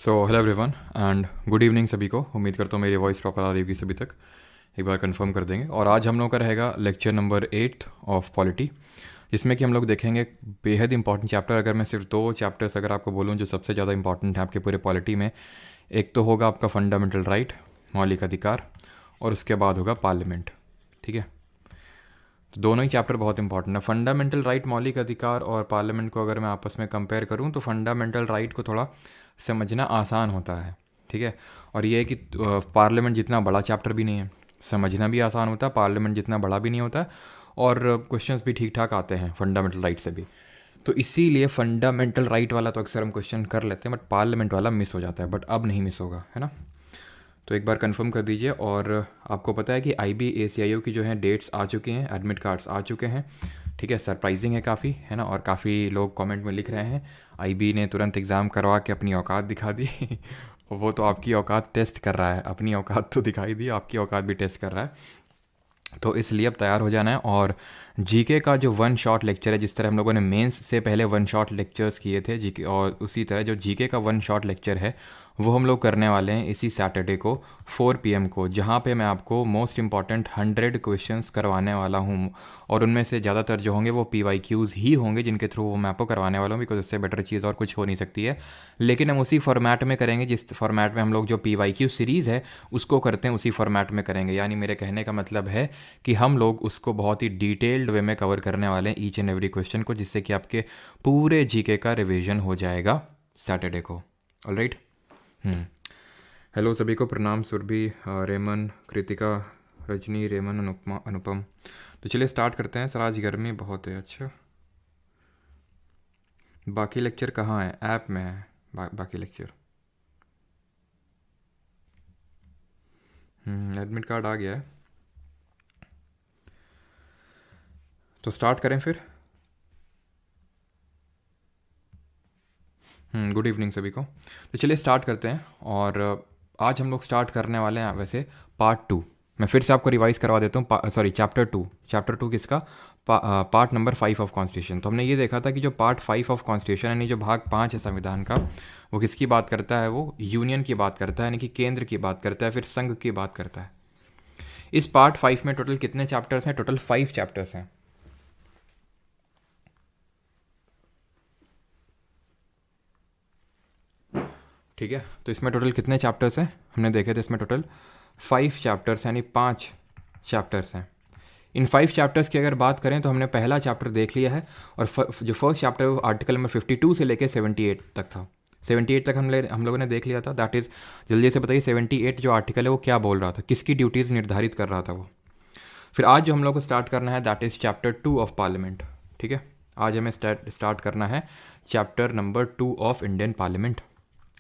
Hello everyone and good evening सभी को। उम्मीद करता हूँ मेरी वॉइस प्रॉपर आ रही होगी सभी तक। एक बार कंफर्म कर देंगे। और आज हम लोग का रहेगा लेक्चर नंबर 8 ऑफ पॉलिटी, जिसमें कि हम लोग देखेंगे बेहद इंपॉर्टेंट चैप्टर। अगर मैं सिर्फ दो चैप्टर्स अगर आपको बोलूँ जो सबसे ज़्यादा इंपॉर्टेंट है आपके पूरे पॉलिटी में, एक तो होगा आपका फंडामेंटल राइट, मौलिक अधिकार, और उसके बाद होगा पार्लियामेंट। ठीक है, तो दोनों ही चैप्टर बहुत इंपॉर्टेंट है। फंडामेंटल राइट, मौलिक अधिकार और पार्लियामेंट को अगर मैं आपस में कंपेयर करूँ तो फंडामेंटल राइट को थोड़ा समझना आसान होता है। ठीक है, और ये है कि पार्लियामेंट जितना बड़ा चैप्टर भी नहीं है, समझना भी आसान होता है। पार्लियामेंट जितना बड़ा भी नहीं होता, और क्वेश्चंस भी ठीक ठाक आते हैं फंडामेंटल राइट से भी। तो इसीलिए फंडामेंटल राइट वाला तो अक्सर हम क्वेश्चन कर लेते हैं, बट पार्लियामेंट वाला मिस हो जाता है। बट अब नहीं मिस होगा, है ना। तो एक बार कंफर्म कर दीजिए। और आपको पता है कि IB ACIO की जो है डेट्स आ चुकी हैं, एडमिट कार्ड्स आ चुके हैं। ठीक है, सरप्राइजिंग है काफ़ी, है ना। और काफ़ी लोग कमेंट में लिख रहे हैं IB ने तुरंत एग्ज़ाम करवा के अपनी औकात दिखा दी। वो तो आपकी औकात टेस्ट कर रहा है, अपनी औकात तो दिखाई दी, आपकी औकात भी टेस्ट कर रहा है। तो इसलिए अब तैयार हो जाना है। और जीके का जो वन शॉट लेक्चर है, जिस तरह हम लोगों ने मेंस से पहले वन शॉट लेक्चर्स किए थे जीके, और उसी तरह जो जीके का वन शॉट लेक्चर है वो हम लोग करने वाले हैं इसी सैटरडे को 4 PM को, जहाँ पे मैं आपको मोस्ट इंपॉर्टेंट 100 क्वेश्चंस करवाने वाला हूँ। और उनमें से ज़्यादातर जो होंगे वो PYQs ही होंगे, जिनके थ्रू वो मैं आपको करवाने वाला हूँ, बिकॉज उससे बेटर चीज़ और कुछ हो नहीं सकती है। लेकिन हम उसी फॉर्मेट में करेंगे जिस फॉर्मेट में हम लोग जो PYQ सीरीज़ है उसको करते हैं, उसी फॉर्मेट में करेंगे। यानी मेरे कहने का मतलब है कि हम लोग उसको बहुत ही डिटेल्ड वे में कवर करने वाले हैं, ईच एंड एवरी क्वेश्चन को, जिससे कि आपके पूरे जीके का रिवीजन हो जाएगा सैटरडे को। ऑलराइट। हेलो सभी को, प्रणाम। सुरभि, रेमन, कृतिका, रजनी, रेमन, अनुपमा, अनुपम। तो चलिए स्टार्ट करते हैं। सर आज गर्मी बहुत है। अच्छा, बाकी लेक्चर कहाँ है? ऐप में है बाकी लेक्चर। एडमिट कार्ड आ गया है, तो स्टार्ट करें फिर। गुड इवनिंग सभी को। तो चलिए स्टार्ट करते हैं। और आज हम लोग स्टार्ट करने वाले हैं वैसे पार्ट 2। मैं फिर से आपको रिवाइज करवा देता हूँ। Sorry, chapter 2। चैप्टर 2 किसका? Part number 5 of constitution. तो हमने ये देखा था कि जो पार्ट 5 ऑफ कॉन्स्टिट्यूशन यानी जो भाग 5 है संविधान का, वो किसकी बात करता है? वो यूनियन की बात करता है, यानी कि केंद्र की बात करता है, फिर संघ की बात करता है। इस पार्ट 5 में टोटल कितने चैप्टर्स हैं? टोटल 5 चैप्टर्स हैं। ठीक है, तो इसमें टोटल कितने चैप्टर्स हैं हमने देखे थे? इसमें टोटल 5 चैप्टर्स यानी 5 चैप्टर्स हैं। इन 5 चैप्टर्स की अगर बात करें तो हमने पहला चैप्टर देख लिया है, और जो फर्स्ट चैप्टर है वो आर्टिकल नंबर 52 से लेकर 78 तक था। 78 तक हम लोगों ने देख लिया था। दैट इज़, जल्दी से बताइए 78 जो आर्टिकल है वो क्या बोल रहा था, किसकी ड्यूटीज़ निर्धारित कर रहा था वो। फिर आज जो हम लोग को स्टार्ट करना है that is chapter 2 of parliament. ठीक है, आज हमें स्टार्ट करना है chapter number 2 of Indian parliament,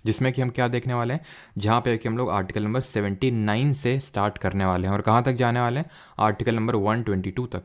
जिसमें कि हम क्या देखने वाले हैं, जहाँ पे कि हम लोग आर्टिकल नंबर 79 से स्टार्ट करने वाले हैं और कहाँ तक जाने वाले हैं? आर्टिकल नंबर 122 तक।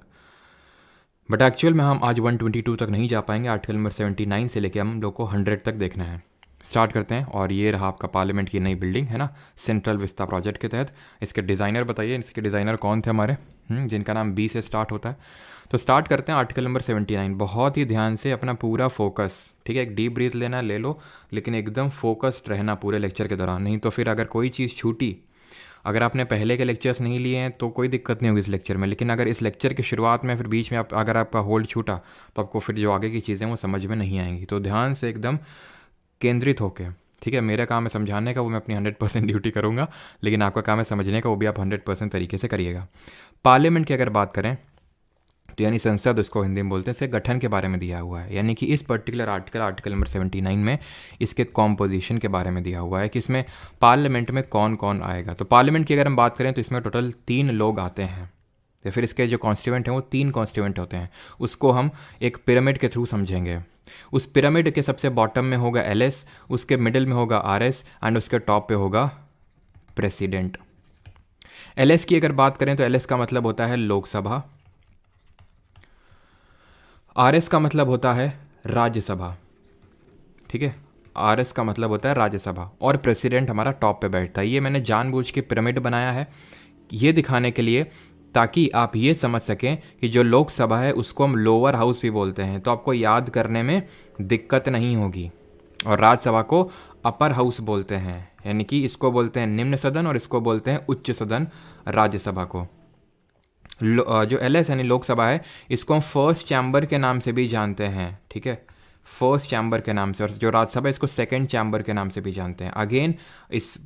बट एक्चुअल में हम आज 122 तक नहीं जा पाएंगे। आर्टिकल नंबर 79 से लेके हम लोग को 100 तक देखना है। स्टार्ट करते हैं। और ये रहा आपका पार्लियामेंट की नई बिल्डिंग, है ना, सेंट्रल विस्ता प्रोजेक्ट के तहत। इसके डिज़ाइनर बताइए, इसके डिज़ाइनर कौन थे हमारे? जिनका नाम B से स्टार्ट होता है। तो स्टार्ट करते हैं आर्टिकल नंबर 79। बहुत ही ध्यान से अपना पूरा फोकस, ठीक है, एक डीप ब्रीथ लेना, ले लो, लेकिन एकदम फोकस्ड रहना पूरे लेक्चर के दौरान। नहीं तो फिर अगर कोई चीज़ छूटी, अगर आपने पहले के लेक्चर्स नहीं लिए हैं तो कोई दिक्कत नहीं होगी इस लेक्चर में, लेकिन अगर इस लेक्चर की शुरुआत में फिर बीच में अगर आपका होल्ड छूटा तो आपको फिर जो आगे की चीज़ें वो समझ में नहीं आएंगी। तो ध्यान से एकदम केंद्रित होकर, ठीक है, मेरा काम है समझाने का, वो मैं अपनी 100% ड्यूटी करूँगा, लेकिन आपका काम है समझने का, वो भी आप 100% तरीके से करिएगा। पार्लियामेंट की अगर बात करें तो यानी संसद, उसको हिंदी में बोलते हैं, इसके गठन के बारे में दिया हुआ है। यानी कि इस पर्टिकुलर आर्टिकल नंबर 79 में इसके कॉम्पोजिशन के बारे में दिया हुआ है कि इसमें पार्लियामेंट में कौन कौन आएगा। तो पार्लियामेंट की अगर हम बात करें तो इसमें टोटल 3 लोग आते हैं। तो फिर इसके जो कॉन्स्टिट्यूएंट हैं वो 3 कॉन्स्टिट्यूएंट होते हैं। उसको हम एक पिरामिड के थ्रू समझेंगे। उस पिरामिड के सबसे बॉटम में होगा LS, उसके मिडिल में होगा RS एंड उसके टॉप पे होगा प्रेसिडेंट। LS की अगर बात करें तो LS का मतलब होता है लोकसभा, RS का मतलब होता है राज्यसभा, ठीक है, RS का मतलब होता है राज्यसभा, और प्रेसिडेंट हमारा टॉप पे बैठता है। ये मैंने जानबूझ के पिरामिड बनाया है ये दिखाने के लिए, ताकि आप ये समझ सकें कि जो लोकसभा है उसको हम लोअर हाउस भी बोलते हैं, तो आपको याद करने में दिक्कत नहीं होगी। और राज्यसभा को अपर हाउस बोलते हैं, यानी कि इसको बोलते हैं निम्न सदन और इसको बोलते हैं उच्च सदन राज्यसभा को। जो LS यानी लोकसभा है, इसको हम फर्स्ट चैम्बर के नाम से भी जानते हैं, ठीक है, फर्स्ट चैम्बर के नाम से। और जो राज्यसभा है इसको सेकंड चैम्बर के नाम से भी जानते हैं। अगेन इस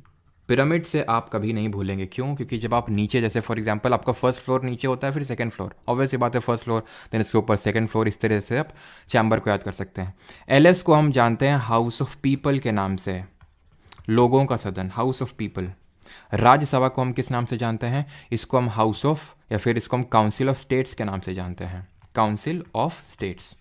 पिरामिड से आप कभी नहीं भूलेंगे, क्यों? क्योंकि जब आप नीचे, जैसे फॉर एग्जांपल आपका फर्स्ट फ्लोर नीचे होता है, फिर सेकंड फ्लोर, ऑब्वियस बात है फर्स्ट फ्लोर, देन इसके ऊपर सेकंड फ्लोर, इस तरह से आप चैम्बर को याद कर सकते हैं। LS को हम जानते हैं हाउस ऑफ पीपल के नाम से, लोगों का सदन, हाउस ऑफ पीपल। राज्यसभा को हम किस नाम से जानते हैं? इसको हम हाउस ऑफ, या फिर इसको हम काउंसिल ऑफ स्टेट्स के नाम से जानते हैं, काउंसिल ऑफ स्टेट्स।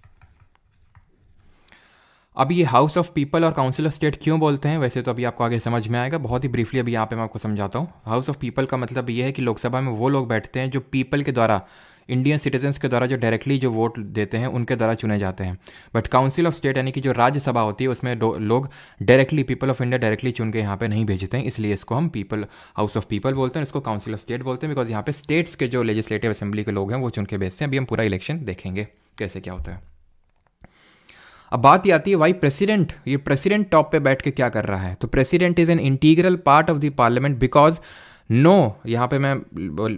अब ये हाउस ऑफ पीपल और काउंसिल ऑफ स्टेट क्यों बोलते हैं, वैसे तो अभी आपको आगे समझ में आएगा, बहुत ही ब्रीफली अभी यहाँ पे मैं आपको समझाता हूँ। हाउस ऑफ पीपल का मतलब ये है कि लोकसभा में वो लोग बैठते हैं जो पीपल के द्वारा, इंडियन सिटीजन्स के द्वारा जो डायरेक्टली जो वोट देते हैं उनके द्वारा चुने जाते हैं। बट काउंसिल ऑफ स्टेट यानी कि जो राज्यसभा होती है उसमें लोग directly, people of India directly चुन के यहाँ पे नहीं भेजते हैं, इसलिए इसको हम पीपल, हाउस ऑफ पीपल बोलते हैं, इसको काउंसिल ऑफ स्टेट बोलते हैं, बिकॉज यहाँ पे स्टेट्स के जो लेजिस्लेटिव असेंबली के लोग हैं वो चुन के भेजते हैं। अभी हम पूरा इलेक्शन देखेंगे कैसे क्या होता है। अब बात ये आती है भाई प्रेसिडेंट, ये प्रेसिडेंट टॉप पे बैठ के क्या कर रहा है? तो president is an integral part of the parliament because यहाँ पे मैं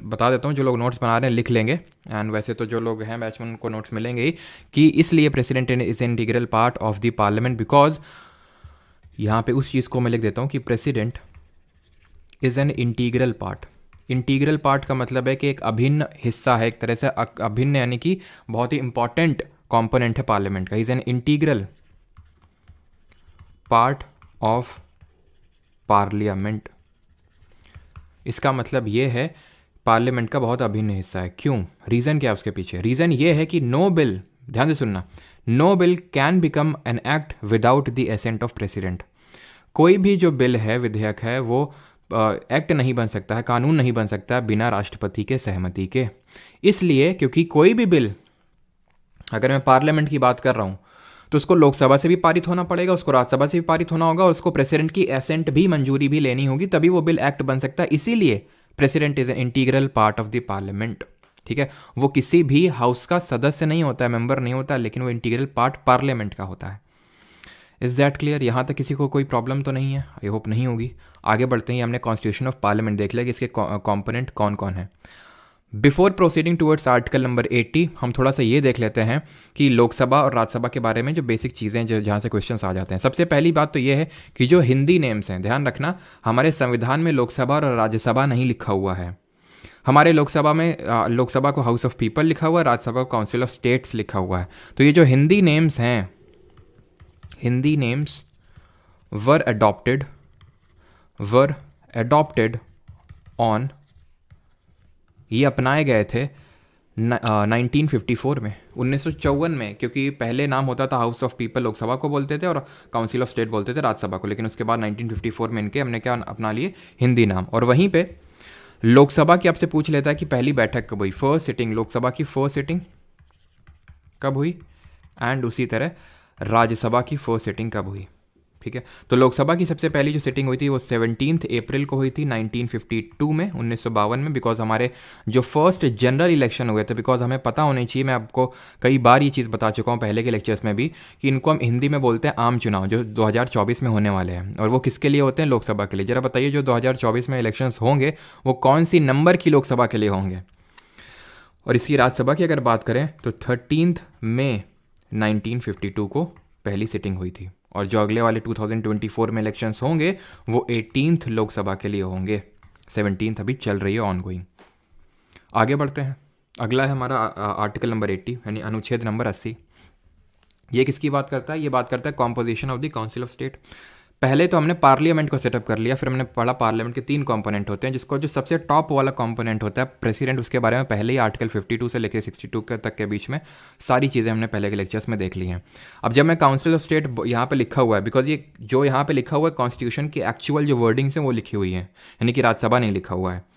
बता देता हूँ, जो लोग नोट्स बना रहे हैं लिख लेंगे, एंड वैसे तो जो लोग हैं बैच में उनको नोट्स मिलेंगे ही, कि इसलिए president is an integral part of the parliament because यहाँ पे उस चीज़ को मैं लिख देता हूँ कि president is an integral part. Integral part का मतलब है कि एक अभिन्न हिस्सा है, एक तरह से अभिन्न, यानी कि बहुत ही इंपॉर्टेंट कंपोनेंट है पार्लियामेंट का। Is an integral part of parliament. इसका मतलब ये है पार्लियामेंट का बहुत अभिन्न हिस्सा है। क्यों? रीजन क्या है उसके पीछे? रीजन ये है कि नो बिल, ध्यान से सुनना, no bill can become an act without the assent of president. कोई भी जो बिल है, विधेयक है, वो एक्ट नहीं बन सकता है, कानून नहीं बन सकता है बिना राष्ट्रपति के सहमति के। इसलिए क्योंकि कोई भी बिल, अगर मैं पार्लियामेंट की बात कर रहा हूँ, तो उसको लोकसभा से भी पारित होना पड़ेगा, उसको राज्यसभा से भी पारित होना होगा, उसको प्रेसिडेंट की एसेंट भी, मंजूरी भी लेनी होगी, तभी वो बिल एक्ट बन सकता है। इसीलिए president is an integral part of the parliament, ठीक है। वो किसी भी हाउस का सदस्य नहीं होता है, मेंबर नहीं होता है, लेकिन वो इंटीग्रल पार्ट पार्लियामेंट का होता है। Is that clear? यहाँ तक किसी को कोई प्रॉब्लम तो नहीं है? आई होप नहीं होगी। आगे बढ़ते हैं, हमने कॉन्स्टिट्यूशन ऑफ पार्लियामेंट देख लिया कि इसके कॉम्पोनेंट कौन कौन है। Before proceeding towards article number 80, हम थोड़ा सा ये देख लेते हैं कि लोकसभा और राज्यसभा के बारे में जो बेसिक चीज़ें जो जहाँ से क्वेश्चंस आ जाते हैं। सबसे पहली बात तो ये है कि जो हिंदी नेम्स हैं, ध्यान रखना, हमारे संविधान में लोकसभा और राज्यसभा नहीं लिखा हुआ है। हमारे लोकसभा में लोकसभा को हाउस ऑफ पीपल लिखा हुआ है, राज्यसभा को काउंसिल ऑफ स्टेट्स लिखा हुआ है। तो ये जो हिंदी नेम्स हैं, Hindi names were adopted on, ये अपनाए गए थे 1954 में, 1954 में, क्योंकि पहले नाम होता था हाउस ऑफ पीपल, लोकसभा को बोलते थे, और काउंसिल ऑफ स्टेट बोलते थे राज्यसभा को, लेकिन उसके बाद 1954 में इनके हमने क्या अपना लिए? हिंदी नाम। और वहीं पे लोकसभा की आपसे पूछ लेता है कि पहली बैठक कब हुई, फर्स्ट सिटिंग, लोकसभा की फर्स्ट सिटिंग कब हुई, एंड उसी तरह राज्यसभा की फर्स्ट सिटिंग कब हुई, ठीक है। तो लोकसभा की सबसे पहली जो सिटिंग हुई थी वो 17 अप्रैल को हुई थी 1952 में, 1952 में, बिकॉज हमारे जो फर्स्ट जनरल इलेक्शन हुए थे, बिकॉज हमें पता होनी चाहिए, मैं आपको कई बार ये चीज़ बता चुका हूँ पहले के लेक्चर्स में भी, कि इनको हम हिंदी में बोलते हैं आम चुनाव, जो 2024 में होने वाले हैं, और वो किसके लिए होते हैं? लोकसभा के लिए। जरा बताइए, जो 2024 में इलेक्शंस होंगे वो कौन सी नंबर की लोकसभा के लिए होंगे? और इसकी राज्यसभा की अगर बात करें तो 13 मई 1952 को पहली सिटिंग हुई थी, और जो अगले वाले 2024 में इलेक्शंस होंगे वो 18th लोकसभा के लिए होंगे, 17th अभी चल रही है ऑनगोइंग। आगे बढ़ते हैं, अगला है हमारा आर्टिकल नंबर 80, यानी अनुच्छेद नंबर 80। ये किसकी बात करता है? ये बात करता है composition of the council of state. पहले तो हमने पार्लियामेंट को सेटअप कर लिया, फिर हमने पढ़ा पार्लियामेंट के 3 कंपोनेंट होते हैं, जिसको जो सबसे टॉप वाला कंपोनेंट होता है प्रेसिडेंट, उसके बारे में पहले ही आर्टिकल 52 से लेकर 62 तक के बीच में सारी चीज़ें हमने पहले के लेक्चर्स में देख ली हैं। अब जब मैं काउंसिल ऑफ स्टेट यहाँ पे लिखा हुआ है, बिकॉज ये जो यहाँ पे लिखा हुआ है कॉन्स्टिट्यूशन की एक्चुअल जो वर्डिंग्स हैं वो लिखी हुई है, यानी कि राज्यसभा नहीं लिखा हुआ है,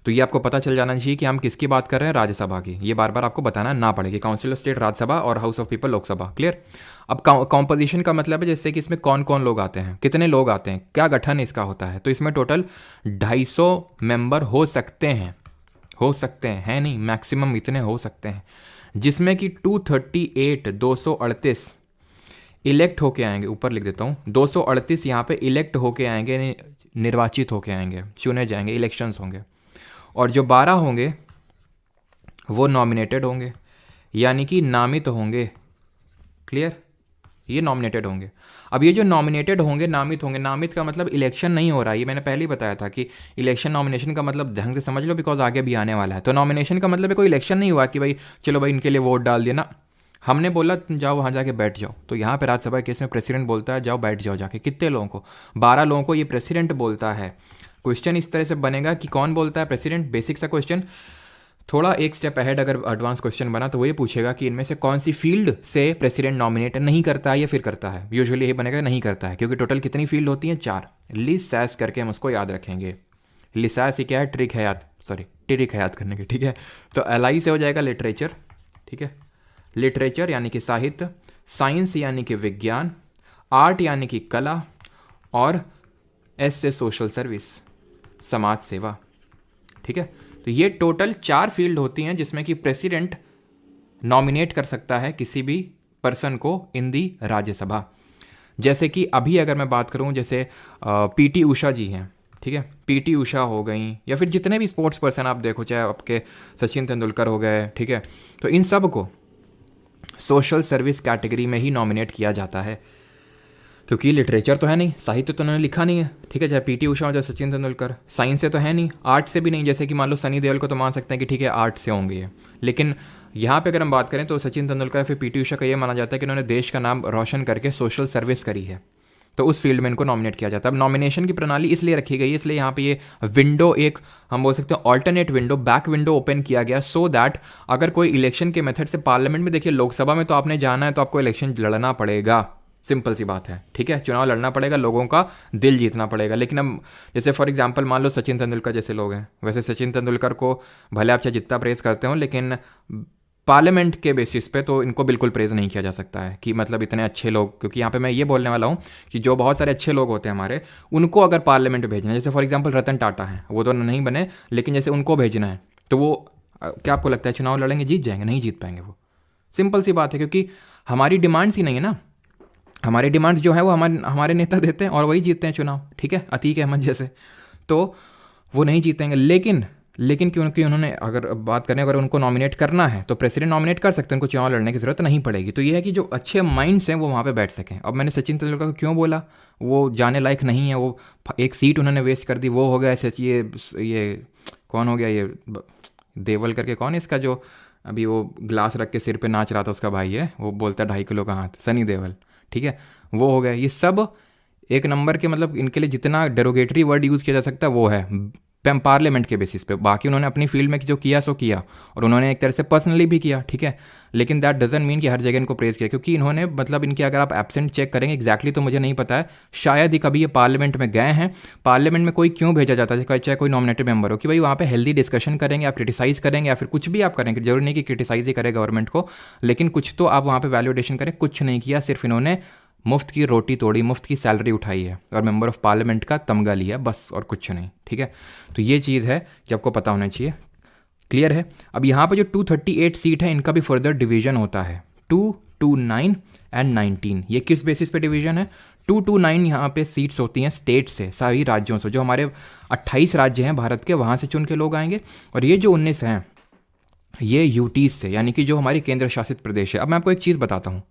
तो ये आपको पता चल जाना चाहिए कि हम किसकी बात कर रहे हैं? राज्यसभा की। ये बार बार आपको बताना ना पड़ेगी, काउंसिल ऑफ स्टेट राज्यसभा और house of people Lok Sabha. Clear? अब कॉम्पोजिशन का मतलब है जैसे कि इसमें कौन कौन लोग आते हैं, कितने लोग आते हैं, क्या गठन इसका होता है। तो इसमें टोटल 250 मेंबर हो सकते हैं, है नहीं, मैक्सिमम इतने हो सकते हैं, जिसमें कि 238 इलेक्ट होके आएंगे, ऊपर लिख देता हूँ, 238 यहाँ पे इलेक्ट होके आएंगे यानी निर्वाचित होके आएंगे, चुने जाएंगे, इलेक्शंस होंगे। और जो 12 होंगे वो नॉमिनेटेड होंगे यानी कि नामित होंगे। क्लियर? ये नॉमिनेटेड होंगे। अब ये जो नॉमिनेटेड होंगे, नामित होंगे, नामित का मतलब इलेक्शन नहीं हो रहा है, ये मैंने पहले ही बताया था कि इलेक्शन नॉमिनेशन का मतलब ढंग से समझ लो, बिकॉज आगे भी आने वाला है। तो नॉमिनेशन का मतलब है कोई इलेक्शन नहीं हुआ कि भाई चलो भाई इनके लिए वोट डाल दिया ना, हमने बोला तुम जाओ वहाँ जाके बैठ जाओ। तो यहाँ पे राज्यसभा केस में प्रेसिडेंट बोलता है जाओ बैठ जाओ जाके। कितने लोगों को? 12 लोगों को ये प्रेसिडेंट बोलता है। क्वेश्चन इस तरह से बनेगा कि कौन बोलता है? प्रेसिडेंट। बेसिक सा क्वेश्चन। थोड़ा एक स्टेप अहेड अगर एडवांस क्वेश्चन बना तो वो ये पूछेगा कि इनमें से कौन सी फील्ड से प्रेसिडेंट नॉमिनेट नहीं करता है या फिर करता है। यूजुअली ये बनेगा नहीं करता है, क्योंकि टोटल कितनी फील्ड होती हैं? 4। लिसैस करके हम उसको याद रखेंगे। लिसैस ये क्या है? ट्रिक है याद, सॉरी ट्रिक है याद करने की, ठीक है। तो एल से हो जाएगा लिटरेचर, ठीक है। लिटरेचर यानी कि साहित्य, साइंस यानी कि विज्ञान, आर्ट यानी कि कला, और एस से सोशल सर्विस, समाज सेवा, ठीक है। तो ये टोटल 4 फील्ड होती हैं जिसमें कि प्रेसिडेंट नॉमिनेट कर सकता है किसी भी पर्सन को इन दी राज्यसभा। जैसे कि अभी अगर मैं बात करूं, जैसे पीटी उषा जी हैं, ठीक है, पीटी उषा हो गई, या फिर जितने भी स्पोर्ट्स पर्सन आप देखो, चाहे आपके सचिन तेंदुलकर हो गए, ठीक है, तो इन सब को सोशल सर्विस कैटेगरी में ही नॉमिनेट किया जाता है, क्योंकि लिटरेचर तो है नहीं, साहित्य तो उन्होंने लिखा नहीं है, ठीक है, चाहे पीटी उषा हो चाहे सचिन तेंदुलकर। साइंस से तो है नहीं, आर्ट से भी नहीं, जैसे कि मान लो सनी देओल को तो मान सकते हैं कि ठीक है आर्ट से होंगे ये, लेकिन यहाँ पे अगर हम बात करें तो सचिन तेंदुलकर फिर पीटी उषा का ये माना जाता है कि उन्होंने देश का नाम रोशन करके सोशल सर्विस करी है, तो उस फील्ड में इनको नॉमिनेट किया जाता है। अब नॉमिनेशन की प्रणाली इसलिए रखी गई है, इसलिए यहाँ पे ये विंडो, एक हम बोल सकते हैं alternate window, back window open किया गया, सो दैट अगर कोई इलेक्शन के मेथड से पार्लियामेंट में, देखिए लोकसभा में तो आपने जाना है तो आपको इलेक्शन लड़ना पड़ेगा, सिंपल सी बात है, ठीक है, चुनाव लड़ना पड़ेगा, लोगों का दिल जीतना पड़ेगा। लेकिन अब जैसे फॉर एग्जांपल मान लो सचिन तेंदुलकर जैसे लोग हैं, वैसे सचिन तेंदुलकर को भले आप चाहे जितना प्रेज करते हो, लेकिन पार्लियामेंट के बेसिस पे तो इनको बिल्कुल प्रेज नहीं किया जा सकता है कि मतलब इतने अच्छे लोग, क्योंकि यहाँ पे मैं ये बोलने वाला हूँ कि जो बहुत सारे अच्छे लोग होते हैं हमारे, उनको अगर पार्लियामेंट भेजना है, जैसे फॉर एग्जांपल रतन टाटा हैं, वो तो नहीं बने, लेकिन जैसे उनको भेजना है तो वो क्या आपको लगता है चुनाव लड़ेंगे, जीत जाएंगे? नहीं जीत पाएंगे वो, सिंपल सी बात है, क्योंकि हमारी डिमांड्स ही नहीं है ना। हमारी डिमांड्स जो है वो हमारे नेता देते हैं और वही जीतते हैं चुनाव, ठीक है, अतीक अहमद जैसे, तो वो नहीं जीतेंगे। लेकिन क्योंकि उन्होंने, अगर बात करें, अगर उनको नॉमिनेट करना है तो प्रेसिडेंट नॉमिनेट कर सकते हैं, उनको चुनाव लड़ने की जरूरत नहीं पड़ेगी। तो ये है कि जो अच्छे माइंड्स हैं वो वहाँ पे बैठ सकें। अब मैंने सचिन तेंदुलकर को क्यों बोला, वो जाने लायक नहीं है, वो एक सीट उन्होंने वेस्ट कर दी, वो हो गया ऐसे, ये कौन हो गया, ये देवल करके, कौन है इसका जो अभी वो ग्लास रख के सिर पे नाच रहा था, उसका भाई है, वो बोलता है 2.5 किलो का हाथ, सनी देवल, ठीक है, वो हो गया। ये सब एक नंबर के, मतलब इनके लिए जितना डेरोगेटरी वर्ड यूज़ किया जा सकता है वो है पार्लियामेंट के बेसिस पे। बाकी उन्होंने अपनी फील्ड में जो किया सो किया, और उन्होंने एक तरह से पर्सनली भी किया, ठीक है, लेकिन दैट डजंट मीन कि हर जगह इनको प्रेज किया, क्योंकि इन्होंने, मतलब इनके अगर आप एब्सेंट चेक करेंगे एग्जैक्टली तो मुझे नहीं पता है, शायद ही कभी ये पार्लियामेंट में गए हैं। पार्लियामेंट में कोई क्यों भेजा जाता है, चाहे कोई नॉमिनेटेड मेंबर हो, कि भाई वहाँ पे हेल्दी डिस्कशन करेंगे, आप क्रिटिसाइज करेंगे या फिर कुछ भी आप करेंगे, जरूरी नहीं कि क्रिटिसाइज ही करें गवर्नमेंट को, लेकिन कुछ तो आप वहाँ पे वैल्यूडेशन करें। कुछ नहीं किया, सिर्फ इन्होंने मुफ्त की रोटी तोड़ी, मुफ्त की सैलरी उठाई है और मेंबर ऑफ पार्लियामेंट का तमगा लिया, बस, और कुछ नहीं, ठीक है। तो ये चीज़ है कि आपको पता होना चाहिए। क्लियर है? अब यहाँ पर जो 238 सीट है, इनका भी फर्दर डिवीजन होता है, 229 एंड 19। ये किस बेसिस पे डिवीजन है? 229 यहाँ पे सीट्स होती हैं स्टेट से, सभी राज्यों से, जो हमारे 28 राज्य हैं भारत के, वहाँ से चुन के लोग आएंगे, और ये जो 19 हैं ये यूटीज से, यानी कि जो हमारी केंद्र शासित प्रदेश है। अब मैं आपको एक चीज़ बताता हूँ।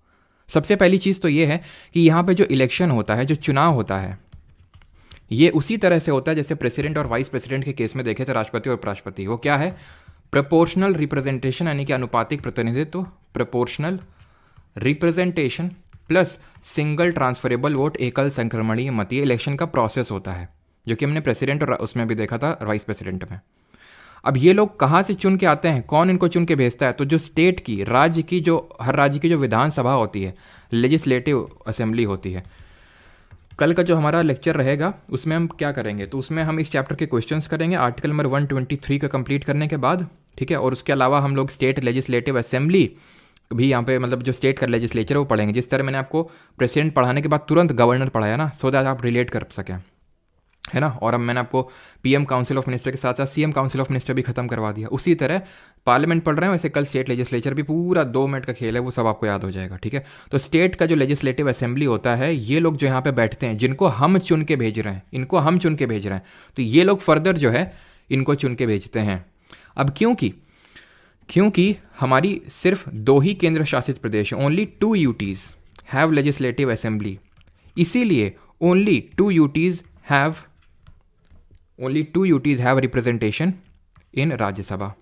सबसे पहली चीज़ तो ये है कि यहाँ पे जो इलेक्शन होता है, जो चुनाव होता है, ये उसी तरह से होता है जैसे प्रेसिडेंट और वाइस प्रेसिडेंट के केस में देखे थे, राष्ट्रपति और उपराष्ट्रपति। वो क्या है? प्रोपोर्शनल रिप्रेजेंटेशन, यानी कि अनुपातिक प्रतिनिधित्व, proportional representation plus single transferable vote, एकल संक्रमणीय मत। ये इलेक्शन का प्रोसेस होता है, जो कि हमने प्रेसिडेंट और उसमें भी देखा था, वाइस प्रेसिडेंट में। अब ये लोग कहाँ से चुन के आते हैं, कौन इनको चुन के भेजता है? तो जो स्टेट की, राज्य की, जो हर राज्य की जो विधानसभा होती है, लेजिस्लेटिव असेंबली होती है। कल का जो हमारा लेक्चर रहेगा उसमें हम क्या करेंगे, तो उसमें हम इस चैप्टर के क्वेश्चंस करेंगे आर्टिकल नंबर 123 का कंप्लीट करने के बाद, ठीक है। और उसके अलावा हम लोग स्टेट लेजिस्लेटिव असेंबली भी यहाँ पे, मतलब जो स्टेट का लेजिस्लेचर वो पढ़ेंगे, जिस तरह मैंने आपको प्रेसिडेंट पढ़ाने के बाद तुरंत गवर्नर पढ़ाया ना, सो दैट आप रिलेट कर सकें। है ना। और अब मैंने आपको पीएम काउंसिल ऑफ मिनिस्टर के साथ साथ सीएम काउंसिल ऑफ मिनिस्टर भी खत्म करवा दिया। उसी तरह पार्लियामेंट पढ़ रहे हैं, वैसे कल स्टेट लेजिस्लेचर भी पूरा 2 मिनट का खेल है, वो सब आपको याद हो जाएगा, ठीक है। तो स्टेट का जो लेजिस्लेटिव असेंबली होता है, ये लोग जो यहाँ पे बैठते हैं, जिनको हम चुन के भेज रहे हैं, इनको हम चुन के भेज रहे हैं, तो ये लोग फर्दर जो है इनको चुन के भेजते हैं। अब क्योंकि हमारी सिर्फ 2 ही केंद्र शासित प्रदेश हैं, only 2 UTs have legislative assembly, इसीलिए only 2 UTs have representation in Rajya Sabha,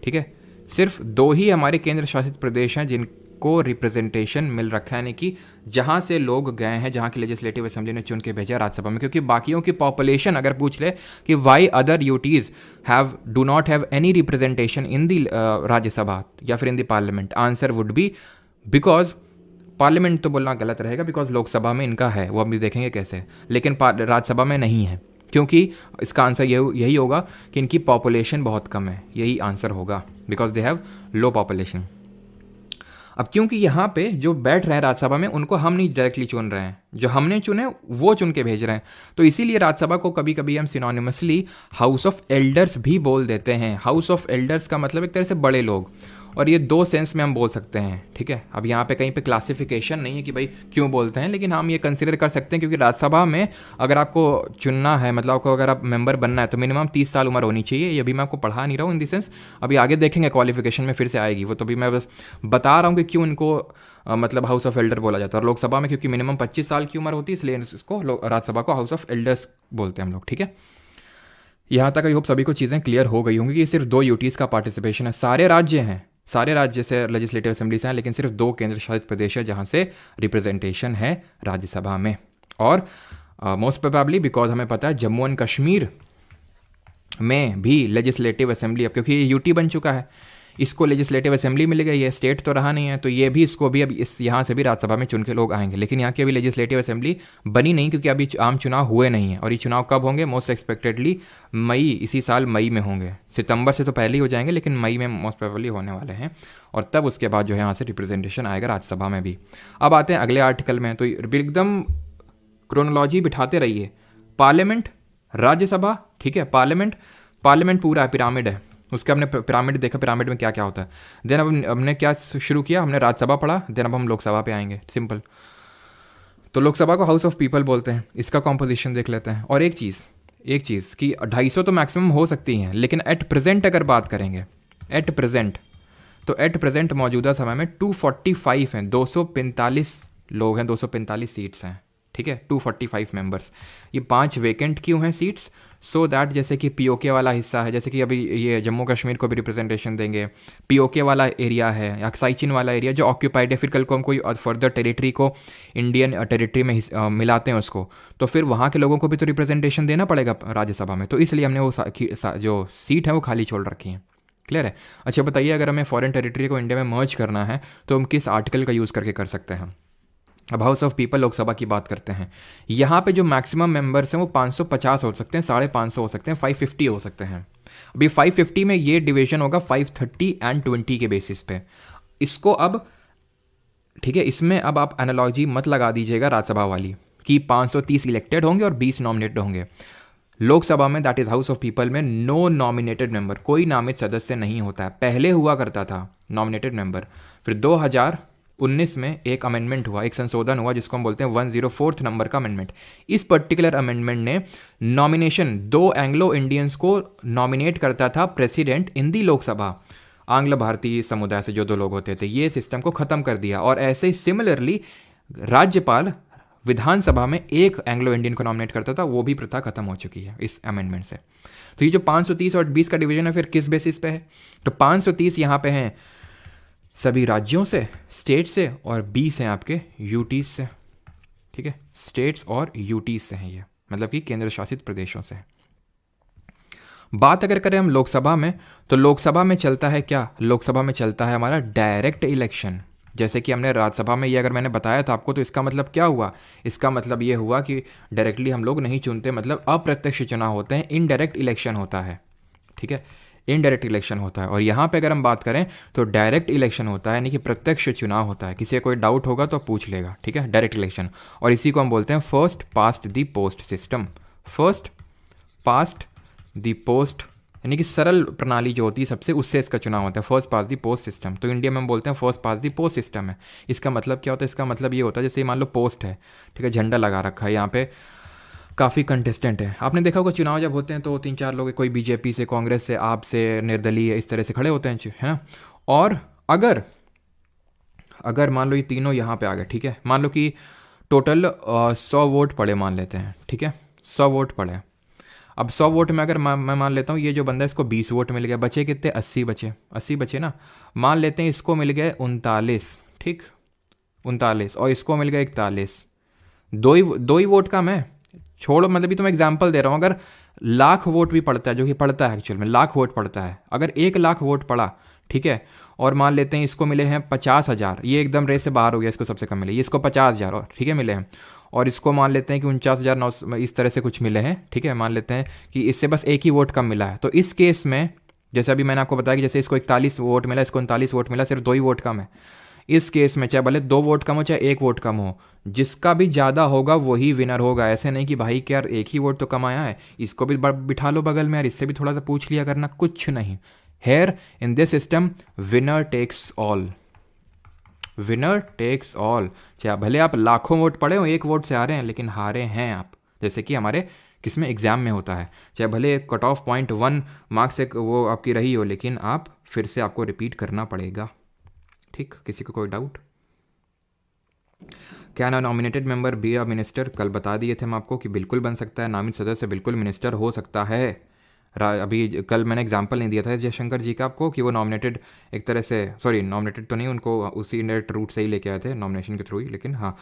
ठीक है। सिर्फ 2 ही हमारे केंद्र शासित प्रदेश हैं जिनको रिप्रेजेंटेशन मिल रखा है, यानी कि जहां से लोग गए हैं, जहां की लेजिस्लेटिव असेंबली ने चुन के भेजा राज्यसभा में। क्योंकि बाकियों की पॉपुलेशन अगर पूछ ले कि why other UTs do not have any representation in the Rajya Sabha या फिर in the parliament, answer would be because parliament तो बोलना गलत रहेगा, बिकॉज लोकसभा में इनका है, वो हम भी देखेंगे कैसे, लेकिन राज्यसभा में नहीं है। क्योंकि इसका आंसर यही होगा कि इनकी पॉपुलेशन बहुत कम है, यही आंसर होगा, because they have low population. अब क्योंकि यहाँ पे जो बैठ रहे हैं राज्यसभा में, उनको हम नहीं डायरेक्टली चुन रहे हैं, जो हमने चुने वो चुन के भेज रहे हैं, तो इसीलिए राज्यसभा को कभी कभी हम सिनोनिमसली हाउस ऑफ एल्डर्स भी बोल देते हैं। हाउस ऑफ एल्डर्स का मतलब एक तरह से बड़े लोग, और ये 2 सेंस में हम बोल सकते हैं, ठीक है। अब यहाँ पे कहीं पे क्लासिफिकेशन नहीं है कि भाई क्यों बोलते हैं, लेकिन हम ये कंसिडर कर सकते हैं क्योंकि राज्यसभा में अगर आपको चुनना है, मतलब आपको अगर आप मेंबर बनना है, तो मिनिमम 30 साल उम्र होनी चाहिए। ये भी मैं आपको पढ़ा नहीं रहा हूँ इन द सेंस, अभी आगे देखेंगे क्वालिफिकेशन में फिर से आएगी वो, तो भी मैं बस बता रहा हूँ कि क्यों इनको मतलब हाउस ऑफ एल्डर बोला जाता है। और लोकसभा में क्योंकि मिनिमम 25 साल की उम्र होती है, इसलिए इसको राज्यसभा को हाउस ऑफ एल्डर्स बोलते हैं हम लोग, ठीक है। यहाँ तक आई होप सभी को चीज़ें क्लियर हो गई होंगी कि सिर्फ 2 यूटीज़ का पार्टिसिपेशन है। सारे राज्य से लेजिस्लेटिव असेंबली से हैं, लेकिन सिर्फ 2 केंद्र शासित प्रदेश है जहाँ से रिप्रेजेंटेशन है राज्यसभा में। और मोस्ट प्रोबेबली बिकॉज हमें पता है जम्मू एंड कश्मीर में भी लेजिस्लेटिव असेंबली, अब क्योंकि ये यूटी बन चुका है, इसको लेजिस्लेटिव असेंबली मिल गई है, स्टेट तो रहा नहीं है, तो ये भी इसको भी अब इस यहाँ से भी राज्यसभा में चुन के लोग आएंगे। लेकिन यहाँ की अभी लेजिस्लेटिव असेंबली बनी नहीं, क्योंकि अभी आम चुनाव हुए नहीं हैं। और ये चुनाव कब होंगे? मोस्ट एक्सपेक्टेडली इसी साल मई में होंगे। सितंबर से तो पहले ही हो जाएंगे, लेकिन मई में मोस्ट प्रोबेबली होने वाले हैं, और तब उसके बाद जो है यहाँ से रिप्रेजेंटेशन आएगा राज्यसभा में भी। अब आते हैं अगले आर्टिकल में, तो एकदम क्रोनोलॉजी बिठाते रहिए। पार्लियामेंट, राज्यसभा, ठीक है, पार्लियामेंट पूरा पिरामिड है, उसके हमने पिरामिड देखा, पिरामिड में क्या क्या होता है। देन अब हमने क्या शुरू किया, हमने राज्यसभा पढ़ा, देन अब हम लोकसभा पे आएंगे, सिंपल। तो लोकसभा को हाउस ऑफ पीपल बोलते हैं, इसका कॉम्पोजिशन देख लेते हैं। और एक चीज़ कि 250 तो मैक्सिमम हो सकती हैं, लेकिन एट प्रेजेंट अगर बात करेंगे, एट प्रेजेंट मौजूदा समय में 245 हैं, 245 लोग हैं, 245 सीट्स हैं, ठीक है, 245 मेंबर्स। ये 5 वेकेंट क्यों हैं सीट्स? सो दैट जैसे कि पीओके वाला हिस्सा है, जैसे कि अभी ये जम्मू कश्मीर को भी रिप्रेजेंटेशन देंगे, पीओके वाला एरिया है या साइचिन वाला एरिया जो ऑक्यूपाइड है, फिर कल को हम कोई फर्दर टेरिटरी को इंडियन टेरिटरी में मिलाते हैं उसको, तो फिर वहाँ के लोगों को भी तो रिप्रेजेंटेशन देना पड़ेगा राज्यसभा में, तो इसलिए हमने वो जो सीट है वो खाली छोड़ रखी है। क्लियर है? अच्छा बताइए, अगर हमें फॉरेन टेरिटरी को इंडिया में मर्ज करना है तो हम किस आर्टिकल का यूज़ करके कर सकते हैं? अब हाउस ऑफ पीपल लोकसभा की बात करते हैं। यहाँ पे जो मैक्सिमम मेंबर्स हैं वो 550 हो सकते हैं, 550 हो सकते हैं, 550 हो सकते हैं। अभी 550 में ये डिवीजन होगा 530 एंड 20 के बेसिस पे। इसको अब ठीक है, इसमें अब आप एनालॉजी मत लगा दीजिएगा राज्यसभा वाली कि 530 इलेक्टेड होंगे और 20 नॉमिनेटेड होंगे। लोकसभा में, that is house of people में, नो नॉमिनेटेड मेंबर, कोई नामित सदस्य नहीं होता है। पहले हुआ करता था नॉमिनेटेड मेंबर, फिर 2019 में एक अमेंडमेंट हुआ, एक संशोधन हुआ जिसको हम बोलते हैं 104th नंबर का अमेंडमेंट। इस पर्टिकुलर अमेंडमेंट ने नॉमिनेशन 2 एंग्लो इंडियंस को नॉमिनेट करता था प्रेसिडेंट इन दी लोकसभा, आंग्ल भारतीय समुदाय से जो 2 लोग होते थे, ये सिस्टम को खत्म कर दिया। और ऐसे ही सिमिलरली राज्यपाल विधानसभा में 1 एंग्लो इंडियन को नॉमिनेट करता था, वो भी प्रथा खत्म हो चुकी है इस अमेंडमेंट से। तो ये जो 530 और 20 का डिवीजन है फिर किस बेसिस पे है? तो 530 यहाँ पे हैं सभी राज्यों से, स्टेट से, और 20 हैं आपके यूटीज से, ठीक है, स्टेट्स और यूटीज से हैं ये, मतलब कि केंद्र शासित प्रदेशों से। बात अगर करें हम लोकसभा में, तो लोकसभा में चलता है क्या? लोकसभा में चलता है हमारा डायरेक्ट इलेक्शन। जैसे कि हमने राज्यसभा में ये अगर मैंने बताया था आपको, तो इसका मतलब क्या हुआ? इसका मतलब ये हुआ कि डायरेक्टली हम लोग नहीं चुनते, मतलब अप्रत्यक्ष चुनाव होते हैं, इनडायरेक्ट इलेक्शन होता है, ठीक है, इनडायरेक्ट इलेक्शन होता है। और यहाँ पे अगर हम बात करें तो डायरेक्ट इलेक्शन होता है, यानी कि प्रत्यक्ष चुनाव होता है। किसी का कोई डाउट होगा तो पूछ लेगा, ठीक है, डायरेक्ट इलेक्शन। और इसी को हम बोलते हैं first past the post system, first past the post, यानी कि सरल प्रणाली जो होती है सबसे, उससे इसका चुनाव होता है, फर्स्ट पास दी पोस्ट सिस्टम। तो इंडिया में हम बोलते हैं फर्स्ट पास दी पोस्ट सिस्टम है। इसका मतलब क्या होता है? इसका मतलब ये होता है जैसे मान लो पोस्ट है, ठीक है, झंडा लगा रखा है, यहाँ पे काफ़ी कंटेस्टेंट है। आपने देखा होगा चुनाव जब होते हैं तो 3-4 लोग, कोई बीजेपी से, कांग्रेस से, आप से, निर्दलीय, इस तरह से खड़े होते हैं, है ना। और अगर अगर मान लो ये तीनों यहाँ पे आ गए, ठीक है, मान लो कि टोटल 100 वोट पड़े मान लेते हैं, ठीक है, 100 वोट पड़े। अब 100 वोट में अगर मैं मान लेता हूँ ये जो बंदा है इसको 20 वोट मिल गया, बचे कितने? 80 बचे, 80 बचे ना। मान लेते हैं इसको मिल गए 39, ठीक, 39, और इसको मिल गया 41। दो ही वोट कम है, छोड़ो, मतलब भी तो मैं एग्जाम्पल दे रहा हूँ। अगर लाख वोट भी पड़ता है, जो कि पड़ता है एक्चुअल में, लाख वोट पड़ता है, अगर 1 लाख वोट पड़ा, ठीक है, और मान लेते हैं इसको मिले हैं 50,000, ये एकदम रेस से बाहर हो गया, इसको सबसे कम मिले, ये इसको 50,000 और, ठीक है, मिले हैं, और इसको मान लेते हैं कि 49,900 इस तरह से कुछ मिले हैं, ठीक है, मान लेते हैं कि इससे बस एक ही वोट कम मिला है। तो इस केस में जैसे अभी मैंने आपको बताया कि जैसे इसको 41 वोट मिला, इसको 39 वोट मिला, सिर्फ 2 ही वोट कम है। इस केस में चाहे भले 2 वोट कम हो चाहे 1 वोट कम हो, जिसका भी ज़्यादा होगा वही विनर होगा। ऐसे नहीं कि भाई क्या यार एक ही वोट तो कम आया है, इसको भी बिठा लो बगल में यार, इससे भी थोड़ा सा पूछ लिया करना, कुछ नहीं। Here in this system winner takes all, winner takes all. चाहे भले आप लाखों वोट पड़े हो, 1 वोट से आ रहे हैं, लेकिन हारे हैं आप, जैसे कि हमारे किसमें एग्जाम में होता है। चाहे भले कट ऑफ पॉइंट 1 मार्क्स से वो आपकी रही हो, लेकिन आप फिर से आपको रिपीट करना पड़ेगा, ठीक। किसी को कोई डाउट? क्या ना nominated member be a minister? कल बता दिए थे हम आपको कि बिल्कुल बन सकता है, नामित सदस्य बिल्कुल मिनिस्टर हो सकता है। अभी कल मैंने एग्जांपल नहीं दिया था जयशंकर जी का आपको कि वो नॉमिनेटेड, एक तरह से, सॉरी नॉमिनेटेड तो नहीं, उनको उसी इंडायरेक्ट रूट से ही लेके आए थे नॉमिनेशन के थ्रू ही। लेकिन हाँ,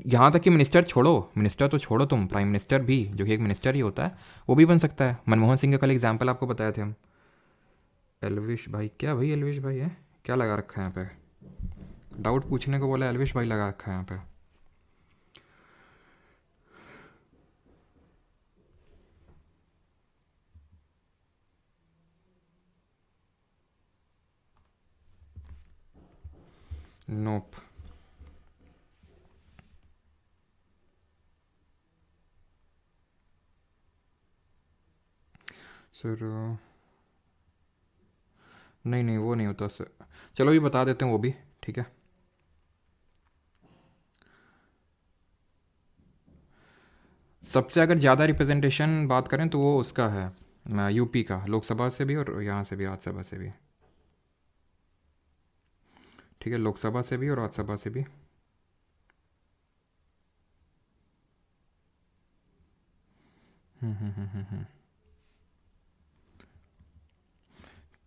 यहाँ तक कि मिनिस्टर छोड़ो, मिनिस्टर तो छोड़ो तुम, प्राइम मिनिस्टर भी, जो कि एक मिनिस्टर ही होता है, वो भी बन सकता है। मनमोहन सिंह का कल एग्जाम्पल आपको बताए थे हम। एलविश भाई, क्या भाई एलविश भाई है, क्या लगा रखा है यहाँ पे? डाउट पूछने को बोला, एलविश भाई लगा रखा है यहाँ पे। नोप। सर नहीं नहीं, वो नहीं होता सर, चलो ये बता देते हैं वो भी, ठीक है। सबसे अगर ज़्यादा रिप्रेजेंटेशन बात करें तो वो उसका है यूपी का, लोकसभा से भी और यहाँ से भी, राज्यसभा से भी, ठीक है, लोकसभा से भी और राज्यसभा से भी।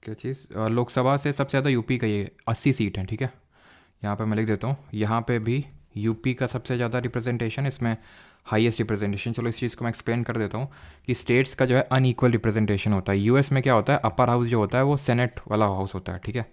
क्या चीज़? लोकसभा से सबसे ज़्यादा यूपी का, ये 80 सीट हैं, ठीक है। यहाँ पे मैं लिख देता हूँ, यहाँ पे भी यूपी का सबसे ज़्यादा रिप्रेजेंटेशन, इसमें हाईएस्ट रिप्रेजेंटेशन। चलो इस चीज़ को मैं एक्सप्लेन कर देता हूँ कि स्टेट्स का जो है अनइक्वल रिप्रेजेंटेशन होता है। यूएस में क्या होता है, अपर हाउस जो होता है वो सेनेट वाला हाउस होता है, ठीक है,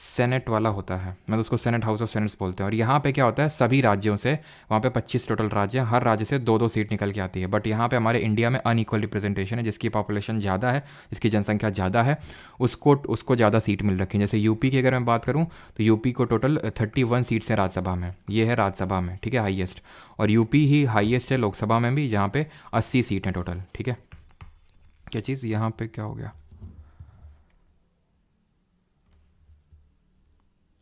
सेनेट वाला होता है, मतलब उसको सेनेट हाउस ऑफ सेनेट्स बोलते हैं। और यहाँ पे क्या होता है, सभी राज्यों से, वहाँ पे 25 टोटल राज्य हैं, हर राज्य से 2-2 सीट निकल के आती है। बट यहाँ पे हमारे इंडिया में अनइक्वल रिप्रेजेंटेशन है, जिसकी पॉपुलेशन ज़्यादा है, जिसकी जनसंख्या ज़्यादा है, उसको ज़्यादा सीट मिल रखी है। जैसे यूपी की अगर मैं बात करूँ तो यूपी को टोटल 31 सीट्स हैं राज्यसभा में, ये है राज्यसभा में, ठीक है, हाईएस्ट। और यूपी ही हाईएस्ट है लोकसभा में भी, जहाँ पे 80 सीट हैं टोटल, ठीक है। क्या चीज़ यहाँ पे क्या हो गया?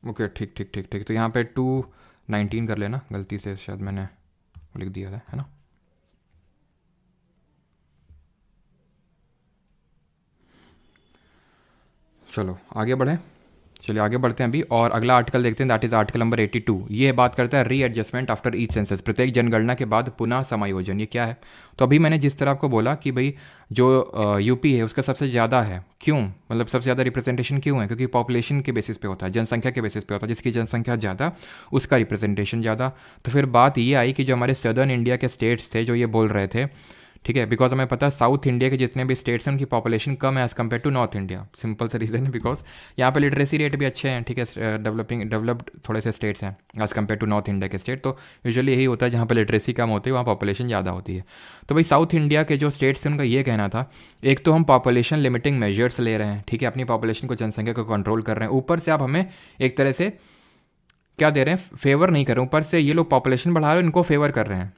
ओके, ठीक ठीक ठीक ठीक, तो यहाँ पे 219 कर लेना, गलती से शायद मैंने लिख दिया था, है ना। चलो आगे बढ़ें, चलिए आगे बढ़ते हैं अभी, और अगला आर्टिकल देखते हैं, दैट इज आर्टिकल नंबर 82। ये बात करता है रीएडजस्टमेंट आफ्टर ईच सेंसस, प्रत्येक जनगणना के बाद पुनः समायोजन। ये क्या है? तो अभी मैंने जिस तरह आपको बोला कि भाई जो यूपी है उसका सबसे ज़्यादा है, क्यों, मतलब सबसे ज़्यादा रिप्रेजेंटेशन क्यों है? क्योंकि पॉपुलेशन के बेसिस पे होता है, जनसंख्या के बेसिस पे होता है, जिसकी जनसंख्या ज़्यादा उसका रिप्रेजेंटेशन ज़्यादा। तो फिर बात ये आई कि जो हमारे सदर्न इंडिया के स्टेट्स थे जो ये बोल रहे थे, ठीक है, बिकॉज हमें पता है साउथ इंडिया के जितने भी स्टेट्स हैं उनकी पॉपुलेशन कम है as compared to north India. Simple सा रीज़न है, बिकॉज यहाँ पे लिटरेसी रेट भी अच्छे हैं, ठीक है, डेवलप्ड थोड़े से स्टेट्स हैं as compared to north India के स्टेट। तो यूजुअली यही होता है, जहाँ पर लिटरेसी कम होती है वहाँ पॉपुलेशन ज़्यादा होती है। तो भाई साउथ इंडिया के जो स्टेट्स हैं उनका ये कहना था, एक तो हम पॉपुलेशन लिमिटिंग मेजर्स ले रहे हैं, ठीक है, अपनी पॉपुलेशन को, जनसंख्या को कंट्रोल कर रहे हैं, ऊपर से आप हमें एक तरह से क्या दे रहे हैं, फेवर नहीं कर रहे हैं, ऊपर से ये लोग पॉपुलेशन बढ़ा रहे हैं, इनको फेवर कर रहे हैं।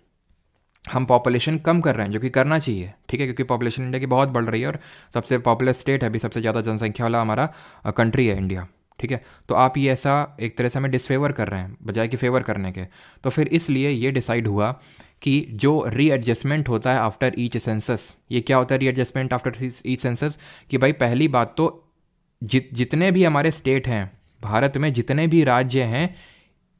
हम पॉपुलेशन कम कर रहे हैं, जो कि करना चाहिए, ठीक है, क्योंकि पॉपुलेशन इंडिया की बहुत बढ़ रही है और सबसे पॉपुलर स्टेट है अभी, सबसे ज़्यादा जनसंख्या वाला हमारा कंट्री है इंडिया, ठीक है। तो आप ये ऐसा एक तरह से हमें डिसफेवर कर रहे हैं बजाय कि फेवर करने के। तो फिर इसलिए ये डिसाइड हुआ कि जो रीएडजस्टमेंट होता है आफ्टर ईच सेंसस, ये क्या होता है रीएडजस्टमेंट आफ्टर ईच सेंसस, कि भाई पहली बात तो जितने भी हमारे स्टेट हैं भारत में, जितने भी राज्य हैं,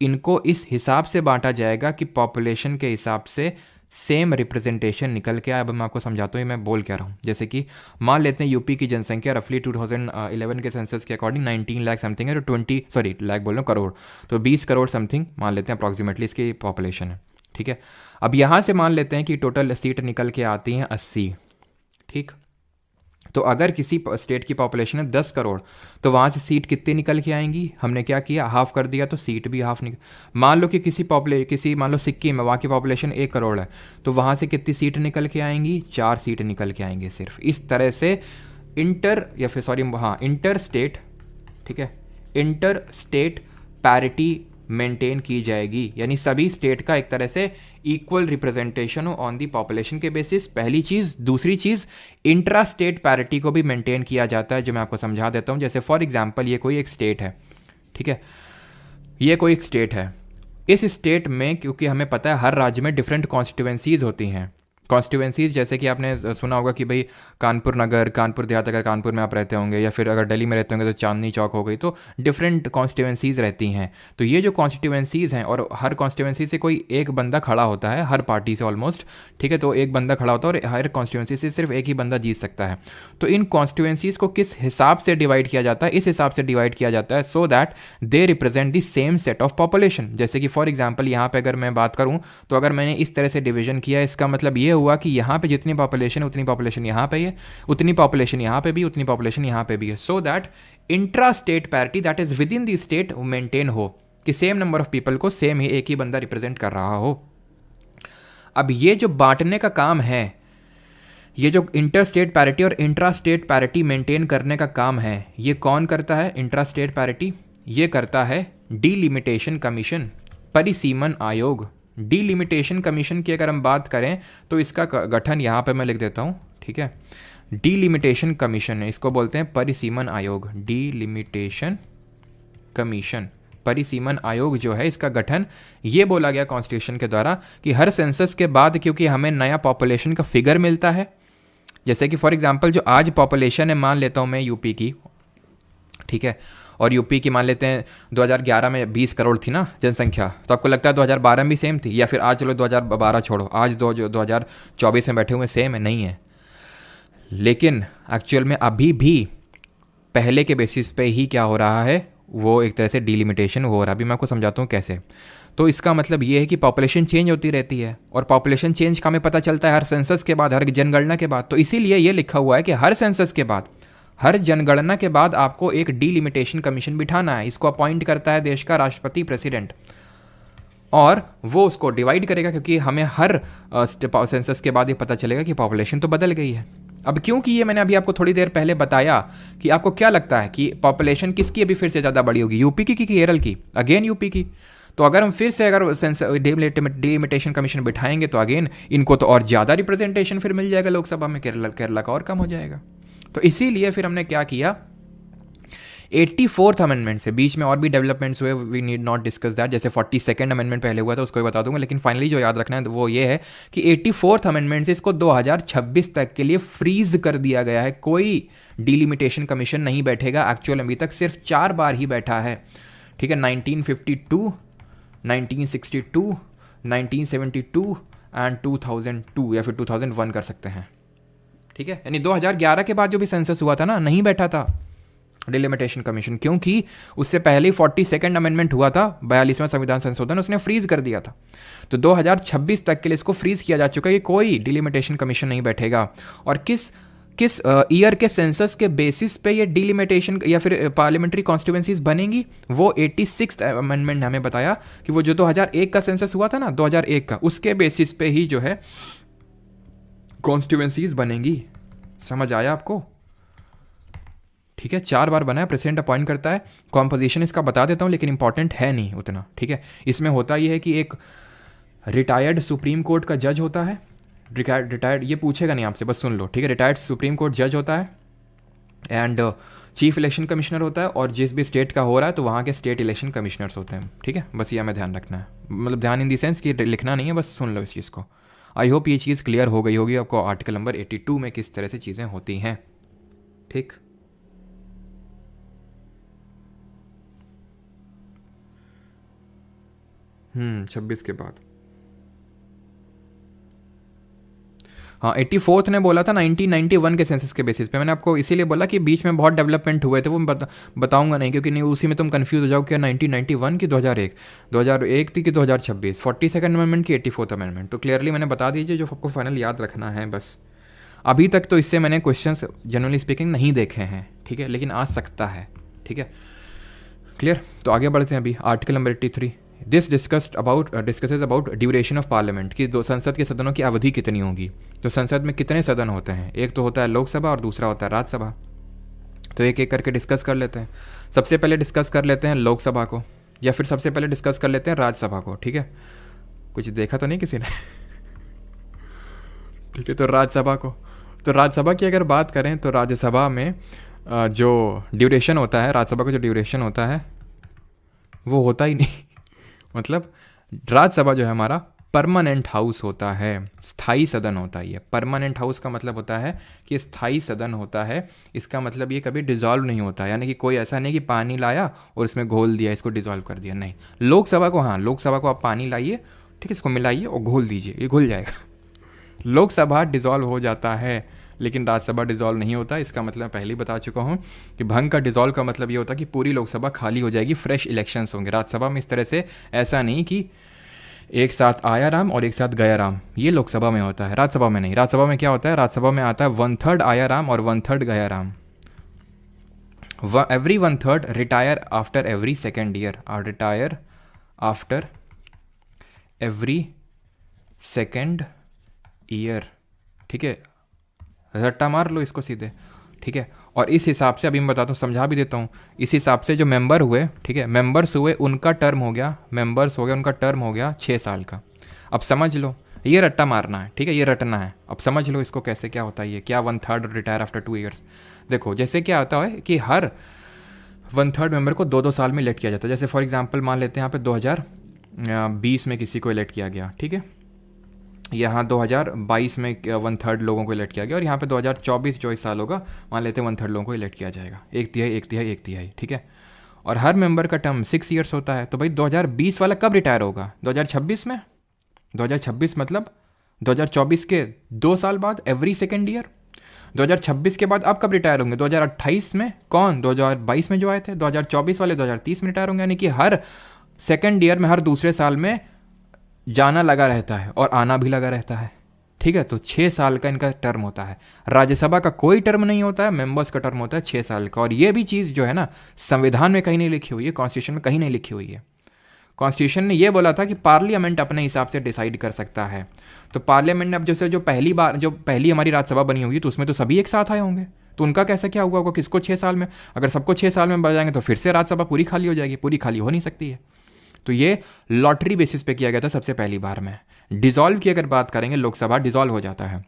इनको इस हिसाब से बांटा जाएगा कि पॉपुलेशन के हिसाब से सेम रिप्रेजेंटेशन निकल के आए। अब मैं आपको समझाता हूँ मैं बोल क्या रहा हूँ। जैसे कि मान लेते हैं यूपी की जनसंख्या रफली 2011 के सेंसस के अकॉर्डिंग 19 लाख समथिंग है, तो 20 लाख बोल रहा हूँ, करोड़, तो 20 करोड़ समथिंग मान लेते हैं अप्रॉक्सीमेटली इसकी पॉपुलेशन है, ठीक है। अब यहाँ से मान लेते हैं कि टोटल सीट निकल के आती हैं 80, ठीक। तो अगर किसी स्टेट की पॉपुलेशन है 10 करोड़, तो वहाँ से सीट कितनी निकल के आएंगी, हमने क्या किया, हाफ कर दिया, तो सीट भी हाफ निकल। मान लो कि किसी मान लो सिक्किम में, वहाँ की पॉपुलेशन 1 करोड़ है, तो वहाँ से कितनी सीट निकल के आएंगी, 4 सीट निकल के आएंगे सिर्फ। इस तरह से इंटर स्टेट, ठीक है, इंटर स्टेट पैरिटी मेंटेन की जाएगी, यानी सभी स्टेट का एक तरह से इक्वल रिप्रेजेंटेशन हो ऑन दी पॉपुलेशन के बेसिस, पहली चीज़। दूसरी चीज़, इंट्रा स्टेट पैरिटी को भी मेंटेन किया जाता है, जो मैं आपको समझा देता हूँ। जैसे फॉर एग्जांपल ये कोई एक स्टेट है, ठीक है, ये कोई एक स्टेट है, इस स्टेट में क्योंकि हमें पता है हर राज्य में डिफरेंट कॉन्स्टिट्यूएंसीज होती हैं। कॉन्स्टिट्यूएंसीज जैसे कि आपने सुना होगा कि भाई कानपुर नगर, कानपुर देहात, अगर कानपुर में आप रहते होंगे, या फिर अगर दिल्ली में रहते होंगे तो चांदनी चौक हो गई, तो डिफरेंट कॉन्स्टिट्यूएंसीज रहती हैं। तो ये जो कॉन्स्टिट्यूएंसीज हैं, और हर कॉन्स्टिट्यूएंसी से कोई एक बंदा खड़ा होता है, हर पार्टी से ऑलमोस्ट, ठीक है, तो एक बंदा खड़ा होता है और हर कॉन्स्टिट्यूएंसी से सिर्फ एक ही बंदा जीत सकता है। तो इन कॉन्स्टिट्यूएंसीज को किस हिसाब से डिवाइड किया जाता है, इस हिसाब से डिवाइड किया जाता है so that they represent the same set of population. जैसे कि फॉर एग्जाम्पल यहाँ पे अगर मैं बात करूँ, तो अगर मैंने इस तरह से डिवीजन किया, इसका मतलब ये हुआ कि यहाँ पे जितनी पॉपुलेशन है उतनी पॉपुलेशन यहाँ पे है, उतनी पॉपुलेशन यहाँ पे भी, उतनी पॉपुलेशन यहाँ पे भी है, so that intra state parity that is with in the state maintain हो, कि सेम नंबर ऑफ पीपल को सेम ही एक ही बंदा रिप्रेजेंट कर रहा हो। अब ये जो बांटने का काम है, ये जो इंटर स्टेट पैरिटी और इंट्रा स्टेट पैरिटी मेंटेन करने का काम है, ये कौन करता है? इंट्रा स्टेट पैरिटी ये करता है डीलिमिटेशन कमीशन, परिसीमन आयोग। डीलिमिटेशन कमीशन की अगर हम बात करें तो इसका गठन यहाँ पे मैं लिख देता हूँ, ठीक है। डीलिमिटेशन कमीशन है, इसको बोलते हैं परिसीमन आयोग। डीलिमिटेशन कमीशन, परिसीमन आयोग जो है, इसका गठन ये बोला गया कॉन्स्टिट्यूशन के द्वारा कि हर सेंसस के बाद क्योंकि हमें नया पॉपुलेशन का फिगर मिलता है, जैसे कि फॉर एग्जांपल जो आज पॉपुलेशन है, मान लेता हूँ मैं यूपी की, ठीक है, और यूपी की मान लेते हैं 2011 में 20 करोड़ थी ना जनसंख्या, तो आपको लगता है 2012 में भी सेम थी? या फिर आज चलो 2012 छोड़ो, आज 2024 में बैठे हुए सेम है? नहीं है। लेकिन एक्चुअल में अभी भी पहले के बेसिस पे ही क्या हो रहा है, वो एक तरह से डिलिमिटेशन हो रहा है। अभी मैं आपको समझाता हूँ कैसे। तो इसका मतलब ये है कि पॉपुलेशन चेंज होती रहती है, और पॉपुलेशन चेंज का हमें पता चलता है हर सेंसस के बाद, हर जनगणना के बाद। तो इसीलिए ये लिखा हुआ है कि हर सेंसस के बाद, हर जनगणना के बाद आपको एक डीलिमिटेशन कमीशन बिठाना है। इसको अपॉइंट करता है देश का राष्ट्रपति, प्रेसिडेंट, और वो उसको डिवाइड करेगा, क्योंकि हमें हर सेंसस के बाद ये पता चलेगा कि पॉपुलेशन तो बदल गई है। अब क्योंकि ये मैंने अभी आपको थोड़ी देर पहले बताया कि आपको क्या लगता है कि पॉपुलेशन किसकी अभी फिर से ज़्यादा बड़ी होगी, यूपी की कि केरल की? अगेन यूपी की। तो अगर हम फिर से अगर डिलिमिटेशन कमीशन बिठाएंगे तो अगेन इनको तो और ज़्यादा रिप्रेजेंटेशन फिर मिल जाएगा लोकसभा में, केरला का और कम हो जाएगा। तो इसीलिए फिर हमने क्या किया, 84th अमेंडमेंट से, बीच में और भी डेवलपमेंट्स हुए, we need not discuss that. जैसे 42nd अमेंडमेंट पहले हुआ था, उसको भी बता दूंगा, लेकिन फाइनली जो याद रखना है वो ये है कि 84th अमेंडमेंट से इसको 2026 तक के लिए फ्रीज कर दिया गया है। कोई डिलिमिटेशन कमीशन नहीं बैठेगा। एक्चुअल अभी तक सिर्फ 4 बार ही बैठा है, ठीक है, 1952, 1962, 1972 एंड 2002, या फिर 2001 कर सकते हैं, ठीक है। यानी 2011 के बाद जो भी सेंसस हुआ था ना, नहीं बैठा था डिलिमिटेशन कमीशन, क्योंकि उससे पहले ही 42nd अमेंडमेंट हुआ था, 42वां संविधान संशोधन, उसने फ्रीज कर दिया था। तो 2026 तक के लिए इसको फ्रीज किया जा चुका है कि कोई डिलिमिटेशन कमीशन नहीं बैठेगा। और किस ईयर के सेंसस के बेसिस पे ये डिलिमिटेशन या फिर पार्लियामेंट्री कॉन्स्टिट्यूएंसीज बनेंगी, वो 86th अमेंडमेंट ने हमें बताया कि वो जो 2001 का सेंसस हुआ था ना, 2001 का, उसके बेसिस पे ही जो है कॉन्स्टिट्यूएंसीज बनेंगी। समझ आया आपको? ठीक है, 4 बार बना है, प्रेसिडेंट अपॉइंट करता है। कॉम्पोजिशन इसका बता देता हूँ, लेकिन इंपॉर्टेंट है नहीं उतना, ठीक है। इसमें होता यह है कि एक रिटायर्ड सुप्रीम कोर्ट का जज होता है, रिटायर्ड ये पूछेगा नहीं आपसे, बस सुन लो, ठीक है। रिटायर्ड सुप्रीम कोर्ट जज होता है एंड चीफ इलेक्शन कमिश्नर होता है, और जिस भी स्टेट का हो रहा है तो वहाँ के स्टेट इलेक्शन कमिश्नर्स होते हैं, ठीक है। बस ये हमें ध्यान रखना है, मतलब ध्यान इन दी सेंस कि लिखना नहीं है, बस सुन लो इस चीज़ को। आई होप ये चीज़ क्लियर हो गई होगी आपको आर्टिकल नंबर 82 में किस तरह से चीज़ें होती हैं, ठीक। हम्म, 26 के बाद। हाँ, 84th ने बोला था 1991 के सेंसस के बेसिस पे। मैंने आपको इसीलिए बोला कि बीच में बहुत डेवलपमेंट हुए थे, वो बताऊंगा नहीं, क्योंकि नहीं उसी में तुम कंफ्यूज हो जाओ कि 1991 की 2001, 2001 थी कि 2026, 42nd अमेंडमेंट की 84th अमेंडमेंट। तो क्लियरली मैंने बता दीजिए जो आपको फाइनल याद रखना है बस। अभी तक तो इससे मैंने क्वेश्चंस जनरली स्पीकिंग नहीं देखे हैं, ठीक है, लेकिन आ सकता है, ठीक है, क्लियर। तो आगे बढ़ते हैं अभी article number 83। This discusses about duration of parliament, कि दो संसद के सदनों की अवधि कितनी होगी। तो संसद में कितने सदन होते हैं, एक तो होता है लोकसभा और दूसरा होता है राज्यसभा। तो एक एक करके डिस्कस कर लेते हैं। सबसे पहले डिस्कस कर लेते हैं लोकसभा को, या फिर सबसे पहले डिस्कस कर लेते हैं राज्यसभा को, ठीक है। कुछ देखा तो नहीं किसी ने ठीक है, तो राज्यसभा को, तो राज्यसभा की अगर बात करें तो राज्यसभा में जो ड्यूरेशन होता है, राज्यसभा का जो ड्यूरेशन होता है वो होता ही नहीं मतलब राज्यसभा जो है हमारा परमानेंट हाउस होता है, स्थायी सदन होता है। ये परमानेंट हाउस का मतलब होता है कि स्थायी सदन होता है। इसका मतलब ये कभी डिसॉल्व नहीं होता, यानी कि कोई ऐसा नहीं कि पानी लाया और इसमें घोल दिया, इसको डिसॉल्व कर दिया, नहीं। लोकसभा को, हाँ, लोकसभा को आप पानी लाइए, ठीक है, इसको मिलाइए और घोल दीजिए, ये घुल जाएगा लोकसभा डिसॉल्व हो जाता है, लेकिन राज्यसभा डिसॉल्व नहीं होता। इसका मतलब पहले ही बता चुका हूँ कि भंग का डिसॉल्व का मतलब ये होता है कि पूरी लोकसभा खाली हो जाएगी, फ्रेश इलेक्शंस होंगे। राज्यसभा में इस तरह से ऐसा नहीं कि एक साथ आया राम और एक साथ गया राम, ये लोकसभा में होता है, राज्यसभा में नहीं। राज्यसभा में क्या होता है, राज्यसभा में आता है 1/3 आया राम और 1/3 गया Ram. Every 1/3 retire after every second year, और retire after every second year, ठीक है, रट्टा मार लो इसको सीधे, ठीक है। और इस हिसाब से अभी मैं बताता हूँ, समझा भी देता हूँ। इस हिसाब से जो मेंबर हुए, ठीक है, मेंबर्स हुए उनका टर्म हो गया, मेंबर्स हो गया उनका टर्म हो गया 6 साल का। अब समझ लो, ये रट्टा मारना है, ठीक है, ये रटना है। अब समझ लो इसको कैसे क्या होता है, ये क्या 1/3 रिटायर आफ्टर 2 ईयर्स। देखो जैसे क्या होता है कि हर 1/3 मेंबर को 2-2 साल में इलेक्ट किया जाता है। जैसे फॉर एग्जाम्पल मान लेते हैं यहाँ पे 2020 में किसी को इलेक्ट किया गया, ठीक है, यहाँ 2022 में 1/3 लोगों को इलेक्ट किया गया, और यहाँ पे 2024 जो इस साल होगा मान लेते हैं 1/3 लोगों को इलेक्ट किया जाएगा, 1/3 1/3 1/3, ठीक है। और हर मेंबर का टर्म 6 ईयर्स होता है। तो भाई 2020 वाला कब रिटायर होगा, 2026 में। 2026 मतलब 2024 के 2 साल बाद, एवरी सेकेंड ईयर। 2026 के बाद अब कब रिटायर होंगे, 2028 में। कौन, 2022 में जो आए थे, 2024 वाले 2030 में रिटायर होंगे। यानी कि हर सेकेंड ईयर में, हर दूसरे साल में जाना लगा रहता है और आना भी लगा रहता है, ठीक है। तो 6 साल का इनका टर्म होता है। राज्यसभा का कोई टर्म नहीं होता है, मेंबर्स का टर्म होता है 6 साल का। और ये भी चीज़ जो है ना, संविधान में कहीं नहीं लिखी हुई है, कॉन्स्टिट्यूशन में कहीं नहीं लिखी हुई है। कॉन्स्टिट्यूशन ने यह बोला था कि पार्लियामेंट अपने हिसाब से डिसाइड कर सकता है। तो पार्लियामेंट ने अब जैसे जो पहली हमारी राज्यसभा बनी होगी, तो उसमें तो सभी एक साथ आए होंगे, तो उनका कैसा क्या हुआ होगा, किसको 6 साल में, अगर सबको 6 साल में बढ़ जाएंगे तो फिर से राज्यसभा पूरी खाली हो जाएगी, पूरी खाली हो नहीं सकती है। तो ये लॉटरी बेसिस पे किया गया था सबसे पहली बार में। डिसॉल्व की अगर बात करेंगे, लोकसभा डिसॉल्व हो जाता है।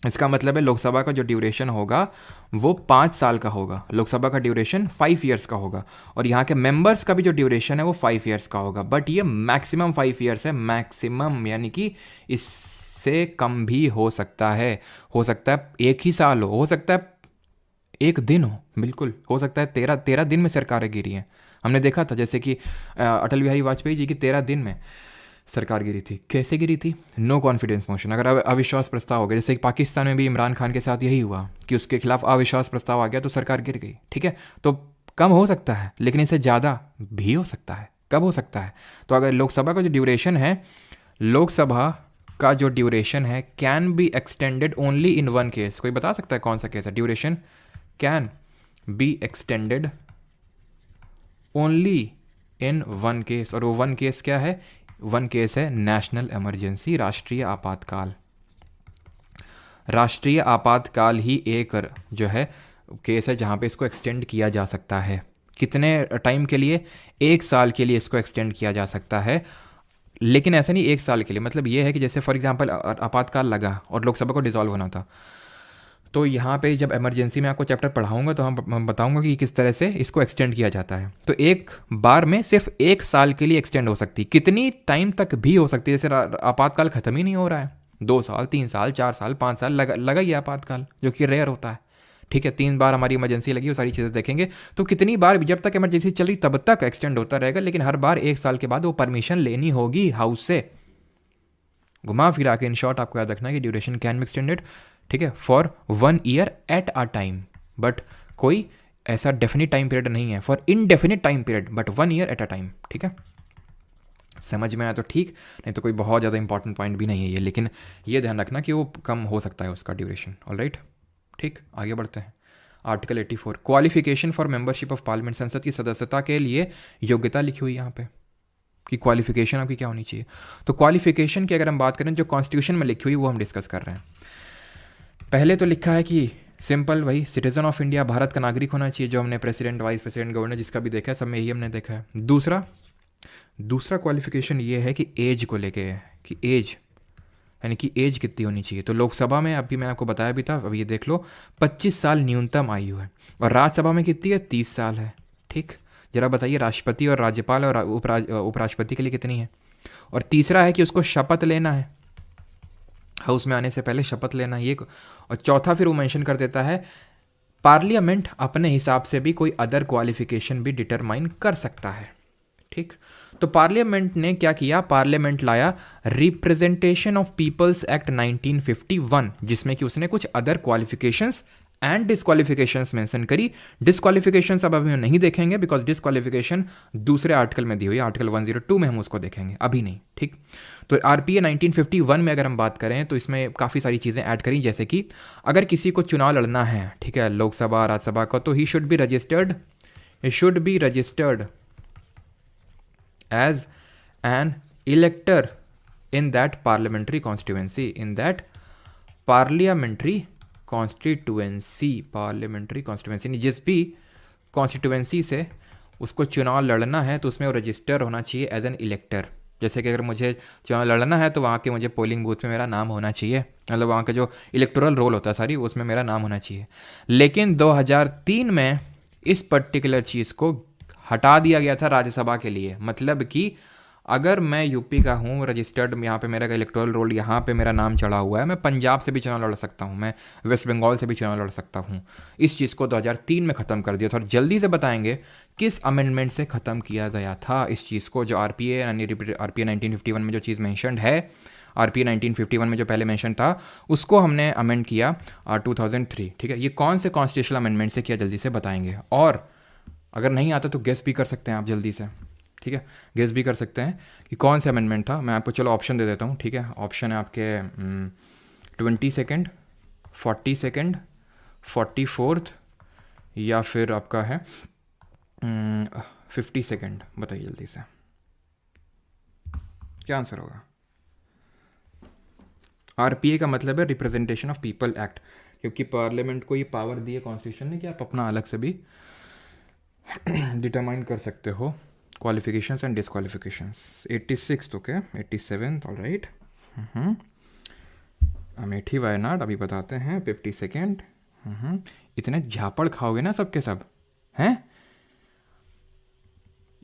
इसका मतलब है लोकसभा का जो ड्यूरेशन होगा वो 5 साल का होगा, लोकसभा का ड्यूरेशन 5 ईयर्स का होगा, और यहाँ के मेंबर्स का भी जो ड्यूरेशन है वो 5 ईयर्स का होगा। बट ये मैक्सिमम 5 ईयर्स है, मैक्सिमम, यानी कि इससे कम भी हो सकता है। हो सकता है 1 ही साल हो सकता है 1 दिन हो, बिल्कुल हो सकता है 13 दिन में सरकारें गिरी हैं। हमने देखा था जैसे कि अटल बिहारी वाजपेयी जी की 13 दिन में सरकार गिरी थी। कैसे गिरी थी, नो कॉन्फिडेंस मोशन, अगर अविश्वास प्रस्ताव हो गया। जैसे कि पाकिस्तान में भी इमरान खान के साथ यही हुआ कि उसके खिलाफ अविश्वास प्रस्ताव आ गया तो सरकार गिर गई, ठीक है। तो कम हो सकता है, लेकिन इससे ज़्यादा भी हो सकता है। कब हो सकता है, तो अगर लोकसभा का जो ड्यूरेशन है, लोकसभा का जो ड्यूरेशन है can be extended only in 1 case. कोई बता सकता है कौन सा केस है, duration can be extended only in 1 case, और वो 1 केस क्या है, 1 केस है नेशनल इमरजेंसी, राष्ट्रीय आपातकाल। राष्ट्रीय आपातकाल ही एक जो है केस है जहाँ पे इसको एक्सटेंड किया जा सकता है। कितने टाइम के लिए, 1 साल के लिए इसको एक्सटेंड किया जा सकता है। लेकिन ऐसा नहीं 1 साल के लिए, मतलब ये है कि जैसे फॉर एग्जांपल आपातकाल लगा और लोकसभा को डिसॉल्व होना था, तो यहाँ पे जब इमरजेंसी में आपको चैप्टर पढ़ाऊंगा तो हम बताऊंगा कि किस तरह से इसको एक्सटेंड किया जाता है। तो एक बार में सिर्फ 1 साल के लिए एक्सटेंड हो सकती है, कितनी टाइम तक भी हो सकती है, जैसे आपातकाल ख़त्म ही नहीं हो रहा है, 2 साल 3 साल 4 साल 5 साल लगा ही है आपातकाल, जो कि रेयर होता है। ठीक है, 3 बार हमारी इमरजेंसी लगी, वो सारी चीज़ें देखेंगे। तो कितनी बार भी जब तक इमरजेंसी चल रही तब तक एक्सटेंड होता रहेगा, लेकिन हर बार 1 साल के बाद वो परमिशन लेनी होगी हाउस से। घुमा फिरा के इन शॉर्ट आपको याद रखना है कि ड्यूरेशन कैन बी एक्सटेंडेड, ठीक है, for 1 year at a time, but कोई ऐसा डेफिनिट टाइम पीरियड नहीं है for indefinite time period, but 1 year at a time. ठीक है, समझ में आया तो ठीक, नहीं तो कोई बहुत ज़्यादा इंपॉर्टेंट पॉइंट भी नहीं है ये, लेकिन ये ध्यान रखना कि वो कम हो सकता है उसका ड्यूरेशन। ऑलराइट, ठीक, आगे बढ़ते हैं। Article 84, qualification for membership of parliament, संसद की सदस्यता के लिए योग्यता लिखी हुई यहाँ पे कि क्वालिफिकेशन आपकी क्या होनी चाहिए। तो क्वालिफिकेशन की अगर हम बात करें जो कॉन्स्टिट्यूशन में लिखी हुई वो हम डिस्कस कर रहे हैं। पहले तो लिखा है कि सिंपल वही सिटीजन ऑफ इंडिया, भारत का नागरिक होना चाहिए, जो हमने प्रेसिडेंट वाइस प्रेसिडेंट गवर्नर जिसका भी देखा है सब में यही हमने देखा है। दूसरा क्वालिफिकेशन ये है कि एज को लेके है कि एज यानी कि एज कितनी होनी चाहिए। तो लोकसभा में अभी मैंने आपको बताया भी था, अब ये देख लो 25 साल न्यूनतम आयु है, और राज्यसभा में कितनी है 30 साल है। ठीक, जरा बताइए राष्ट्रपति और राज्यपाल और उपराष्ट्रपति के लिए कितनी है। और तीसरा है कि उसको शपथ लेना है, हाउस में आने से पहले शपथ लेना है ये। और चौथा फिर वो मेंशन कर देता है पार्लियामेंट अपने हिसाब से भी कोई अदर क्वालिफिकेशन भी डिटरमाइन कर सकता है। ठीक, तो पार्लियामेंट ने क्या किया, पार्लियामेंट लाया रिप्रेजेंटेशन ऑफ पीपल्स एक्ट 1951, जिसमें कि उसने कुछ अदर क्वालिफिकेशंस एंड डिस्क्वालिफिकेशंस मेंशन करी। डिस्क्वालिफिकेशंस अब हम नहीं देखेंगे बिकॉज डिस्क्वालिफिकेशन दूसरे आर्टिकल में दी हुई है, आर्टिकल 102 में हम उसको देखेंगे, अभी नहीं। ठीक, तो आरपीए 1951 में अगर हम बात करें तो इसमें काफ़ी सारी चीज़ें ऐड करी, जैसे कि अगर किसी को चुनाव लड़ना है, ठीक है, लोकसभा राज्यसभा का, तो he should be registered as an elector in that parliamentary constituency, parliamentary constituency जिस भी कॉन्स्टिट्यूएंसी से उसको चुनाव लड़ना है तो उसमें वो रजिस्टर होना चाहिए एज एन इलेक्टर। जैसे कि अगर मुझे चुनाव लड़ना है तो वहाँ के मुझे पोलिंग बूथ में मेरा नाम होना चाहिए, मतलब वहाँ का जो इलेक्टोरल रोल होता है सारी, उसमें मेरा नाम होना चाहिए। लेकिन 2003 में इस पर्टिकुलर चीज़ को हटा दिया गया था राज्यसभा के लिए, मतलब कि अगर मैं यूपी का हूँ रजिस्टर्ड, यहाँ पे मेरा इलेक्टोरल रोल, यहाँ पे मेरा नाम चढ़ा हुआ है, मैं पंजाब से भी चुनाव लड़ सकता हूँ, मैं वेस्ट बंगाल से भी चुनाव लड़ सकता हूँ। इस चीज़ को 2003 में ख़त्म कर दिया था, और जल्दी से बताएंगे किस अमेंडमेंट से ख़त्म किया गया था इस चीज़ को। जो आरपीए 1951 में जो चीज़ मैंशनड है, आरपीए 1951 में जो पहले मेंशन था उसको हमने अमेंड किया 2003। ठीक है, ये कौन से कॉन्स्टिट्यूशनल अमेंडमेंट से किया जल्दी से बताएंगे, और अगर नहीं आता तो गेस भी कर सकते हैं आप जल्दी से। ठीक है, गेस भी कर सकते हैं कि कौन सा अमेंडमेंट था। मैं आपको चलो ऑप्शन दे देता हूँ। ठीक है, ऑप्शन है आपके 20 सेकेंड, 40 सेकेंड, 44th, या फिर आपका है 50 सेकेंड। बताइए जल्दी से क्या आंसर होगा। आरपीए का मतलब है रिप्रेजेंटेशन ऑफ पीपल एक्ट, क्योंकि पार्लियामेंट को ये पावर दी है कॉन्स्टिट्यूशन ने कि आप अपना अलग से भी डिटरमाइन कर सकते हो qualifications and disqualifications. 86 okay, 87 alright. Amethi Wayanad अभी बताते हैं। 50 सेकेंड। इतने झापड़ खाओगे ना सबके सब, हैं?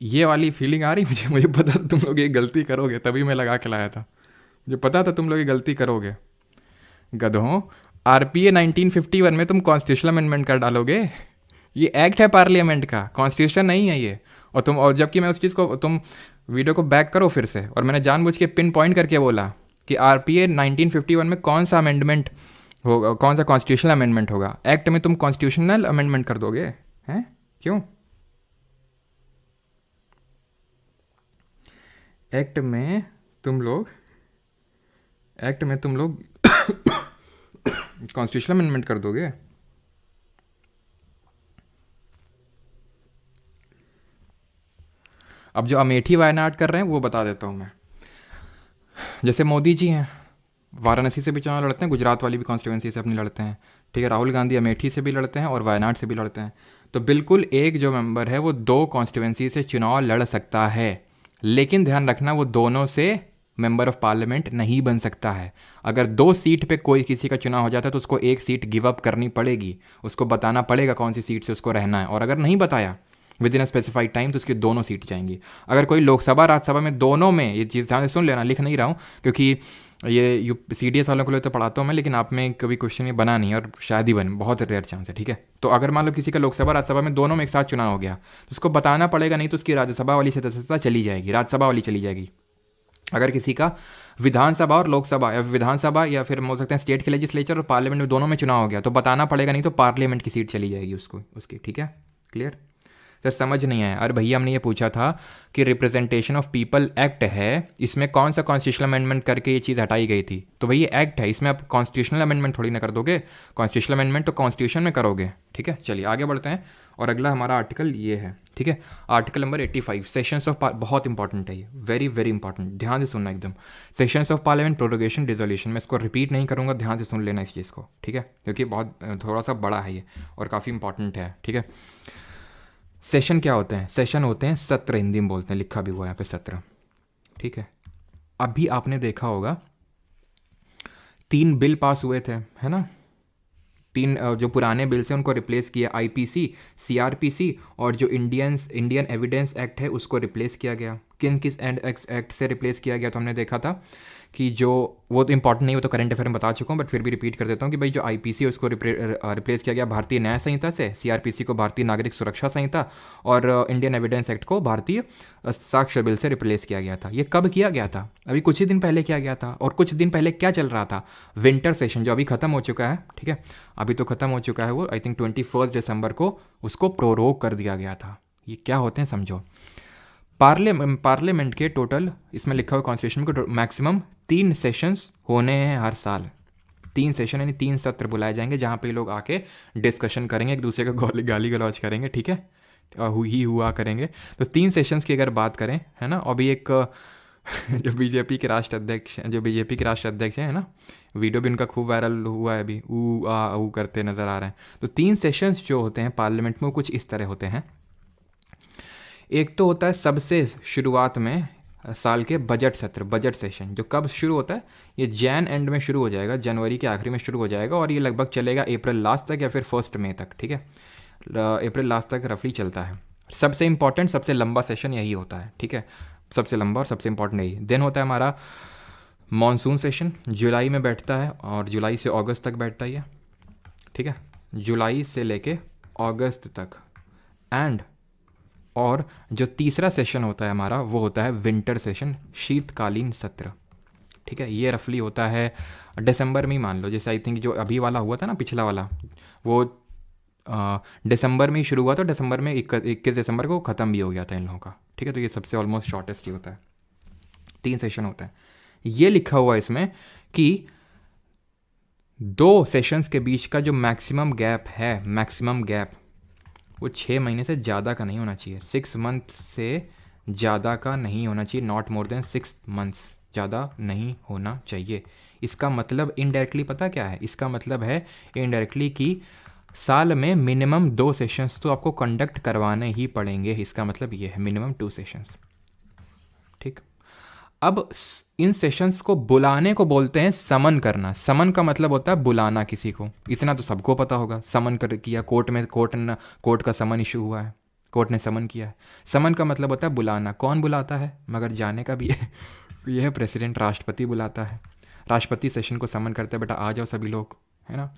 ये वाली फीलिंग आ रही मुझे पता था तुम लोग ये गलती करोगे, तभी मैं लगा के लाया था। मुझे पता था तुम लोग ये गलती करोगे गधों। आरपीए 1951 में तुम कॉन्स्टिट्यूशनल अमेंडमेंट कर डालोगे। ये एक्ट है पार्लियामेंट का, कॉन्स्टिट्यूशन नहीं है ये। और जबकि मैं उस चीज़ को, तुम वीडियो को बैक करो फिर से, और मैंने जानबूझ के पिन पॉइंट करके बोला कि आरपीए 1951 में कौन सा अमेंडमेंट होगा, कौन सा कॉन्स्टिट्यूशनल अमेंडमेंट होगा। एक्ट में तुम कॉन्स्टिट्यूशनल अमेंडमेंट कर दोगे, हैं? क्यों? एक्ट में तुम लोग कॉन्स्टिट्यूशनल अमेंडमेंट कर दोगे। अब जो अमेठी वायनाड कर रहे हैं वो बता देता हूँ मैं। जैसे मोदी जी हैं, वाराणसी से भी चुनाव लड़ते हैं, गुजरात वाली भी कॉन्स्टिट्यूंसी से अपनी लड़ते हैं। ठीक है, राहुल गांधी अमेठी से भी लड़ते हैं और वायनाड से भी लड़ते हैं। तो बिल्कुल एक जो मेंबर है वो 2 कॉन्स्टिट्यूंसी से चुनाव लड़ सकता है। लेकिन ध्यान रखना वो दोनों से मेंबर ऑफ पार्लियामेंट नहीं बन सकता है। अगर 2 सीट पे कोई किसी का चुनाव हो जाता है तो उसको एक सीट गिव अप करनी पड़ेगी, उसको बताना पड़ेगा कौन सी सीट से उसको रहना है, और अगर नहीं बताया with in a specified time तो उसकी दोनों सीट जाएंगी। अगर कोई लोकसभा राज्यसभा में दोनों में, ये चीज़ ध्यान से सुन लेना, लिख नहीं रहा हूँ क्योंकि ये CDS वालों को लिए तो पढ़ाता हूँ मैं, लेकिन आप में कभी क्वेश्चन ये बना नहीं और शायद ही बने, बहुत रेयर चांस है, ठीक है। तो अगर मान लो किसी का लोकसभा राज्यसभा में दोनों में एक साथ चुनाव हो गया तो उसको बताना पड़ेगा, नहीं तो उसकी राज्यसभा वाली सदस्यता चली जाएगी, राज्यसभा वाली चली जाएगी। अगर किसी का विधानसभा और लोकसभा या विधानसभा या फिर बोल सकते हैं स्टेट के लेजिस्लेचर और पार्लियामेंट में दोनों में चुनाव हो गया तो बताना पड़ेगा, नहीं तो पार्लियामेंट की सीट चली जाएगी उसको उसकी, ठीक है। क्लियर? सर समझ नहीं आया? अरे भैया हमने ये पूछा था कि रिप्रेजेंटेशन ऑफ पीपल एक्ट है, इसमें कौन सा कॉन्स्टिट्यूशनल अमेंडमेंट करके ये चीज़ हटाई गई थी? तो भैया ये एक्ट है, इसमें आप कॉन्स्टिट्यूशनल अमेंडमेंट थोड़ी ना कर दोगे, कॉन्स्टिट्यूशनल अमेंडमेंट तो कॉन्स्टिट्यूशन में करोगे, ठीक है। चलिए आगे बढ़ते हैं और अगला हमारा आर्टिकल ये है, ठीक है, आर्टिकल नंबर 85, सेशंस ऑफ, बहुत इंपॉर्टेंट है ये, वेरी वेरी इंपॉर्टेंट, ध्यान से सुनना एकदम। Sessions of parliament prorogation dissolution, मैं इसको रिपीट नहीं करूँगा, ध्यान से सुन लेना इस चीज़ को, ठीक है, क्योंकि बहुत थोड़ा सा बड़ा है ये और काफ़ी इंपॉर्टेंट है, ठीक है। सेशन क्या होते हैं? सेशन होते हैं सत्र, हिंदी में बोलते हैं, लिखा भी हुआ है यहाँ पे सत्र, ठीक है। अभी आपने देखा होगा 3 बिल पास हुए थे, है ना, 3 जो पुराने बिल्स हैं उनको रिप्लेस किया, IPC, CRPC और जो इंडियन एविडेंस एक्ट है उसको रिप्लेस किया गया। किस एक्ट से रिप्लेस किया गया? तो हमने देखा था कि जो, वो तो इंपॉर्टेंट नहीं, वो तो करंट अफेयर में बता चुका हूँ, बट फिर भी रिपीट कर देता हूँ कि भाई जो IPC है उसको रिप्लेस किया गया भारतीय न्याय संहिता से, CRPC को भारतीय नागरिक सुरक्षा संहिता और इंडियन एविडेंस एक्ट को भारतीय साक्ष्य बिल से रिप्लेस किया गया था। ये कब किया गया था? अभी कुछ ही दिन पहले किया गया था। और कुछ दिन पहले क्या चल रहा था? विंटर सेशन, जो अभी खत्म हो चुका है, ठीक है, अभी तो खत्म हो चुका है वो, आई थिंक 21 दिसंबर को उसको प्रोरोग कर दिया गया था। ये क्या होते हैं समझो। पार्लियामेंट के टोटल, इसमें लिखा हुआ कॉन्स्टिट्यूशन में, मैक्सिमम 3 सेशंस होने हैं हर साल। 3 सेशन यानी 3 सत्र बुलाए जाएंगे जहाँ पे लोग आके डिस्कशन करेंगे, एक दूसरे का गाली गलौज करेंगे, ठीक है, हुआ करेंगे। तो 3 सेशंस की अगर बात करें, है ना, अभी एक जो बीजेपी के राष्ट्र अध्यक्ष हैं ना, वीडियो भी उनका खूब वायरल हुआ है अभी, ऊ करते नज़र आ रहे हैं। तो 3 सेशंस जो होते हैं पार्लियामेंट में वो कुछ इस तरह होते हैं। एक तो होता है सबसे शुरुआत में साल के बजट सत्र, बजट सेशन, जो कब शुरू होता है? ये जैन एंड में शुरू हो जाएगा, जनवरी के आखिरी में शुरू हो जाएगा और ये लगभग चलेगा अप्रैल लास्ट तक या फिर 1 मई तक, ठीक है, अप्रैल लास्ट तक रफली चलता है। सबसे इंपॉर्टेंट, सबसे लंबा सेशन यही होता है, ठीक है, सबसे लंबा और सबसे इंपॉर्टेंट यही। देन होता है हमारा मानसून सेशन, जुलाई में बैठता है और जुलाई से अगस्त तक बैठता है ये, ठीक है, जुलाई से लेके अगस्त तक। एंड और जो तीसरा सेशन होता है हमारा वो होता है विंटर सेशन, शीतकालीन सत्र, ठीक है, ये रफली होता है दिसंबर में ही मान लो, जैसे आई थिंक जो अभी वाला हुआ था ना, पिछला वाला, वो दिसंबर में ही शुरू हुआ था, दिसंबर में 21 दिसंबर को ख़त्म भी हो गया था इन लोगों का, ठीक है। तो ये सबसे ऑलमोस्ट शॉर्टेस्ट ही होता है, 3 सेशन होता है। ये लिखा हुआ है इसमें कि 2 सेशंस के बीच का जो मैक्सिमम गैप है, मैक्सिमम गैप वो 6 महीने से ज़्यादा का नहीं होना चाहिए, 6 मंथ से ज़्यादा का नहीं होना चाहिए, नॉट मोर देन 6 मंथ्स, ज़्यादा नहीं होना चाहिए। इसका मतलब इनडायरेक्टली पता क्या है? इसका मतलब है इनडायरेक्टली कि साल में मिनिमम 2 सेशंस तो आपको कंडक्ट करवाने ही पड़ेंगे, इसका मतलब ये है मिनिमम 2 सेशंस, ठीक। अब इन सेशंस को बुलाने को बोलते हैं समन करना। समन का मतलब होता है बुलाना किसी को, इतना तो सबको पता होगा, समन कर किया कोर्ट में, कोर्ट का समन इशू हुआ है, कोर्ट ने समन किया है। समन का मतलब होता है बुलाना। कौन बुलाता है? मगर जाने का भी है यह है प्रेसिडेंट, राष्ट्रपति बुलाता है, राष्ट्रपति सेशन को समन करते हैं, बेटा आ जाओ सभी लोग, है ना।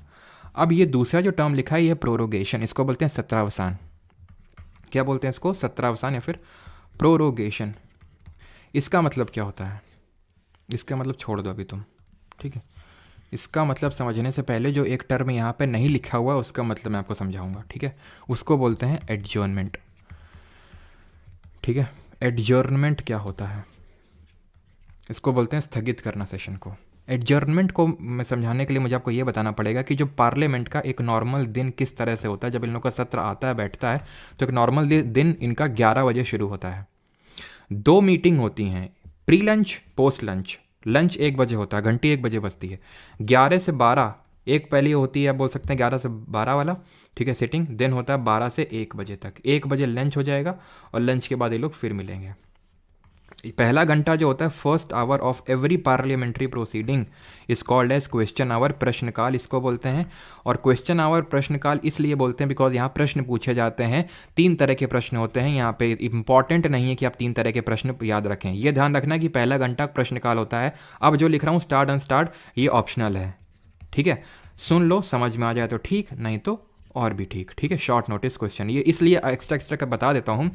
अब ये दूसरा जो टर्म लिखा है ये प्रोरोगेशन, इसको बोलते हैं सत्रावसान। क्या बोलते हैं इसको? सत्रावसान या फिर प्रोरोगेशन। इसका मतलब क्या होता है? इसका मतलब छोड़ दो अभी तुम, ठीक है। इसका मतलब समझने से पहले जो एक टर्म यहाँ पे नहीं लिखा हुआ उसका मतलब मैं आपको समझाऊंगा, ठीक है। उसको बोलते हैं एडजर्नमेंट, ठीक है। एडजर्नमेंट क्या होता है? इसको बोलते हैं स्थगित करना सेशन को। एडजर्नमेंट को मैं समझाने के लिए मुझे आपको ये बताना पड़ेगा कि जो पार्लियामेंट का एक नॉर्मल दिन किस तरह से होता है। जब इन लोगों का सत्र आता है, बैठता है, तो एक नॉर्मल दिन इनका 11 बजे शुरू होता है। 2 मीटिंग होती हैं, pre lunch, post lunch. Lunch 1 बजे होता है, घंटी 1 बजे बजती है। 11 से 12 एक पहले होती है, बोल सकते हैं 11 से 12 वाला, ठीक है, सिटिंग। देन होता है 12 से 1 बजे तक। 1 बजे लंच हो जाएगा और लंच के बाद ये लोग फिर मिलेंगे। पहला घंटा जो होता है first hour of every parliamentary proceeding is called as question hour, प्रश्नकाल इसको बोलते हैं। और क्वेश्चन आवर प्रश्नकाल इसलिए बोलते हैं बिकॉज यहाँ प्रश्न पूछे जाते हैं, 3 तरह के प्रश्न होते हैं। यहाँ पे इंपॉर्टेंट नहीं है कि आप 3 तरह के प्रश्न याद रखें, ये ध्यान रखना कि पहला घंटा प्रश्नकाल होता है। अब जो लिख रहा हूँ स्टार्ट अनस्टार्ट ये ऑप्शनल है, ठीक है, सुन लो, समझ में आ जाए तो ठीक, नहीं तो और भी ठीक, ठीक है। शॉर्ट नोटिस क्वेश्चन ये इसलिए एक्स्ट्रा का बता देता हूँ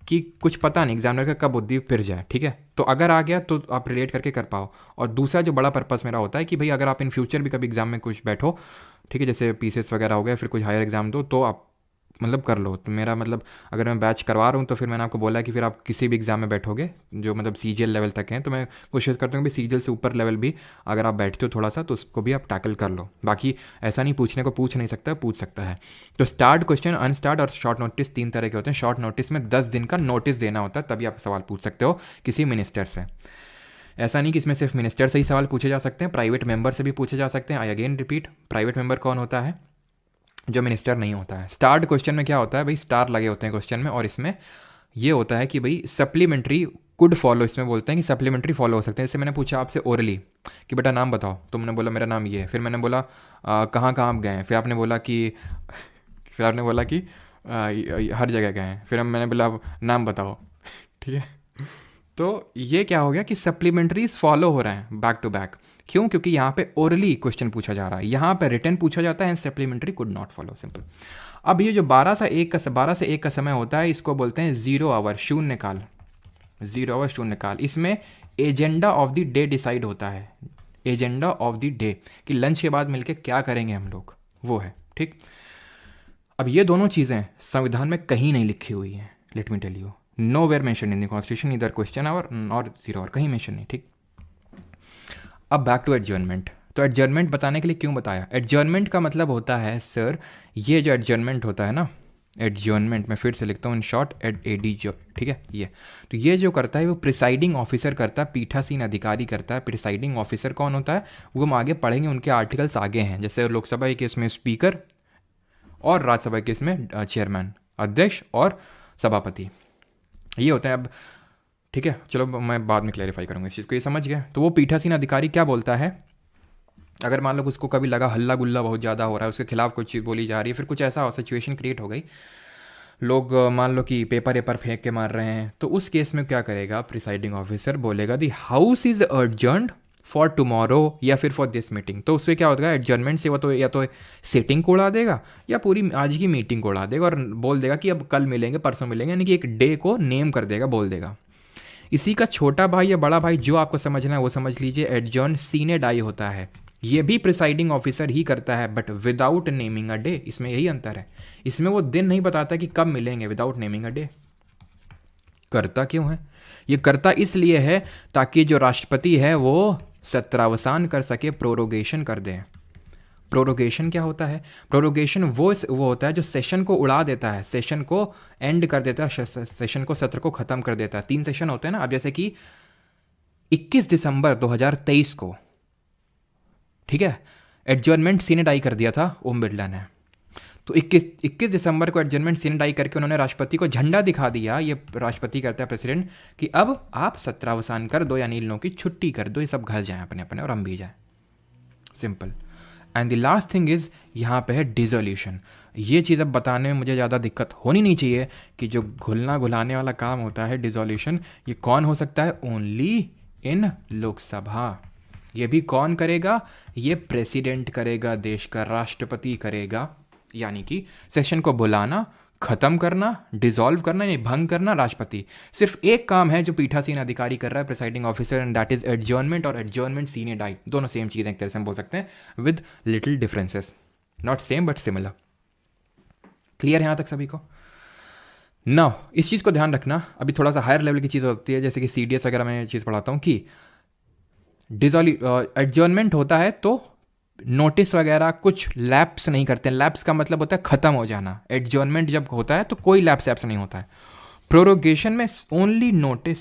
कि कुछ पता नहीं एग्जामिनर का कब बुद्धि फिर जाए, ठीक है। तो अगर आ गया तो आप रिलेट करके कर पाओ। और दूसरा जो बड़ा पर्पस मेरा होता है कि भाई अगर आप इन फ्यूचर भी कभी एग्जाम में कुछ बैठो, ठीक है, जैसे पीसीएस वगैरह हो गया, फिर कुछ हायर एग्जाम दो, तो आप मतलब कर लो। तो मेरा मतलब अगर मैं बैच करवा रहा हूँ तो फिर मैंने आपको बोला कि फिर आप किसी भी एग्जाम में बैठोगे जो मतलब सीजीएल लेवल तक हैं, तो मैं कोशिश करता हूँ कि सीजीएल से ऊपर लेवल भी अगर आप बैठते हो थोड़ा सा तो उसको भी आप टैकल कर लो। बाकी ऐसा नहीं पूछने को पूछ नहीं सकता, पूछ सकता है। तो स्टार्ट क्वेश्चन, अनस्टार्ट और शॉर्ट नोटिस 3 तरह के होते हैं। शॉर्ट नोटिस में 10 दिन का नोटिस देना होता है, तभी आप सवाल पूछ सकते हो किसी मिनिस्टर से। ऐसा नहीं कि इसमें सिर्फ मिनिस्टर से ही सवाल पूछे जा सकते हैं, प्राइवेट मेंबर से भी पूछे जा सकते हैं। I again repeat, private member कौन होता है? जो मिनिस्टर नहीं होता है। स्टार्ट क्वेश्चन में क्या होता है भाई, स्टार लगे होते हैं क्वेश्चन में, और इसमें ये होता है कि भाई सप्लीमेंट्री कुड फॉलो, इसमें बोलते हैं कि सप्लीमेंट्री फॉलो हो सकते हैं। जैसे मैंने पूछा आपसे ओरली कि बेटा नाम बताओ, तुमने बोला मेरा नाम ये है, फिर मैंने बोला कहाँ कहाँ आप गए हैं, फिर आपने बोला कि हर जगह गए हैं, फिर मैंने बोला नाम बताओ, ठीक है। तो ये क्या हो गया कि सप्लीमेंट्रीज फॉलो हो रहे हैं बैक टू बैक। क्यों? क्योंकि यहाँ पे ओरली क्वेश्चन पूछा जा रहा है, यहाँ पे रिटर्न पूछा जाता है, and supplementary could not follow, simple. अब ये जो 12 से 1 का समय होता है, इसको बोलते हैं 0 आवर, शून्यकाल, 0 आवर शून्यकाल। इसमें agenda of the day decide होता है, एजेंडा ऑफ द डे कि लंच के बाद मिलके क्या करेंगे हम लोग, वो है, ठीक। अब ये दोनों चीज़ें संविधान में कहीं नहीं लिखी हुई हैं, let me tell you, no where mention in the constitution, इधर क्वेश्चन आवर और 0 आवर, कहीं मेंशन नहीं, ठीक। अब बैक टू एडजर्नमेंट। तो एडजर्नमेंट बताने के लिए क्यों बताया? एडजर्नमेंट का मतलब होता है सर, ये जो एडजर्नमेंट होता है ना, एडजर्नमेंट मैं फिर से लिखता हूँ इन शॉर्ट, एडी जो, ठीक है, ये तो ये जो करता है वो प्रिसाइडिंग ऑफिसर करता है, पीठासीन अधिकारी करता है। प्रिसाइडिंग ऑफिसर कौन होता है वो हम आगे पढ़ेंगे, उनके आर्टिकल्स आगे हैं। जैसे लोकसभा के केस में स्पीकर और राज्यसभा के केस में चेयरमैन, अध्यक्ष और सभापति, ये होते हैं। अब ठीक है, चलो मैं बाद में क्लैरिफाई करूँगा इस चीज़ को, ये समझ गए। तो वो पीठासीन अधिकारी क्या बोलता है, अगर मान लो उसको कभी लगा हल्ला गुल्ला बहुत ज़्यादा हो रहा है, उसके खिलाफ कुछ चीज़ बोली जा रही है, फिर कुछ ऐसा सिचुएशन क्रिएट हो गई, लोग मान लो कि पेपर फेंक के मार रहे हैं, तो उस केस में क्या करेगा प्रिसाइडिंग ऑफिसर, बोलेगा the house is urgent for tomorrow या फिर फॉर दिस मीटिंग। तो उसमें क्या होगा, एडजर्नमेंट से वो तो या तो सिटिंग को उड़ा देगा या पूरी आज की मीटिंग को उड़ा देगा और बोल देगा कि अब कल मिलेंगे, परसों मिलेंगे, यानी कि एक डे को नेम कर देगा, बोल देगा। इसी का छोटा भाई या बड़ा भाई जो आपको समझना है वो समझ लीजिए, एडजर्न सीने डाई होता है। ये भी प्रिसाइडिंग ऑफिसर ही करता है, but without naming a day, इसमें यही अंतर है। इसमें वो दिन नहीं बताता कि कब मिलेंगे, विदाउट नेमिंग अ डे। करता क्यों है? ये करता इसलिए है ताकि जो राष्ट्रपति है वो सत्रावसान कर सके, प्रोरोगेशन कर दे। प्रोरोगेशन क्या होता है? प्रोरोगेशन वो होता है जो सेशन को उड़ा देता है, सेशन को एंड कर देता है, सेशन को, सत्र को खत्म कर देता है। 3 सेशन होते हैं ना, अब जैसे कि 21 दिसंबर 2023 को, ठीक है, एडजर्नमेंट सीनेडाई कर दिया था ओम बिरला ने। तो 21 दिसंबर को एडजर्नमेंट सीनेडाई करके उन्होंने राष्ट्रपति को झंडा दिखा दिया, ये राष्ट्रपति करता है प्रेसिडेंट, कि अब आप सत्रावसान कर दो या इन लोगों की छुट्टी कर दो, ये सब घर जाएं अपने अपने और हम भी जाएं, simple. And the last thing is, यहाँ पे है डिसोल्यूशन। ये चीज़ अब बताने में मुझे ज़्यादा दिक्कत होनी नहीं चाहिए कि जो घुलना घुलाने वाला काम होता है डिसोल्यूशन, ये कौन हो सकता है? Only in Lok Sabha. ये भी कौन करेगा? ये प्रेसिडेंट करेगा, देश का राष्ट्रपति करेगा। यानी कि सेशन को बुलाना, खत्म करना, डिसॉल्व करना यानी भंग करना, राष्ट्रपति। सिर्फ एक काम है जो पीठासीन अधिकारी कर रहा है, presiding officer, and that is adjournment और एडजर्नमेंट सीने डाई। दोनों सेम चीज़ें एक तरह से हम बोल सकते हैं, with little differences, not same but similar. Clear है यहाँ तक सभी को? नाउ इस चीज़ को ध्यान रखना, अभी थोड़ा सा हायर लेवल की चीज़ होती है, जैसे कि CDS वगैरह में चीज़ पढ़ाता हूँ कि एडजर्नमेंट होता है तो नोटिस वगैरह कुछ लैप्स नहीं करते हैं। लैप्स का मतलब होता है ख़त्म हो जाना। एडजर्नमेंट जब होता है तो कोई लैप्स नहीं होता है। प्रोरोगेशन में ओनली नोटिस,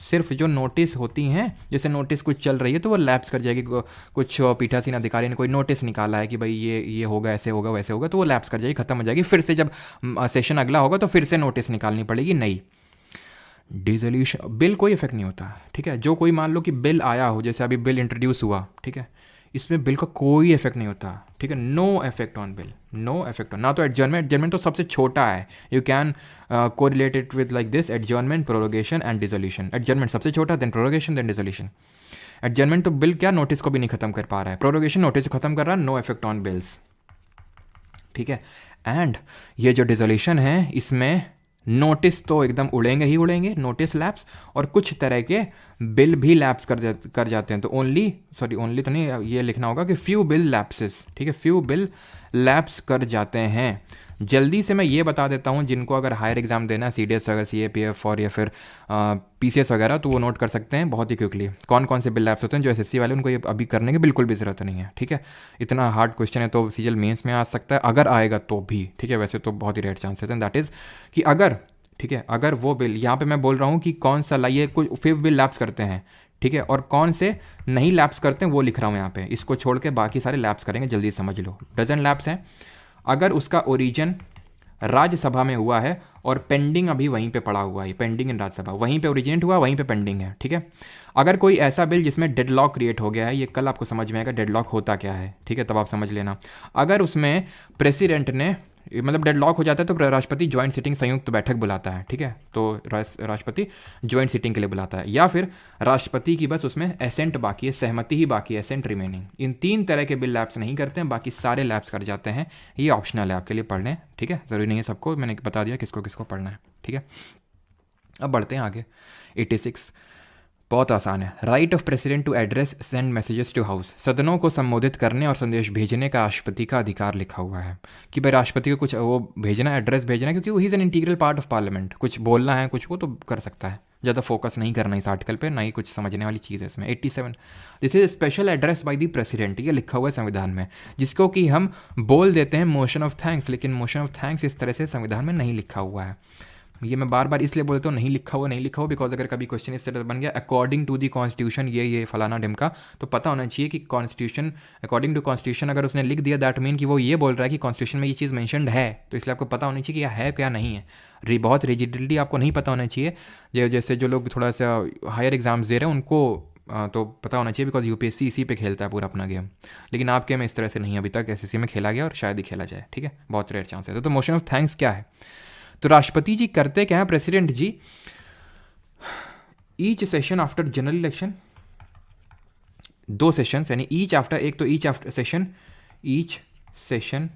सिर्फ जो नोटिस होती हैं, जैसे नोटिस कुछ चल रही है तो वो लैप्स कर जाएगी। कुछ पीठासीन अधिकारी ने कोई नोटिस निकाला है कि भाई ये होगा, ऐसे होगा, वैसे होगा, तो वो लैप्स कर जाएगी, खत्म हो जाएगी। फिर से जब सेशन अगला होगा तो फिर से नोटिस निकालनी पड़ेगी नई। डिसोल्यूशन बिल कोई इफेक्ट नहीं होता, ठीक है। जो कोई मान लो कि बिल आया हो, जैसे अभी बिल इंट्रोड्यूस हुआ, ठीक है, इसमें बिल का कोई इफेक्ट नहीं होता, ठीक है। No effect on bill, no effect on, ना तो एडजर्नमेंट, एडजर्नमेंट तो सबसे छोटा है, you can correlate it with like this, adjournment, prorogation and dissolution. Adjournment सबसे छोटा, then prorogation, then dissolution. Adjournment तो बिल क्या नोटिस को भी नहीं खत्म कर पा रहा है, प्रोरोगेशन नोटिस को खत्म कर रहा है, नो इफेक्ट ऑन बिल्स, ठीक है। एंड ये जो डिसोल्यूशन है इसमें नोटिस तो एकदम उड़ेंगे ही उड़ेंगे, नोटिस लैप्स, और कुछ तरह के बिल भी लैप्स कर जाते हैं। तो ओनली तो नहीं, ये लिखना होगा कि फ्यू बिल लैप्सेस, ठीक है, फ्यू बिल लैप्स कर जाते हैं। जल्दी से मैं ये बता देता हूँ, जिनको अगर हायर एग्जाम देना है, CDS अगर CAPF और या फिर PCS वगैरह, तो वो नोट कर सकते हैं बहुत ही क्विकली कौन कौन से बिल लैप्स होते हैं। जो SSC वाले उनको ये अभी करने की बिल्कुल भी ज़रूरत नहीं है, ठीक है। इतना हार्ड क्वेश्चन है तो CGL मेंस में आ सकता है, अगर आएगा तो भी, ठीक है। वैसे तो बहुत ही रेयर चांसेस हैं, दैट इज़ कि अगर, ठीक है, अगर वो बिल, यहाँ पे मैं बोल रहा हूँ कि कौन सा लाइए, कुछ 5 बिल लैप्स करते हैं, ठीक है, और कौन से नहीं लैप्स करते हैं वो लिख रहा हूँ यहाँ पे। इसको छोड़ के बाकी सारे लैप्स करेंगे, जल्दी समझ लो। डजन लैप्स हैं अगर उसका ओरिजिन राज्यसभा में हुआ है और पेंडिंग अभी वहीं पे पड़ा हुआ है, पेंडिंग इन राज्यसभा, वहीं पे ओरिजिनेट हुआ, वहीं पे पेंडिंग है, ठीक है। अगर कोई ऐसा बिल जिसमें डेडलॉक क्रिएट हो गया है, ये कल आपको समझ में आएगा डेडलॉक होता क्या है, ठीक है, तब आप समझ लेना। अगर उसमें प्रेसिडेंट ने, मतलब डेडलॉक हो जाता है, तो राष्ट्रपति ज्वाइंट सिटिंग, संयुक्त बैठक बुलाता है, ठीक है। तो राष्ट्रपति ज्वाइंट सिटिंग के लिए बुलाता है, या फिर राष्ट्रपति की बस उसमें एसेंट बाकी है, सहमति ही बाकी है, एसेंट रिमेनिंग। इन 3 तरह के बिल लैप्स नहीं करते हैं, बाकी सारे लैप्स कर जाते हैं। ये ऑप्शनल है आपके लिए पढ़ने, ठीक है, ज़रूरी नहीं है सबको, मैंने बता दिया किसको किसको पढ़ना है, ठीक है। अब बढ़ते हैं आगे। 86 बहुत आसान है। Right of president to address send messages to house, सदनों को संबोधित करने और संदेश भेजने का राष्ट्रपति का अधिकार लिखा हुआ है कि भाई राष्ट्रपति को कुछ वो भेजना, एड्रेस भेजना, क्योंकि वो he is an integral part of parliament, कुछ बोलना है कुछ, वो तो कर सकता है। ज़्यादा फोकस नहीं करना इस आर्टिकल पे, ना ही कुछ समझने वाली चीज़ है इसमें। 87 this is special address by the president, ये लिखा हुआ है संविधान में, जिसको कि हम बोल देते हैं मोशन ऑफ थैंक्स, लेकिन मोशन ऑफ थैंक्स इस तरह से संविधान में नहीं लिखा हुआ है। ये मैं बार बार इसलिए बोलता हूँ नहीं लिखा हुआ बिकॉज अगर कभी क्वेश्चन इस तरह बन गया अकॉर्डिंग टू दी कॉन्स्टिट्यूशन, ये फलाना ढिमका, तो पता होना चाहिए कि कॉन्स्टिट्यूशन, अकॉर्डिंग टू कॉन्स्टिट्यूशन अगर उसने लिख दिया, दैट मीन कि वो ये बोल रहा है कि कॉन्स्टिट्यूशन में ये चीज़ मेंशन्ड है, तो इसलिए आपको पता होना चाहिए कि यह है क्या नहीं है। बहुत रिजिडिटी आपको नहीं पता होना चाहिए। जैसे जो लोग थोड़ा सा हायर एग्जाम्स दे रहे हैं उनको तो पता होना चाहिए, बिकॉज UPSC इसी पे खेलता है पूरा अपना गेम, लेकिन आपके में इस तरह से नहीं, अभी तक SSC में खेला गया और शायद ही खेला जाए, ठीक है, बहुत रेयर चांस है। तो मोशन ऑफ थैंक्स क्या है? तो राष्ट्रपति जी करते क्या है, president ji, each session after general election, 2 sessions, यानी ईच आफ्टर, एक तो each after session, each session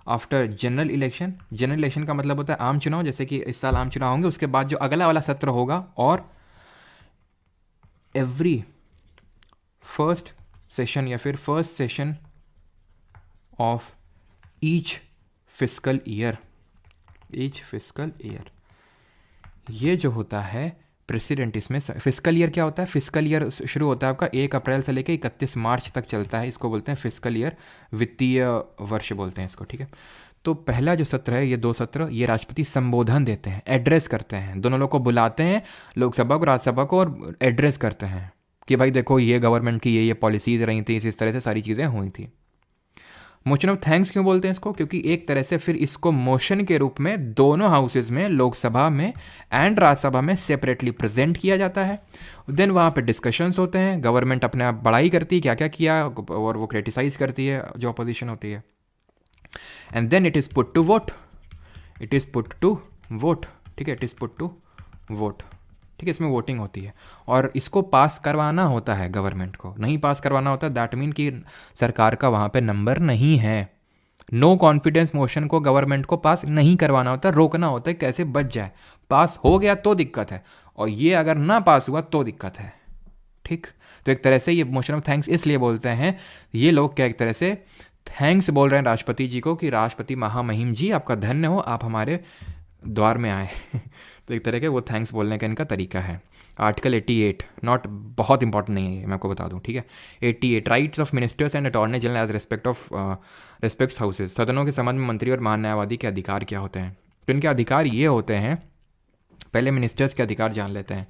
after general election. General election का मतलब होता है आम चुनाव, जैसे कि इस साल आम चुनाव होंगे, उसके बाद जो अगला वाला सत्र होगा, और एवरी फर्स्ट सेशन या फिर first session of each fiscal year, each fiscal year, ये जो होता है प्रेसिडेंट, इसमें फिस्कल ईयर क्या होता है? फिस्कल ईयर शुरू होता है आपका 1 अप्रैल से लेकर 31 मार्च तक चलता है, इसको बोलते हैं फिस्कल ईयर, वित्तीय वर्ष बोलते हैं इसको, ठीक है। तो पहला जो सत्र है, ये 2 सत्र, ये राष्ट्रपति संबोधन देते हैं, एड्रेस करते हैं, दोनों लोग को बुलाते हैं, लोकसभा को राज्यसभा को, और एड्रेस करते हैं कि भाई देखो ये गवर्नमेंट की ये पॉलिसीज रही थी, इस तरह से सारी चीज़ें हुई थी। मोशन ऑफ थैंक्स क्यों बोलते हैं इसको? क्योंकि एक तरह से फिर इसको मोशन के रूप में दोनों हाउसेज में, लोकसभा में एंड राज्यसभा में सेपरेटली प्रेजेंट किया जाता है। देन वहाँ पे डिस्कशंस होते हैं, गवर्नमेंट अपने आप बड़ाई करती है क्या क्या किया, और वो क्रिटिसाइज करती है जो अपोजिशन होती है, and then it is put to vote, it is put to vote, ठीक है, it is put to vote, ठीक है। इसमें वोटिंग होती है और इसको पास करवाना होता है गवर्नमेंट को, नहीं पास करवाना होता, दैट मीन कि सरकार का वहाँ पे नंबर नहीं है। नो कॉन्फिडेंस मोशन को गवर्नमेंट को पास नहीं करवाना होता, रोकना होता है, कैसे बच जाए। पास हो गया तो दिक्कत है, और ये अगर ना पास हुआ तो दिक्कत है, ठीक। तो एक तरह से ये मोशन ऑफ थैंक्स इसलिए बोलते हैं ये लोग, क्या एक तरह से थैंक्स बोल रहे हैं राष्ट्रपति जी को कि राष्ट्रपति महामहिम जी आपका धन्य हो, आप हमारे द्वार में आए तो एक तरह के वो थैंक्स बोलने का इनका तरीका है। आर्टिकल 88 नॉट बहुत इंपॉर्टेंट नहीं है, मैं आपको बता दूं, ठीक है। 88 rights of ministers and attorney general as respects houses, सदनों के संबंध में मंत्री और महान्यायवादी के अधिकार क्या होते हैं? तो इनके अधिकार ये होते हैं, पहले मिनिस्टर्स के अधिकार जान लेते हैं।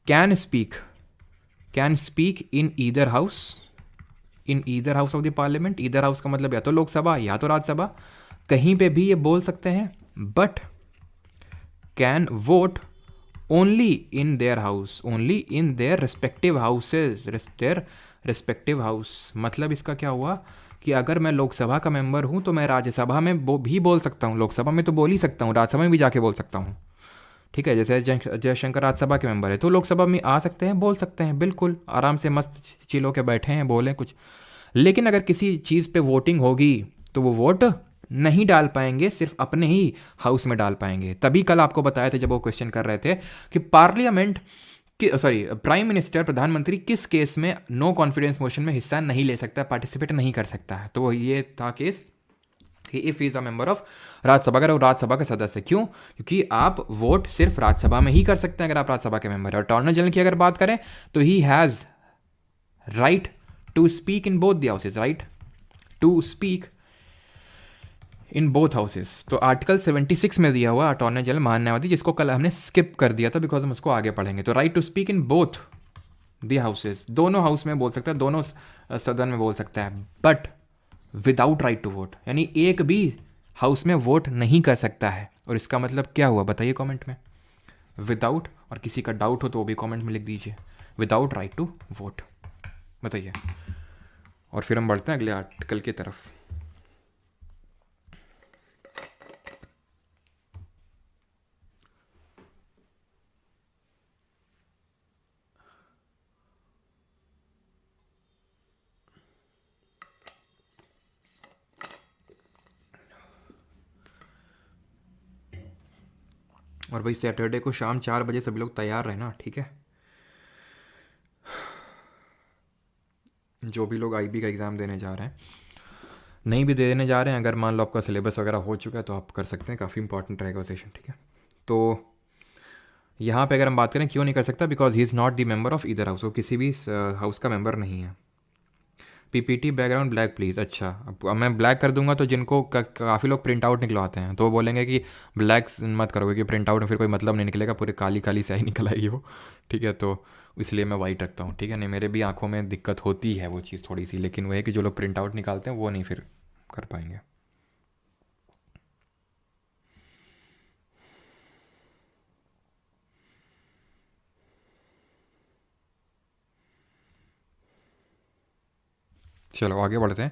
Can speak in either house, in either house of the parliament. Either house का मतलब या तो लोकसभा या तो राज्यसभा, कहीं पे भी ये बोल सकते हैं, but can vote only in their house, only in their respective houses, their respective house. मतलब इसका क्या हुआ कि अगर मैं लोकसभा का मेंबर हूँ तो मैं राज्यसभा में भी बोल सकता हूँ, लोकसभा में तो बोल ही सकता हूँ, राज्यसभा में भी जाके बोल सकता हूँ। ठीक है, जैसे जयशंकर राज्यसभा के मेंबर है तो लोकसभा में आ सकते हैं, बोल सकते हैं, बिल्कुल आराम से मस्त चिल होके बैठे हैं, बोलें कुछ। लेकिन अगर किसी चीज़ पे वोटिंग होगी तो वो वोट नहीं डाल पाएंगे, सिर्फ अपने ही हाउस में डाल पाएंगे। तभी कल आपको बताया था जब वो क्वेश्चन कर रहे थे कि पार्लियामेंट प्राइम मिनिस्टर, प्रधानमंत्री किस केस में नो कॉन्फिडेंस मोशन में हिस्सा नहीं ले सकता, पार्टिसिपेट नहीं कर सकता है। तो ये था केस कि if is a member of Rajya Sabha, अगर वो राज्यसभा का सदस्य। क्यों? क्योंकि आप वोट सिर्फ राज्यसभा में ही कर सकते हैं अगर आप राज्यसभा के मेंबर हैं। और अटॉर्नी जनरल की अगर बात करें तो he has right to speak in both the houses, right to speak in both houses. तो आर्टिकल 76 में दिया हुआ अटॉर्नी जनरल महान्यायवादी, जिसको कल हमने स्किप कर दिया था बिकॉज हम उसको आगे पढ़ेंगे। तो right to speak in both the houses, दोनों हाउस में बोल सकता है, दोनों सदन में बोल सकता है, but without right to vote, यानी एक भी हाउस में वोट नहीं कर सकता है। और इसका मतलब क्या हुआ बताइए कमेंट में, विदाउट। और किसी का डाउट हो तो वो भी कमेंट में लिख दीजिए, विदाउट राइट टू वोट, बताइए। और फिर हम बढ़ते हैं अगले आर्टिकल की तरफ। और भाई सैटरडे को शाम 4 बजे सभी लोग तैयार रहे ना, ठीक है। जो भी लोग आईबी का एग्ज़ाम देने जा रहे हैं, नहीं भी देने जा रहे हैं, अगर मान लो आपका सिलेबस वगैरह हो चुका है तो आप कर सकते हैं, काफ़ी इंपॉर्टेंट रहेगा वो सेशन, ठीक है। तो यहाँ पे अगर हम बात करें क्यों नहीं कर सकता, because he is not the member of either house, वो किसी भी हाउस का मेंबर नहीं है। PPT background black please. अच्छा, अब मैं ब्लैक कर दूंगा तो जिनको काफ़ी लोग प्रिंट आउट निकलवाते हैं तो वो बोलेंगे कि ब्लैक मत करोगे कि प्रिंट आउट में फिर कोई मतलब नहीं निकलेगा, पूरी काली काली स्याही निकल आएगी वो, ठीक है। तो इसलिए मैं वाइट रखता हूँ, ठीक है। नहीं, मेरे भी आंखों में दिक्कत होती है वो चीज़ थोड़ी सी, लेकिन वो है कि जो लोग प्रिंट आउट निकालते हैं वो नहीं फिर कर पाएंगे। चलो आगे बढ़ते हैं,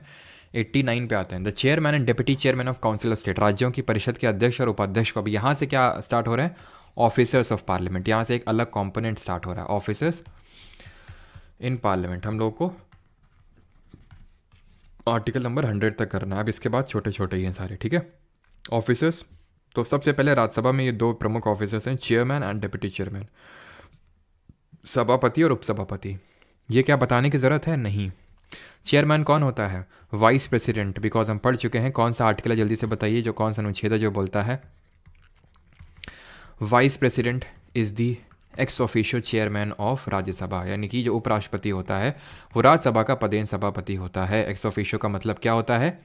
89 पे आते हैं। The chairman and deputy chairman of council of state, राज्यों की परिषद के अध्यक्ष और उपाध्यक्ष को। अब यहाँ से क्या स्टार्ट हो रहा है, ऑफिसर्स ऑफ पार्लियामेंट, यहाँ से एक अलग कॉम्पोनेंट स्टार्ट हो रहा है, ऑफिसर्स इन पार्लियामेंट। हम लोग को आर्टिकल नंबर 100 तक करना है, अब इसके बाद छोटे छोटे ही हैं सारे, ठीक है। ऑफिसर्स, तो सबसे पहले राज्यसभा में ये दो प्रमुख ऑफिसर्स हैं, चेयरमैन एंड डिप्टी चेयरमैन, सभापति और उपसभापति। ये क्या बताने की ज़रूरत है? नहीं। चेयरमैन कौन होता है? वाइस प्रेसिडेंट, बिकॉज हम पढ़ चुके हैं। कौन सा आर्टिकल है जल्दी से बताइए, जो कौन सा अनुच्छेद है जो बोलता है vice president is the ex officio chairman of Rajya Sabha, यानी कि जो उपराष्ट्रपति होता है वो राज्यसभा का पदेन सभापति होता है। एक्स ऑफिशियो का मतलब क्या होता है?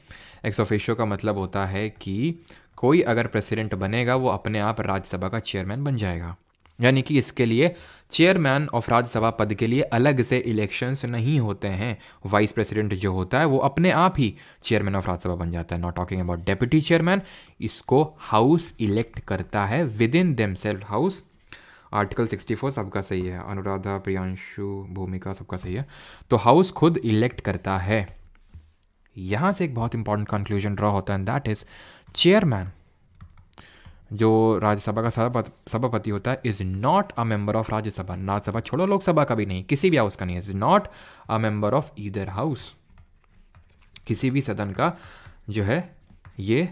एक्स ऑफिशियो का मतलब होता है कि कोई अगर प्रेसिडेंट बनेगा वो अपने आप राज्यसभा का चेयरमैन बन जाएगा, यानी कि इसके लिए चेयरमैन ऑफ राज्यसभा पद के लिए अलग से इलेक्शंस नहीं होते हैं। वाइस प्रेसिडेंट जो होता है वो अपने आप ही चेयरमैन ऑफ राज्यसभा बन जाता है। Not talking about deputy chairman, इसको हाउस इलेक्ट करता है within themselves house. Article 64 सबका सही है, अनुराधा, प्रियांशु, भूमिका सबका सही है। तो हाउस खुद इलेक्ट करता है। यहाँ से एक बहुत इंपॉर्टेंट कंक्लूजन ड्रॉ होता है, दैट इज चेयरमैन जो राज्यसभा का सभापति होता है is not a member of Rajya Sabha. Rajya Sabha छोड़ो, लोकसभा का भी नहीं, किसी भी हाउस का नहीं है, is not a member of either house. किसी भी सदन का जो है ये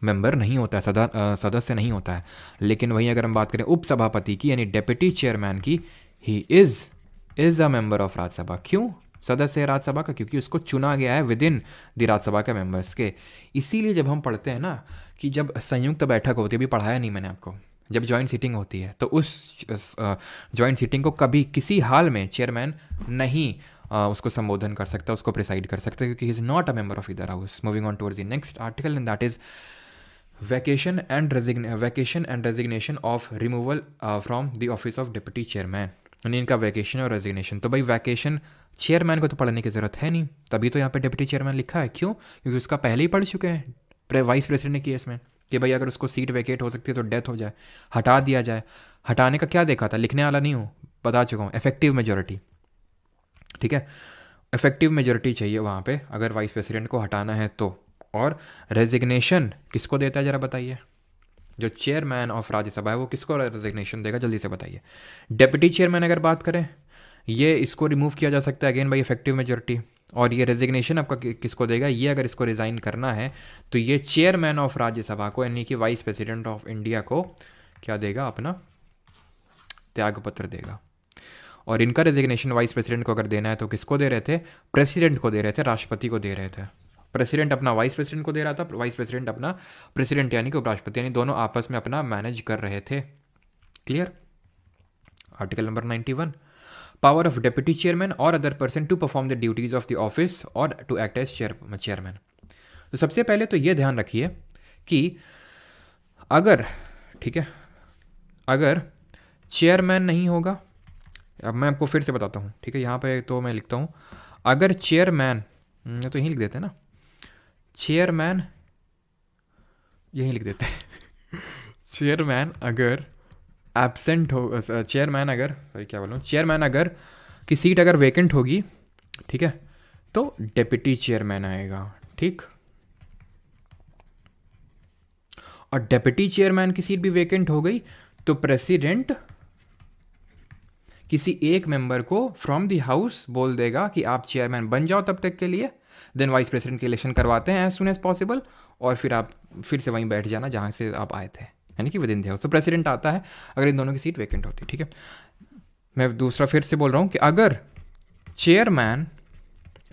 मेंबर नहीं होता है, सदस्य नहीं होता है। लेकिन वहीं अगर हम बात करें उपसभापति की यानी डेप्यूटी चेयरमैन की, he is a member of Rajya Sabha. क्यों सदस्य है राज्यसभा का? क्योंकि उसको चुना गया है विद इन द राज्यसभा के मेंबर्स के। इसीलिए जब हम पढ़ते हैं ना कि जब संयुक्त बैठक होती है, अभी पढ़ाया नहीं मैंने आपको, जब जॉइंट सीटिंग होती है तो उस जॉइंट सीटिंग को कभी किसी हाल में चेयरमैन नहीं उसको संबोधन कर सकता, उसको प्रिसाइड कर सकता, क्योंकि he is not a member of either house. Moving on towards the next article and that is vacation and resignation of removal from the office of deputy chairman, यानी इनका वैकेशन और रेजिग्नेशन। तो भाई vacation chairman को तो पढ़ने की ज़रूरत है नहीं, तभी तो यहाँ पे डिप्टी चेयरमैन लिखा है। क्यों? क्योंकि उसका पहले ही पढ़ चुके हैं वाइस प्रेसिडेंट के केस में। कि भाई अगर उसको सीट वेकेट हो सकती है तो डेथ हो जाए, हटा दिया जाए। हटाने का क्या देखा था, लिखने वाला नहीं हूँ, बता चुका हूँ, इफेक्टिव मेजोरिटी। ठीक है, इफेक्टिव मेजोरिटी चाहिए वहाँ पे अगर वाइस प्रेसिडेंट को हटाना है तो। और रेजिग्नेशन किसको देता है ज़रा बताइए, जो चेयरमैन ऑफ राज्यसभा है वो किसको रेजिग्नेशन देगा, जल्दी से बताइए। डेप्यूटी चेयरमैन अगर बात करें, ये इसको रिमूव किया जा सकता है अगेन बाई इफेक्टिव मेजोरिटी। और ये रेजिग्नेशन आपका किसको देगा, ये अगर इसको रिज़ाइन करना है तो ये चेयरमैन ऑफ राज्यसभा को यानी कि वाइस प्रेसिडेंट ऑफ इंडिया को क्या देगा, अपना त्यागपत्र देगा। और इनका रेजिग्नेशन वाइस प्रेसिडेंट को अगर देना है तो किसको दे रहे थे, प्रेसिडेंट को दे रहे थे, राष्ट्रपति को दे रहे थे। प्रेसिडेंट अपना वाइस प्रेसिडेंट को दे रहा था, वाइस प्रेसिडेंट अपना प्रेसिडेंट यानी कि उपराष्ट्रपति, यानी दोनों आपस में अपना मैनेज कर रहे थे। Clear. Article number 91, power of deputy chairman और other person to perform the duties of the office और टू एक्ट एज चेयरमैन। तो सबसे पहले तो ये ध्यान रखिए कि अगर, ठीक है, अगर चेयरमैन नहीं होगा, अब मैं आपको फिर से बताता हूँ, ठीक है, यहाँ पे तो मैं लिखता हूँ, अगर चेयरमैन, तो यहीं लिख देते हैं ना, चेयरमैन यहीं लिख देते हैं चेयरमैन अगर एब्सेंट हो, चेयरमैन अगर, सॉरी क्या बोलूँ, चेयरमैन अगर की सीट अगर वेकेंट होगी, ठीक है, तो डेप्यूटी चेयरमैन आएगा। ठीक, और डेप्यूटी चेयरमैन की सीट भी वेकेंट हो गई तो प्रेसिडेंट किसी एक मेंबर को फ्रॉम द हाउस बोल देगा कि आप चेयरमैन बन जाओ तब तक के लिए, देन वाइस प्रेसिडेंट के इलेक्शन करवाते हैं एज सुन एज पॉसिबल, और फिर आप फिर से वहीं बैठ जाना जहाँ से आप आए थे, यानी कि विद इन द हाउस। तो प्रेसिडेंट आता है अगर इन दोनों की सीट वेकेंट होती है। ठीक है, मैं दूसरा फिर से बोल रहा हूँ कि अगर चेयरमैन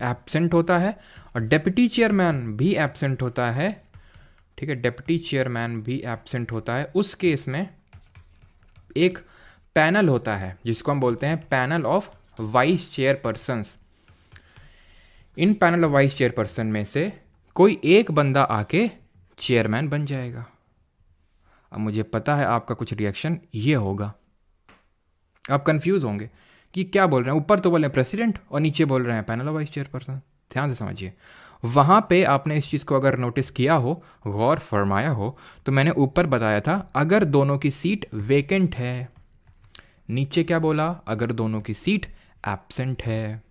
एब्सेंट होता है और डेप्यूटी चेयरमैन भी एब्सेंट होता है, ठीक है, डेप्यूटी चेयरमैन भी एब्सेंट होता है, उस केस में एक पैनल होता है जिसको हम बोलते हैं panel of vice chairpersons. In panel of vice chairperson में से कोई एक बंदा आके चेयरमैन बन जाएगा। अब मुझे पता है आपका कुछ रिएक्शन ये होगा, आप कंफ्यूज होंगे कि क्या बोल रहे हैं, ऊपर तो बोल रहे हैं प्रेसिडेंट और नीचे बोल रहे हैं पैनल ऑफ वाइस चेयरपर्सन। ध्यान से समझिए, वहाँ पे आपने इस चीज़ को अगर नोटिस किया हो, गौर फरमाया हो, तो मैंने ऊपर बताया था अगर दोनों की सीट वेकेंट है, नीचे क्या बोला, अगर दोनों की सीट एब्सेंट है।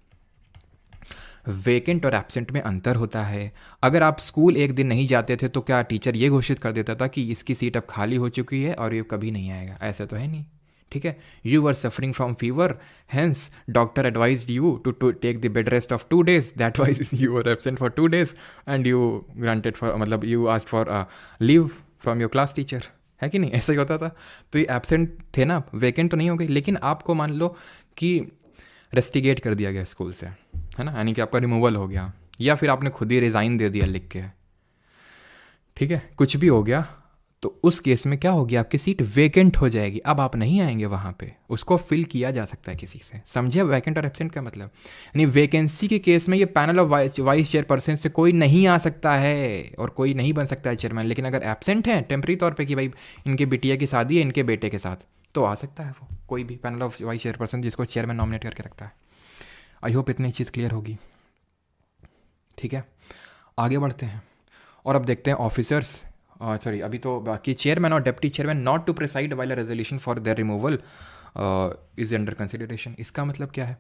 वेकेंट और एब्सेंट में अंतर होता है। अगर आप स्कूल एक दिन नहीं जाते थे तो क्या टीचर ये घोषित कर देता था कि इसकी सीट अब खाली हो चुकी है और ये कभी नहीं आएगा, ऐसा तो है नहीं। ठीक है, you were suffering from fever, hence doctor advised you to take the bed rest of 2 days, that wise you were absent for 2 days and you granted for, मतलब you asked for leave from your class teacher, है कि नहीं, ऐसा ही होता था। तो ये absent थे ना, वेकेंट तो नहीं हो गई, लेकिन आपको मान लो कि रेस्टिगेट कर दिया गया स्कूल से, है ना, यानी कि आपका रिमूवल हो गया, या फिर आपने खुद ही रिज़ाइन दे दिया लिख के, ठीक है, कुछ भी हो गया, तो उस केस में क्या होगी, आपकी सीट वेकेंट हो जाएगी। अब आप नहीं आएंगे वहाँ पे, उसको फिल किया जा सकता है किसी से। समझे वैकेंट और एब्सेंट का मतलब, यानी वैकेंसी के केस में ये पैनल ऑफ वाइस चेयरपर्सन से कोई नहीं आ सकता है और कोई नहीं बन सकता है चेयरमैन। लेकिन अगर एब्सेंट है टेम्प्रेरी तौर पे कि भाई इनके बिटिया की शादी है इनके बेटे के साथ, तो आ सकता है वो कोई भी पैनल ऑफ वाइस चेयरपर्सन जिसको चेयरमैन नॉमिनेट करके रखता है। आई होप इतनी चीज़ क्लियर होगी। ठीक है, आगे बढ़ते हैं और अब देखते हैं ऑफिसर्स, सॉरी अभी तो बाकी चेयरमैन और deputy chairman not to preside while a resolution for their removal is under consideration. इसका मतलब क्या है,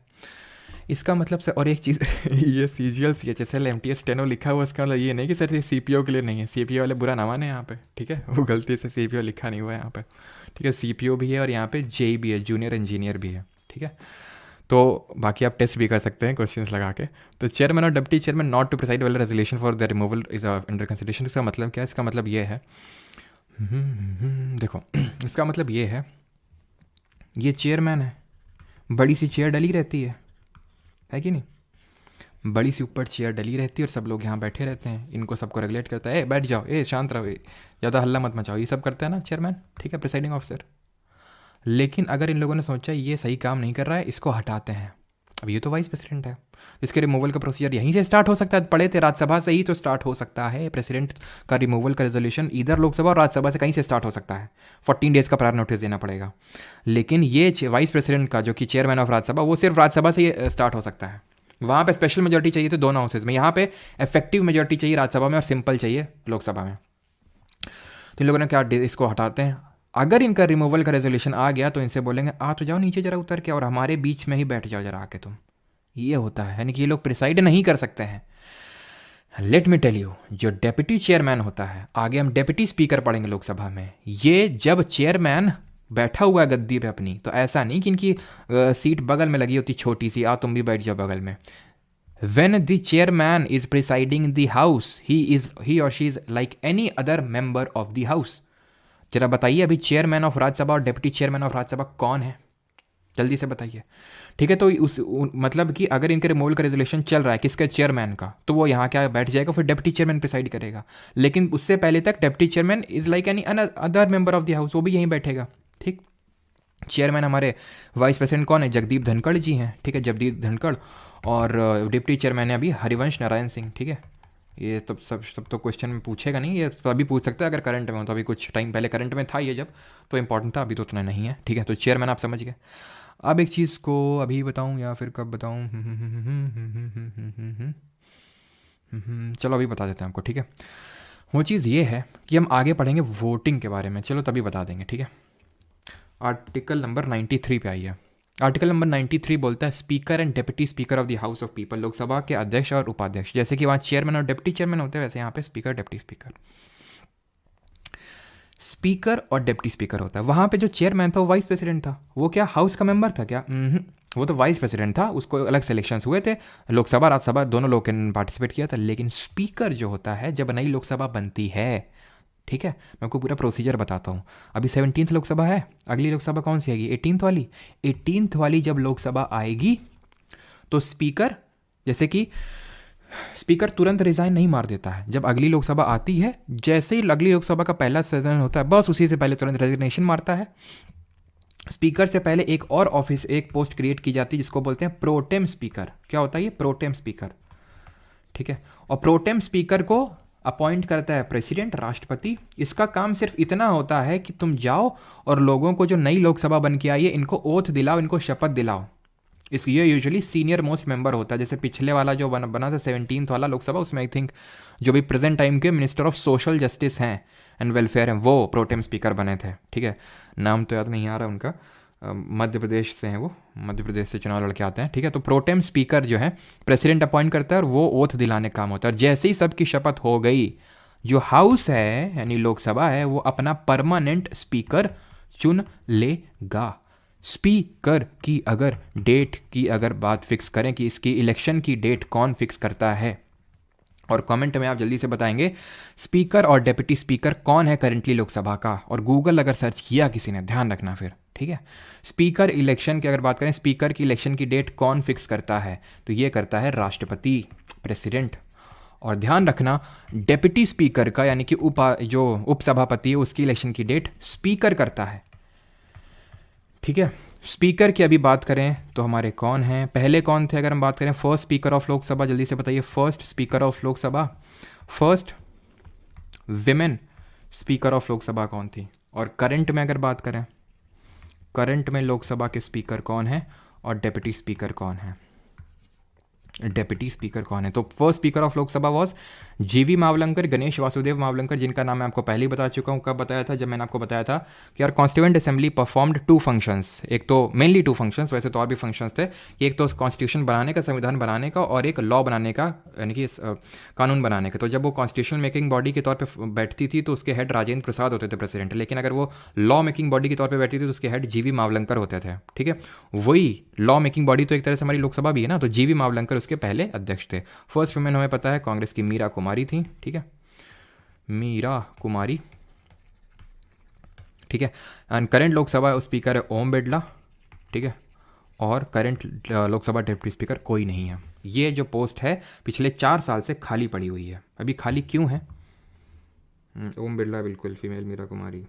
इसका मतलब से, और एक चीज़ ये CGL CHSL MTS स्टेनो लिखा हुआ, इसका मतलब ये नहीं कि सर ये CPO के लिए नहीं है, CPO वाले बुरा ना माने यहाँ पे, ठीक है, वो गलती से CPO लिखा नहीं हुआ है यहाँ पे, ठीक है, CPO भी है और यहाँ पे JE भी है, जूनियर इंजीनियर भी है, ठीक है। तो बाकी आप टेस्ट भी कर सकते हैं क्वेश्चंस लगा के। तो चेयरमैन और deputy chairman not to preside वाला resolution for the removal is under consideration. इसका मतलब क्या है, इसका मतलब ये है, देखो इसका मतलब ये है, ये चेयरमैन है, बड़ी सी चेयर डली रहती है कि नहीं, बड़ी सी ऊपर चेयर डली रहती है और सब लोग यहाँ बैठे रहते हैं, इनको सबको रेगुलेट करता है, ए बैठ जाओ, ए शांत रहो, ज़्यादा हल्ला मत मचाओ, ये सब करता है ना चेयरमैन, ठीक है, प्रिसाइडिंग ऑफिसर। लेकिन अगर इन लोगों ने सोचा ये सही काम नहीं कर रहा है, इसको हटाते हैं, अब ये तो वाइस प्रेसिडेंट है, इसके रिमूवल का प्रोसीजर यहीं से स्टार्ट हो सकता है, पढ़े थे राज्यसभा से ही तो स्टार्ट हो सकता है प्रेसिडेंट का रिमूवल का रेजोल्यूशन, इधर लोकसभा और राज्यसभा से कहीं से स्टार्ट हो सकता है, 14 डेज़ का प्रायर नोटिस देना पड़ेगा। लेकिन ये वाइस प्रेसिडेंट का जो कि चेयरमैन ऑफ राज्यसभा, वो सिर्फ राज्यसभा से ही स्टार्ट हो सकता है। वहाँ पे स्पेशल मेजोरिटी चाहिए तो दोनों हाउसेज में, यहाँ पे इफेक्टिव मेजोरिटी चाहिए राज्यसभा में और सिंपल चाहिए लोकसभा में। तो इन लोगों ने क्या इसको हटाते हैं। अगर इनका रिमूवल का रेजोल्यूशन आ गया तो इनसे बोलेंगे आ तो जाओ नीचे जरा उतर के और हमारे बीच में ही बैठ जाओ जरा आके तुम। ये होता है, यानी कि ये लोग प्रिसाइड नहीं कर सकते हैं। लेट मी टेल यू, जो डेप्यूटी चेयरमैन होता है, आगे हम डेप्यूटी स्पीकर पढ़ेंगे लोकसभा में, ये जब चेयरमैन बैठा हुआ है गद्दी पे अपनी, तो ऐसा नहीं कि इनकी सीट बगल में लगी होती छोटी सी, आ तुम भी बैठ जाओ बगल में। When the chairman is presiding the house, he or she is like any other member of the house. जरा बताइए अभी चेयरमैन ऑफ राज्यसभा और डेप्यूटी चेयरमैन ऑफ राज्यसभा कौन है, जल्दी से बताइए। ठीक है, तो मतलब कि अगर इनके रिमूवल का रेजोल्यूशन चल रहा है किसके, चेयरमैन का, तो वो यहाँ क्या बैठ जाएगा, फिर डेप्यूटी चेयरमैन प्रिसाइड करेगा। लेकिन उससे पहले तक deputy chairman is like any other member of the house, वो भी यहीं बैठेगा। ठीक, चेयरमैन हमारे वाइस प्रेसिडेंट कौन है, जगदीप धनखड़ जी हैं। ठीक है, जगदीप धनखड़। और डिप्टी चेयरमैन है अभी हरिवंश नारायण सिंह। ठीक है, ये तो सब तो क्वेश्चन में पूछेगा नहीं, ये तो अभी पूछ सकता है अगर करंट में हो, तो अभी कुछ टाइम पहले करंट में था ये जब, तो इंपॉर्टेंट था, अभी तो उतना नहीं है। ठीक है, तो चेयरमैन आप समझ गए। अब एक चीज़ को अभी बताऊं या फिर कब बताऊं, चलो अभी बता देते हैं आपको। ठीक है, वो चीज़ ये है कि हम आगे पढ़ेंगे वोटिंग के बारे में, चलो तभी बता देंगे। ठीक है, आर्टिकल नंबर 93 पे आइए। आर्टिकल नंबर 93 बोलता है speaker and deputy speaker of the house of people, Lok Sabha के अध्यक्ष और उपाध्यक्ष। जैसे कि वहाँ चेयरमैन और डेप्यूटी चेयरमैन होते हैं, वैसे यहाँ पे स्पीकर डेप्यूटी स्पीकर, स्पीकर और डेप्यूटी स्पीकर होता है। वहाँ पे जो चेयरमैन था वो वाइस प्रेसिडेंट था, वो क्या हाउस का मेंबर था क्या, वो तो वाइस प्रेसिडेंट था, उसको अलग सिलेक्शन हुए थे, लोकसभा राज्यसभा दोनों लोग ने पार्टिसिपेट किया था। लेकिन स्पीकर जो होता है जब नई लोकसभा बनती है, ठीक है, मैं आपको पूरा प्रोसीजर बताता हूँ। अभी 17th लोकसभा है, अगली लोकसभा कौन सी आएगी, 18th वाली। 18th वाली जब लोकसभा आएगी तो स्पीकर, जैसे कि स्पीकर तुरंत रिजाइन नहीं मार देता है। जब अगली लोकसभा आती है, जैसे ही अगली लोकसभा का पहला सदन होता है, बस उसी से पहले तुरंत रेजिग्नेशन मारता है। स्पीकर से पहले एक और ऑफिस, एक पोस्ट क्रिएट की जाती है जिसको बोलते हैं प्रोटेम स्पीकर। क्या होता है ये, प्रोटेम स्पीकर। ठीक है, और प्रोटेम स्पीकर को अपॉइंट करता है प्रेसिडेंट, राष्ट्रपति। इसका काम सिर्फ इतना होता है कि तुम जाओ और लोगों को जो नई लोकसभा बन के आई है इनको ओथ दिलाओ, इनको शपथ दिलाओ। ये यूजुअली सीनियर मोस्ट मेंबर होता है। जैसे पिछले वाला जो बना था 17th वाला लोकसभा, उसमें आई थिंक जो भी प्रेजेंट टाइम के मिनिस्टर ऑफ सोशल जस्टिस हैं एंड वेलफेयर हैं, वो प्रोटेम स्पीकर बने थे। ठीक है, नाम तो याद नहीं आ रहा उनका, मध्य प्रदेश से हैं वो, मध्य प्रदेश से चुनाव लड़के आते हैं। ठीक है, तो प्रोटेम स्पीकर जो है प्रेसिडेंट अपॉइंट करता है और वो ओथ दिलाने का काम होता है। और जैसे ही सबकी शपथ हो गई, जो हाउस है यानी लोकसभा है, वो अपना परमानेंट स्पीकर चुन लेगा। स्पीकर की अगर डेट की अगर बात फिक्स करें कि इसकी इलेक्शन की डेट कौन फिक्स करता है, और कमेंट में आप जल्दी से बताएंगे स्पीकर और डेप्यूटी स्पीकर कौन है करंटली लोकसभा का। और गूगल अगर सर्च किया किसी ने, ध्यान रखना फिर। ठीक है, स्पीकर इलेक्शन की अगर बात करें, स्पीकर की इलेक्शन की डेट कौन फिक्स करता है, तो ये करता है राष्ट्रपति, प्रेसिडेंट। और ध्यान रखना डेप्यूटी स्पीकर का यानी कि जो उपसभापति है उसकी इलेक्शन की डेट स्पीकर करता है। ठीक है, स्पीकर की अभी बात करें तो हमारे कौन हैं, पहले कौन थे अगर हम बात करें, फर्स्ट स्पीकर ऑफ लोकसभा, जल्दी से बताइए first speaker of Lok Sabha, first women speaker of Lok Sabha कौन थी। और करंट में अगर बात करें, करंट में लोकसभा के स्पीकर कौन है और डेप्यूटी स्पीकर कौन है, डेप्यूटी स्पीकर कौन है। तो first speaker of Lok Sabha was जीवी मावलंकर, गणेश वासुदेव मावलंकर, जिनका नाम मैं आपको पहले ही बता चुका हूँ। कब बताया था, जब मैंने आपको बताया था कि यार कॉन्स्टिट्यूएंट असेंबली परफॉर्म्ड 2 फंक्शंस, एक तो मेनली 2 फंक्शंस, वैसे तो और भी फंक्शंस थे, एक तो कॉन्स्टिट्यूशन बनाने का, संविधान बनाने का, और एक लॉ बनाने का यानी कि कानून बनाने का। तो जब वो कॉन्स्टिट्यूशन मेकिंग बॉडी के तौर पर बैठती थी तो उसके हेड राजेंद्र प्रसाद होते थे, प्रेसिडेंट। लेकिन अगर वो लॉ मेकिंग बॉडी के तौर पर बैठती थी तो उसके हेड जीवी मावलंकर होते थे। ठीक है, वही लॉ मेकिंग बॉडी तो एक तरह से हमारी लोकसभा भी है ना, तो जीवी मावलंकर उसके पहले अध्यक्ष थे। फर्स्ट वुमेन हमें पता है कांग्रेस की मीरा कुमारी थी। ठीक है, मीरा कुमारी। ठीक है, एंड करंट लोकसभा स्पीकर है ओम बिरला। ठीक है, और करंट लोकसभा डिप्टी स्पीकर कोई नहीं है। ये जो पोस्ट है पिछले 4 साल से खाली पड़ी हुई है। अभी खाली क्यों है, ओम बिरला बिल्कुल फीमेल, मीरा कुमारी।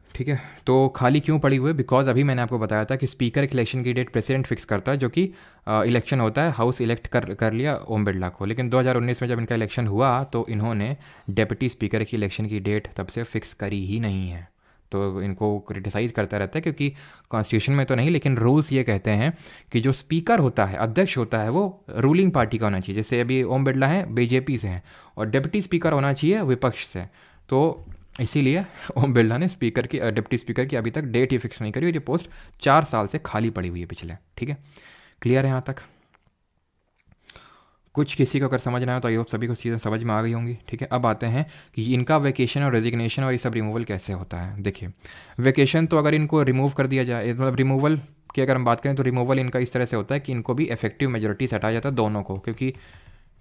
ठीक है, तो खाली क्यों पड़ी हुई है, बिकॉज अभी मैंने आपको बताया था कि स्पीकर की इलेक्शन की डेट प्रेसिडेंट फिक्स करता है, जो कि इलेक्शन होता है, हाउस इलेक्ट कर लिया ओम बिरला को। लेकिन 2019 में जब इनका इलेक्शन हुआ तो इन्होंने डेप्यूटी स्पीकर की इलेक्शन की डेट तब से फिक्स करी ही नहीं है। तो इनको क्रिटिसाइज़ करता रहता है, क्योंकि कॉन्स्टिट्यूशन में तो नहीं लेकिन रूल्स ये कहते हैं कि जो स्पीकर होता है, अध्यक्ष होता है, वो रूलिंग पार्टी का होना चाहिए। जैसे अभी ओम बिरला हैं बीजेपी से हैं, और डेप्यूटी स्पीकर होना चाहिए विपक्ष से। तो इसीलिए ओम बिरला ने स्पीकर की डिप्टी स्पीकर की अभी तक डेट ही फिक्स नहीं करी और ये पोस्ट 4 साल से खाली पड़ी हुई है पिछले। ठीक है, क्लियर है यहाँ तक? कुछ किसी को अगर समझना है तो आई होप सभी को चीज़ें समझ में आ गई होंगी। ठीक है, अब आते हैं कि इनका वेकेशन और रेजिग्नेशन और ये सब रिमूवल कैसे होता है। देखिए, वेकेशन तो अगर इनको रिमूव कर दिया जाए, मतलब रिमूवल की अगर हम बात करें तो रिमूवल इनका इस तरह से होता है कि इनको भी इफेक्टिव मेजोरिटी से हटाया जाता है, दोनों को, क्योंकि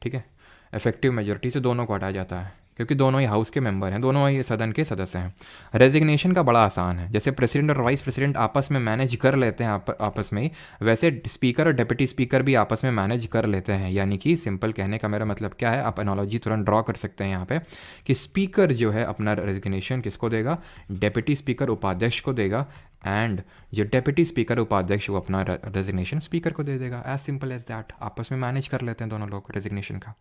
ठीक है, इफेक्टिव मेजोरिटी से दोनों को हटाया जाता है क्योंकि दोनों ही हाउस के मेंबर हैं, दोनों ही सदन के सदस्य हैं। रेजिग्नेशन का बड़ा आसान है, जैसे प्रेसिडेंट और वाइस प्रेसिडेंट आपस में मैनेज कर लेते हैं आपस में ही, वैसे स्पीकर और डिप्टी स्पीकर भी आपस में मैनेज कर लेते हैं। यानी कि सिंपल कहने का मेरा मतलब क्या है, आप एनालॉजी तुरंत ड्रॉ कर सकते हैं यहाँ पे कि स्पीकर जो है अपना रेजिग्नेशन किसको देगा, डिप्टी स्पीकर उपाध्यक्ष को देगा, एंड जो डिप्टी स्पीकर उपाध्यक्ष वो अपना रेजिग्नेशन स्पीकर को दे देगा। एज सिंपल एज दैट, आपस में मैनेज कर लेते हैं दोनों लोग रेजिग्नेशन का।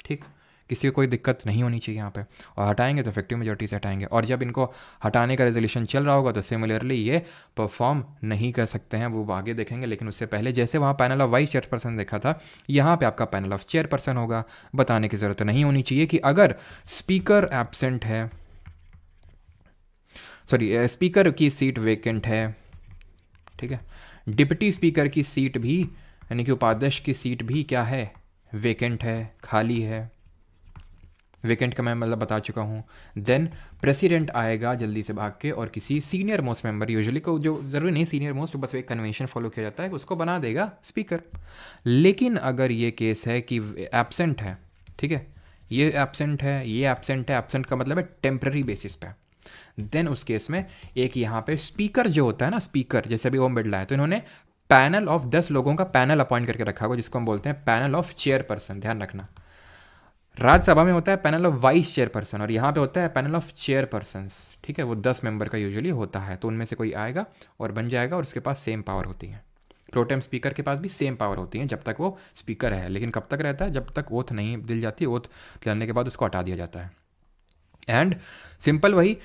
ठीक, किसी को कोई दिक्कत नहीं होनी चाहिए यहाँ पे। और हटाएंगे तो इफेक्टिव मेजोरिटी से हटाएंगे, और जब इनको हटाने का रेजोल्यूशन चल रहा होगा तो सिमिलरली ये परफॉर्म नहीं कर सकते हैं, वो आगे देखेंगे। लेकिन उससे पहले जैसे वहाँ पैनल ऑफ वाइस चेयरपर्सन देखा था, यहाँ पे आपका पैनल ऑफ चेयरपर्सन होगा। बताने की ज़रूरत नहीं होनी चाहिए कि अगर स्पीकर एब्सेंट है, सॉरी स्पीकर की सीट वेकेंट है, ठीक है, डिप्टी स्पीकर की सीट भी यानी कि उपाध्यक्ष की सीट भी क्या है, वेकेंट है, खाली है। वेकेंट का मैं मतलब बता चुका हूँ। देन प्रेसिडेंट आएगा जल्दी से भाग के और किसी सीनियर मोस्ट मेंबर, यूजुअली को जो ज़रूरी नहीं सीनियर मोस्ट, बस एक कन्वेंशन फॉलो किया जाता है, उसको बना देगा स्पीकर। लेकिन अगर ये केस है कि एब्सेंट है, ठीक है, ये एब्सेंट है, ये एब्सेंट है, एब्सेंट का मतलब है टेम्प्रेरी बेसिस पे, देन उस केस में एक यहाँ पे स्पीकर जो होता है ना, स्पीकर जैसे अभी ओम बिरला है तो इन्होंने पैनल ऑफ 10 लोगों का पैनल अपॉइंट करके रखा होगा, जिसको हम बोलते हैं पैनल ऑफ चेयरपर्सन। ध्यान रखना, राज्यसभा में होता है पैनल ऑफ वाइस चेयरपर्सन और यहाँ पे होता है पैनल ऑफ चेयरपर्सन्स। ठीक है, वो 10 मेंबर का यूजुअली होता है, तो उनमें से कोई आएगा और बन जाएगा और उसके पास सेम पावर होती है। प्रोटेम स्पीकर के पास भी सेम पावर होती है जब तक वो स्पीकर है, लेकिन कब तक रहता है, जब तक ओथ नहीं दिल जाती, ओथ दिलाने के बाद उसको हटा दिया जाता है। एंड सिंपल वही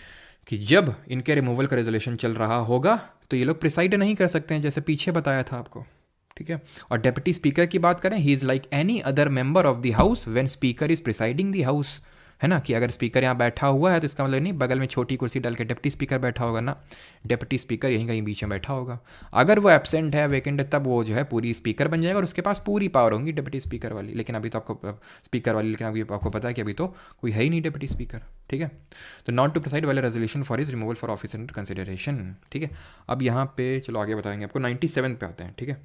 कि जब इनके रिमूवल का रेजोल्यूशन चल रहा होगा तो ये लोग प्रिसाइड नहीं कर सकते हैं, जैसे पीछे बताया था आपको। ठीक है, और डेप्यूटी स्पीकर की बात करें, he is like any other member of the house when speaker is presiding the house, है ना, कि अगर स्पीकर यहाँ बैठा हुआ है तो इसका मतलब नहीं बगल में छोटी कुर्सी डाल के डिप्टी स्पीकर बैठा होगा ना, डिप्टी स्पीकर यहीं कहीं बीच में बैठा होगा। अगर वो एब्सेंट है, वेकेंट है, तब वो जो है पूरी स्पीकर बन जाएगा और उसके पास पूरी पावर होंगी डिप्टी स्पीकर वाली। लेकिन अभी तो आपको स्पीकर वाली, लेकिन अभी आपको पता है कि अभी तो कोई है ही नहीं डिप्टी स्पीकर। ठीक है, तो नॉट टू प्रिसाइड वाले resolution for is removal for office under consideration. ठीक है, अब यहाँ पे चलो आगे बताएंगे आपको। 97 पे आते हैं। ठीक है,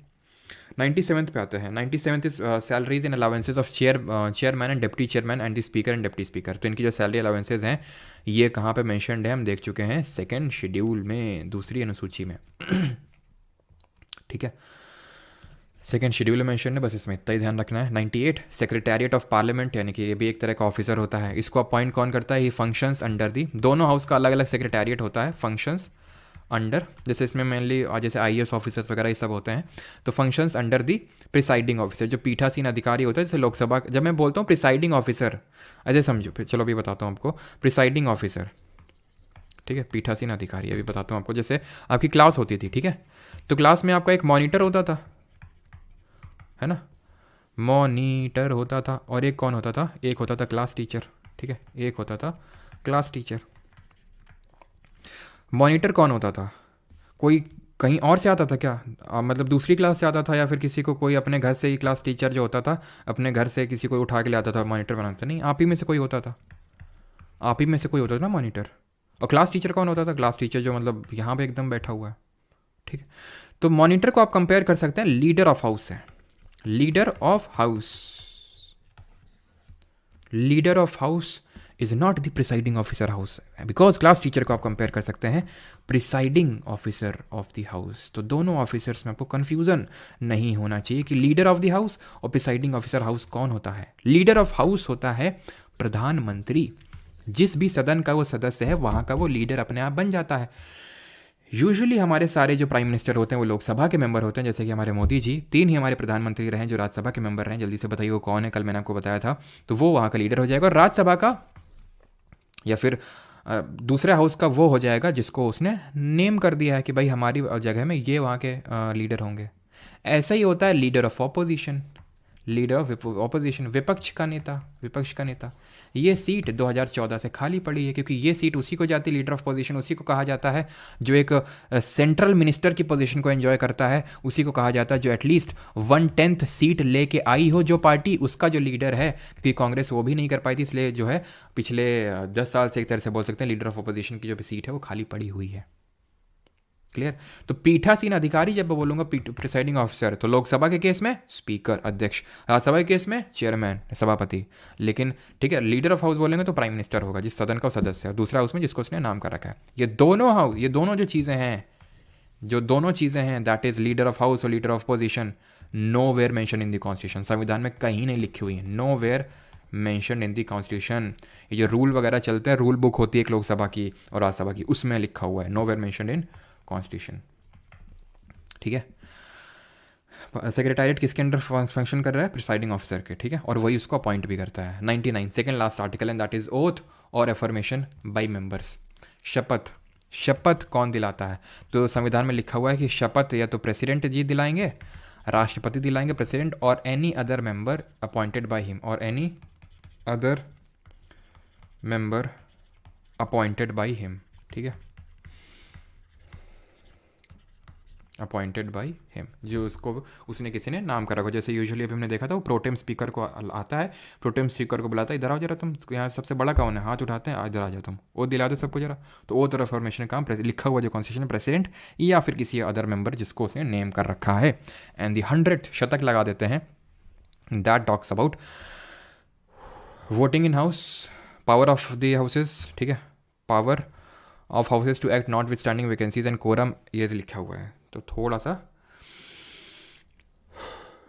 97th पे आते हैं। 97th is salaries and allowances of chairman and deputy chairman and the speaker and deputy speaker. तो इनकी जो सैलरी अलाउंसेज हैं ये कहाँ पे मेंशन्ड है, हम देख चुके हैं सेकंड शेड्यूल में, दूसरी अनुसूची में। ठीक है, सेकंड शेड्यूल में मेंशन है, बस इसमें इतना ही ध्यान रखना है। 98 सेक्रेटेरिएट ऑफ पार्लियामेंट, यानी कि ये भी एक तरह का ऑफिसर होता है। इसको अपॉइंट कौन करता है, ये फंक्शंस अंडर दी, दोनों हाउस का अलग अलग सेक्रेटेरिएट होता है, फंक्शंस अंडर, जैसे इसमें मेनली जैसे IAS ऑफिसर्स वगैरह ये सब होते हैं, तो functions under the presiding officer, जो पीठासीन अधिकारी होता है। जैसे लोकसभा, जब मैं बोलता हूँ प्रिसाइडिंग ऑफिसर ऐसे समझो, फिर चलो अभी बताता हूँ आपको प्रिसाइडिंग ऑफिसर। ठीक है, पीठासीन अधिकारी अभी बताता हूँ आपको। जैसे आपकी क्लास होती थी, ठीक है, तो क्लास में आपका एक मॉनिटर होता था, है ना, मॉनिटर होता था, और एक कौन होता था, एक होता था क्लास टीचर। ठीक है, एक होता था क्लास टीचर। मॉनिटर कौन होता था, कोई कहीं और से आता था क्या, मतलब दूसरी क्लास से आता था, या फिर किसी को कोई अपने घर से ही क्लास टीचर जो होता था अपने घर से किसी को उठा के ले आता था मॉनिटर बनाता, नहीं, आप ही में से कोई होता था, आप ही में से कोई होता था ना मॉनिटर। और क्लास टीचर कौन होता था, क्लास टीचर जो मतलब यहाँ पे एकदम बैठा हुआ है। ठीक है, तो मॉनिटर को आप कंपेयर कर सकते हैं लीडर ऑफ हाउस से। Leader of house, leader of house is not the presiding officer house, because class teacher को आप कंपेयर कर सकते हैं presiding officer of the house. तो दोनों ऑफिसर्स में आपको कंफ्यूजन नहीं होना चाहिए कि लीडर ऑफ द हाउस और प्रिसाइडिंग ऑफिसर हाउस कौन होता है। लीडर ऑफ हाउस होता है प्रधानमंत्री, जिस भी सदन का वो सदस्य है वहाँ का वो लीडर अपने आप बन जाता है। यूजुअली हमारे सारे जो प्राइम मिनिस्टर होते हैं वो लोकसभा के मेंबर होते हैं, जैसे कि हमारे मोदी जी। 3 ही हमारे प्रधानमंत्री रहे जो राज्यसभा के मेंबर रहे। जल्दी से बताइए वो कौन है, कल मैंने आपको बताया था। तो वो वहाँ का लीडर हो जाएगा, और राज्यसभा का या फिर दूसरे हाउस का वो हो जाएगा जिसको उसने नेम कर दिया है कि भाई हमारी जगह में ये वहाँ के लीडर होंगे। ऐसा ही होता है leader of opposition. Leader of opposition, विपक्ष का नेता। ये सीट 2014 से खाली पड़ी है, क्योंकि ये सीट उसी को जाती है, लीडर ऑफ पोजीशन उसी को कहा जाता है जो एक सेंट्रल मिनिस्टर की पोजीशन को एंजॉय करता है, उसी को कहा जाता है जो एटलीस्ट 1/10 सीट लेके आई हो जो पार्टी, उसका जो लीडर है। क्योंकि कांग्रेस वो भी नहीं कर पाई थी, इसलिए जो है पिछले 10 साल से एक तरह से बोल सकते हैं लीडर ऑफ अपोजिशन की जो सीट है वो खाली पड़ी हुई है। क्लियर? तो पीठासीन अधिकारी जब मैं बोलूंगा प्रिसाइडिंग ऑफिसर, तो लोकसभा के केस में स्पीकर अध्यक्ष, राज्यसभा के केस में चेयरमैन सभापति, लेकिन ठीक है लीडर ऑफ हाउस बोलेंगे तो प्राइम मिनिस्टर होगा जिस सदन का सदस्य है, दूसरा हाउस में जिसको उसने नाम कर रखा है। ये दोनों जो चीज़ें हैं that is leader of house और leader of position, know where mention in the constitution, संविधान में कहीं नहीं लिखी हुई है, know where mention in the constitution. ये जो रूल वगैरह चलते हैं, रूल बुक होती है एक लोकसभा की और राज्यसभा की, उसमें लिखा हुआ है know where mention in constitution. ठीक है, सेक्रेटारिएट किसके अंडर फंक्शन कर रहा है? प्रिसाइडिंग ऑफिसर के। ठीक है, और वही उसको अपॉइंट भी करता है। 99 second last article and that is oath और एफर्मेशन बाय मेंबर्स। शपथ कौन दिलाता है? तो संविधान में लिखा हुआ है कि शपथ या तो प्रेसिडेंट जी दिलाएंगे, राष्ट्रपति दिलाएंगे, प्रेसिडेंट, और any other member appointed by him, और any other member appointed by him. ठीक है, अपॉइंटेड बाय हिम, जो उसने किसी ने नाम करा हो। जैसे यूजुअली अभी हमने देखा था वो प्रोटेम स्पीकर को आता है, प्रोटेम स्पीकर को बुलाता है, इधर आओ जरा तुम, यहाँ सबसे बड़ा कौन है, हाथ उठाते हैं, इधर आ जाओ तुम, वो दिला दो सबको जरा। तो वो तरह फॉर्मेशन काम लिखा हुआ जो कॉन्स्टिट्यूशन में प्रेसिडेंट या फिर किसी अदर मेंबर जिसको उसने नेम कर रखा है। एंड दी 100 शतक लगा देते हैं, that talks about voting in house, power of the houses. ठीक है, power of houses to act notwithstanding vacancies and quorum, ये लिखा हुआ है। तो थोड़ा सा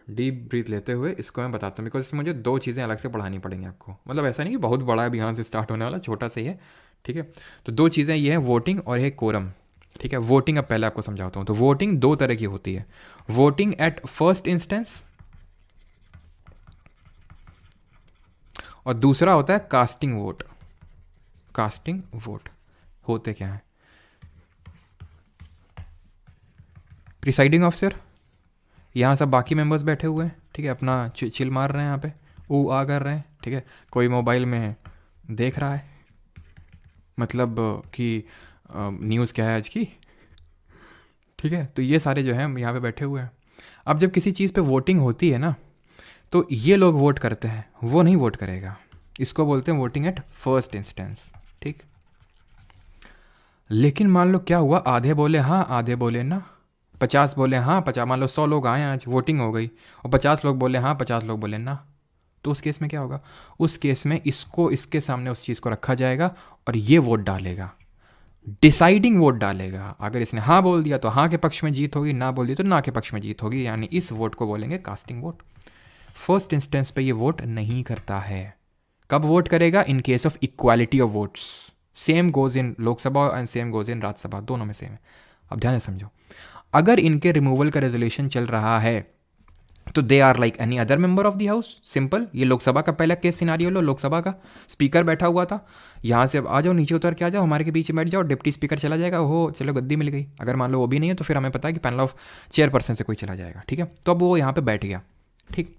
डीप ब्रीथ लेते हुए इसको मैं बताता हूँ, बिकॉज इसमें मुझे 2 चीज़ें अलग से पढ़ानी पड़ेंगी आपको। मतलब ऐसा नहीं कि बहुत बड़ा है, यहाँ से स्टार्ट होने वाला, छोटा सा ही है। ठीक है, तो 2 चीज़ें ये हैं, वोटिंग और एक कोरम। ठीक है, वोटिंग अब पहले आपको समझाता हूँ। तो वोटिंग 2 तरह की होती है, वोटिंग एट फर्स्ट इंस्टेंस और दूसरा होता है कास्टिंग वोट। कास्टिंग वोट होते क्या है? प्रिसाइडिंग ऑफिसर, यहाँ सब बाकी मेंबर्स बैठे हुए हैं, ठीक है, अपना चिल मार रहे हैं, यहाँ पे आ कर रहे हैं। ठीक है, कोई मोबाइल में देख रहा है, मतलब कि न्यूज़ क्या है आज की। ठीक है, तो ये सारे जो हैं यहाँ पे बैठे हुए हैं। अब जब किसी चीज़ पे वोटिंग होती है ना, तो ये लोग वोट करते हैं, वो नहीं वोट करेगा। इसको बोलते हैं वोटिंग एट फर्स्ट इंस्टेंस। ठीक, लेकिन मान लो क्या हुआ, आधे बोले हाँ, आधे बोले ना, 50 बोले हाँ, 50, मान लो 100 लोग आए आज, वोटिंग हो गई, और 50 लोग बोले हाँ, 50 लोग बोले ना, तो उस केस में क्या होगा? उस केस में इसको इसके सामने उस चीज़ को रखा जाएगा और ये वोट डालेगा, डिसाइडिंग वोट डालेगा। अगर इसने हाँ बोल दिया तो हाँ के पक्ष में जीत होगी, ना बोल दिया तो ना के पक्ष में जीत होगी, यानी इस वोट को बोलेंगे कास्टिंग वोट। फर्स्ट इंस्टेंस पे ये वोट नहीं करता है। कब वोट करेगा? In case of equality of votes. Same goes in Lok Sabha and same goes in Rajya Sabha, दोनों में सेम है। अब ध्यान से समझो, अगर इनके रिमूवल का रेजोल्यूशन चल रहा है तो they are like any other member of the house. Simple, ये लोकसभा का पहला केस सिनारियो लो, लोकसभा का स्पीकर बैठा हुआ था, यहाँ से अब आ जाओ, नीचे उतर के आ जाओ, हमारे के बीच में बैठ जाओ, डिप्टी स्पीकर चला जाएगा, हो चलो गद्दी मिल गई। अगर मान लो वो भी नहीं है तो फिर हमें पता है कि पैनल ऑफ चेयरपर्सन से कोई चला जाएगा। ठीक है, तो अब वो यहाँ पे बैठ गया। ठीक,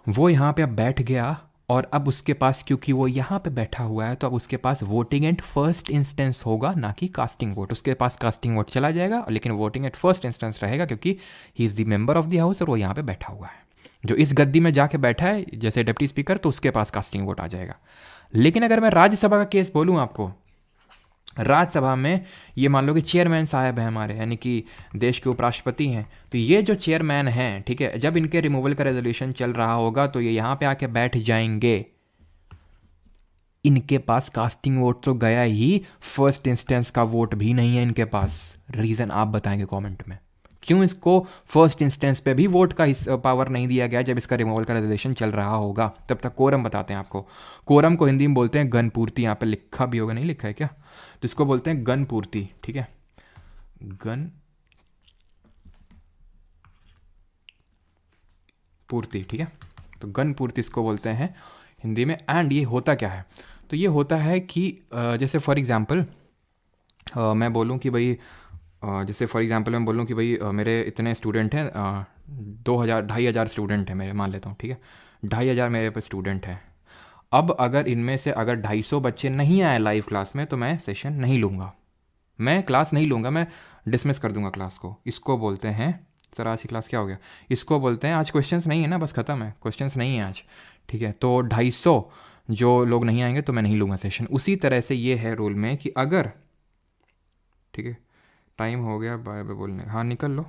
वो यहाँ पे अब बैठ गया, और अब उसके पास, क्योंकि वो यहाँ पे बैठा हुआ है, तो अब उसके पास वोटिंग एट फर्स्ट इंस्टेंस होगा, ना कि कास्टिंग वोट। उसके पास कास्टिंग वोट चला जाएगा, लेकिन वोटिंग एट फर्स्ट इंस्टेंस रहेगा, क्योंकि he is the member of the house और वो यहाँ पे बैठा हुआ है। जो इस गद्दी में जाके बैठा है जैसे डिप्टी स्पीकर, तो उसके पास कास्टिंग वोट आ जाएगा। लेकिन अगर मैं राज्यसभा का केस बोलूँ आपको, राज्यसभा में ये मान लो कि चेयरमैन साहब हैं हमारे, यानी कि देश के उपराष्ट्रपति हैं, तो ये जो चेयरमैन हैं, ठीक है, जब इनके रिमूवल का रेजोल्यूशन चल रहा होगा तो ये यहाँ पे आके बैठ जाएंगे। इनके पास कास्टिंग वोट तो गया ही, फर्स्ट इंस्टेंस का वोट भी नहीं है इनके पास। रीज़न आप बताएंगे कमेंट में, क्यों इसको फर्स्ट इंस्टेंस पे भी वोट का पावर नहीं दिया गया जब इसका रिमूवल का रेजोल्यूशन चल रहा होगा। तब तक कोरम बताते हैं आपको। कोरम को हिंदी में बोलते हैं गण पूर्ति, यहाँ पे लिखा भी होगा, नहीं लिखा है क्या? तो इसको बोलते हैं गण पूर्ति। ठीक है, गण पूर्ति। ठीक है, तो गण पूर्ति इसको बोलते हैं हिंदी में। एंड ये होता क्या है? तो ये होता है कि जैसे फॉर एग्जांपल मैं बोलूँ कि भाई, जैसे फॉर एग्जांपल मैं बोलूँ कि भाई मेरे इतने स्टूडेंट हैं 2,000 2,500 स्टूडेंट हैं मेरे, मान लेता हूँ, ठीक है, 2,500 मेरे पे स्टूडेंट हैं। अब अगर इनमें से अगर 250 बच्चे नहीं आए लाइव क्लास में तो मैं सेशन नहीं लूँगा, मैं क्लास नहीं लूँगा, मैं डिसमिस कर दूंगा क्लास को। इसको बोलते हैं, सर आज की क्लास क्या हो गया, इसको बोलते हैं आज क्वेश्चंस नहीं है ना, बस ख़त्म है, क्वेश्चंस नहीं है आज, ठीक है। तो 250 जो लोग नहीं आएंगे तो मैं नहीं लूँगा सेशन। उसी तरह से ये है रूल में कि अगर, ठीक है, टाइम हो गया बाय बाय बोलने, हाँ निकल लो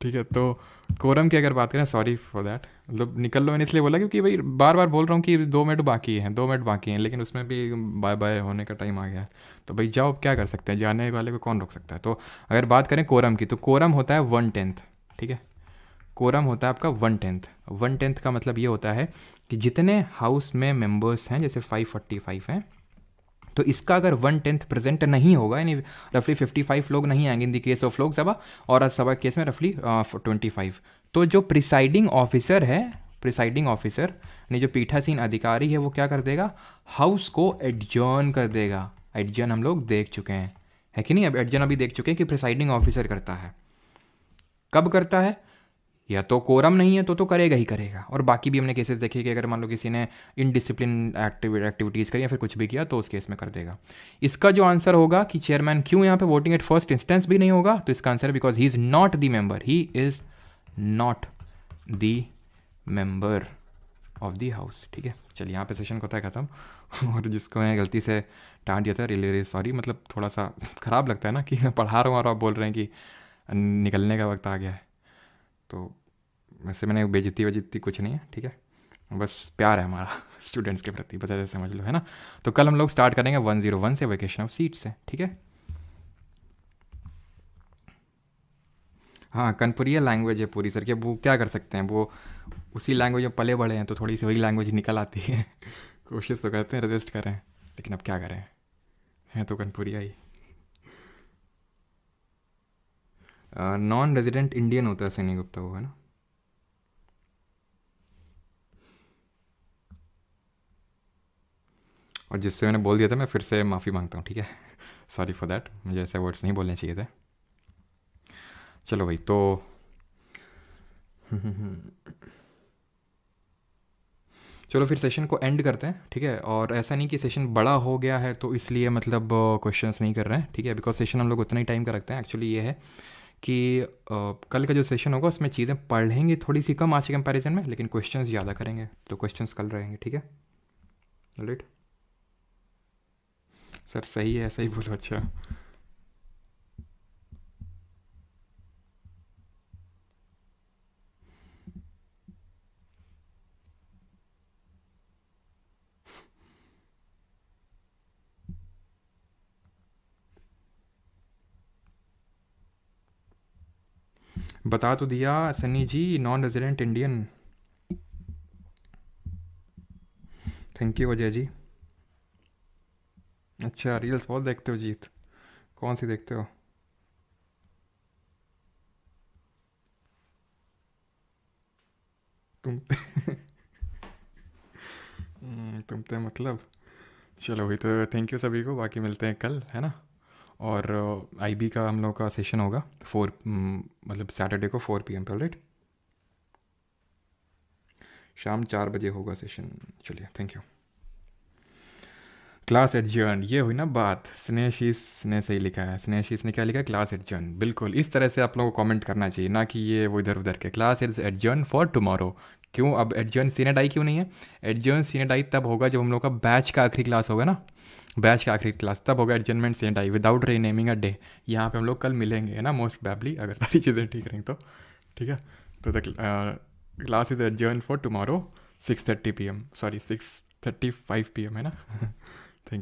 ठीक है। तो कोरम की अगर बात करें, सॉरी फॉर दैट, मतलब निकल लो मैंने इसलिए बोला क्योंकि भाई बार बार बोल रहा हूँ कि 2 मिनट बाकी हैं, 2 मिनट बाकी हैं, लेकिन उसमें भी बाय बाय होने का टाइम आ गया है। तो भाई जाओ, क्या कर सकते हैं, जाने वाले को कौन रोक सकता है। तो अगर बात करें कोरम की, तो कोरम होता है 1/10, ठीक है। कोरम होता है आपका 1/10। 1/10 का मतलब ये होता है कि जितने हाउस में मेंबर्स हैं, जैसे 545 हैं, तो इसका अगर 1/10 प्रेजेंट नहीं होगा, यानी रफली 55 लोग नहीं आएंगे in the case of Lok Sabha, और सभा केस में रफली 25, तो जो प्रिसाइडिंग ऑफिसर है, प्रिसाइडिंग ऑफिसर यानी जो पीठासीन अधिकारी है, वो क्या कर देगा, हाउस को एडजर्न कर देगा। एडजर्न हम लोग देख चुके हैं, है कि नहीं, अब एडजर्न अभी देख चुके हैं कि प्रिसाइडिंग ऑफिसर करता है। कब करता है, या तो कोरम नहीं है तो करेगा ही करेगा। और बाकी भी हमने केसेस देखे कि अगर मान लो किसी ने इनडिसिप्लिन एक्टिविटीज़ करी या फिर कुछ भी किया तो उस केस में कर देगा। इसका जो आंसर होगा कि चेयरमैन क्यों यहाँ पे वोटिंग एट फर्स्ट इंस्टेंस भी नहीं होगा, तो इसका answer because he is not the member, he is not the member of the house, ठीक है। चलिए यहाँ पे सेशन को होता है ख़त्म। और जिसको मैं गलती से डांट दिया था, रियली सॉरी, मतलब थोड़ा सा ख़राब लगता है ना कि मैं पढ़ा रहा हूँ और आप बोल रहे हैं कि निकलने का वक्त आ गया है। तो वैसे मैंने बेइज्जती वजित्ती कुछ नहीं है, ठीक है, बस प्यार है हमारा स्टूडेंट्स के प्रति, बस ऐसे समझ लो, है ना। तो कल हम लोग स्टार्ट करेंगे 101 से, वेकेशन ऑफ सीट से, ठीक है। हाँ, कनपुरिया लैंग्वेज है पूरी सर के, वो क्या कर सकते हैं, वो उसी लैंग्वेज में पले बड़े हैं तो थोड़ी सी वही लैंग्वेज निकल आती है कोशिश तो करते हैं रजिस्ट करें, लेकिन अब क्या करें, हैं तो कनपुरिया ही। नॉन रेजिडेंट इंडियन होता है सैनी गुप्ता, वो है ना। और जिससे मैंने बोल दिया था, मैं फिर से माफ़ी मांगता हूँ, ठीक है, सॉरी फॉर दैट, मुझे ऐसे वर्ड्स नहीं बोलने चाहिए थे। चलो भाई, तो चलो फिर सेशन को एंड करते हैं, ठीक है। और ऐसा नहीं कि सेशन बड़ा हो गया है तो इसलिए मतलब क्वेश्चंस नहीं कर रहे हैं, ठीक है, बिकॉज सेशन हम लोग उतना ही टाइम का रखते हैं। एक्चुअली ये है कि कल का जो सेशन होगा उसमें चीज़ें पढ़ेंगे थोड़ी सी कम आज के कंपैरिजन में, लेकिन क्वेश्चंस ज़्यादा करेंगे, तो क्वेश्चंस कल रहेंगे, ठीक है, राइट सर, सही है, ऐसा ही बोलो, अच्छा। बता तो दिया Sunny ji, non resident Indian. Thank you Ajay ji. अच्छा, रील्स बहुत देखते हो जीत, कौन सी देखते हो? तुम तुम तो मतलब, चलो भाई, तो थैंक यू सभी को, बाकी मिलते हैं कल, है ना। और आईबी का हम लोग का सेशन होगा 4 मतलब सैटरडे को 4 PM पर, राइट, शाम 4 बजे होगा सेशन। चलिए, थैंक यू। क्लास एडजर्न, ये हुई ना बात, स्नेशीस ने सही लिखा है, स्नेशीस ने क्या लिखा है, क्लास एडजर्न, बिल्कुल इस तरह से आप लोगों को कमेंट करना चाहिए, ना कि ये वो इधर उधर के। Class is adjourn for tomorrow, क्यों अब एडजर्न सीनेट आई क्यों नहीं है? एडजर्न सीनेट आई तब होगा जब हम लोग का बैच का आखिरी क्लास होगा ना, बैच का आखिरी क्लास, तब होगा adjournment senate I without renaming a day. यहाँ पे हम लोग कल मिलेंगे, है ना, मोस्ट प्रोबेबली, अगर सारी चीज़ें ठीक रहें तो, ठीक है। तो the class is adjourn for tomorrow 6:30 PM, sorry 6:35 PM, है ना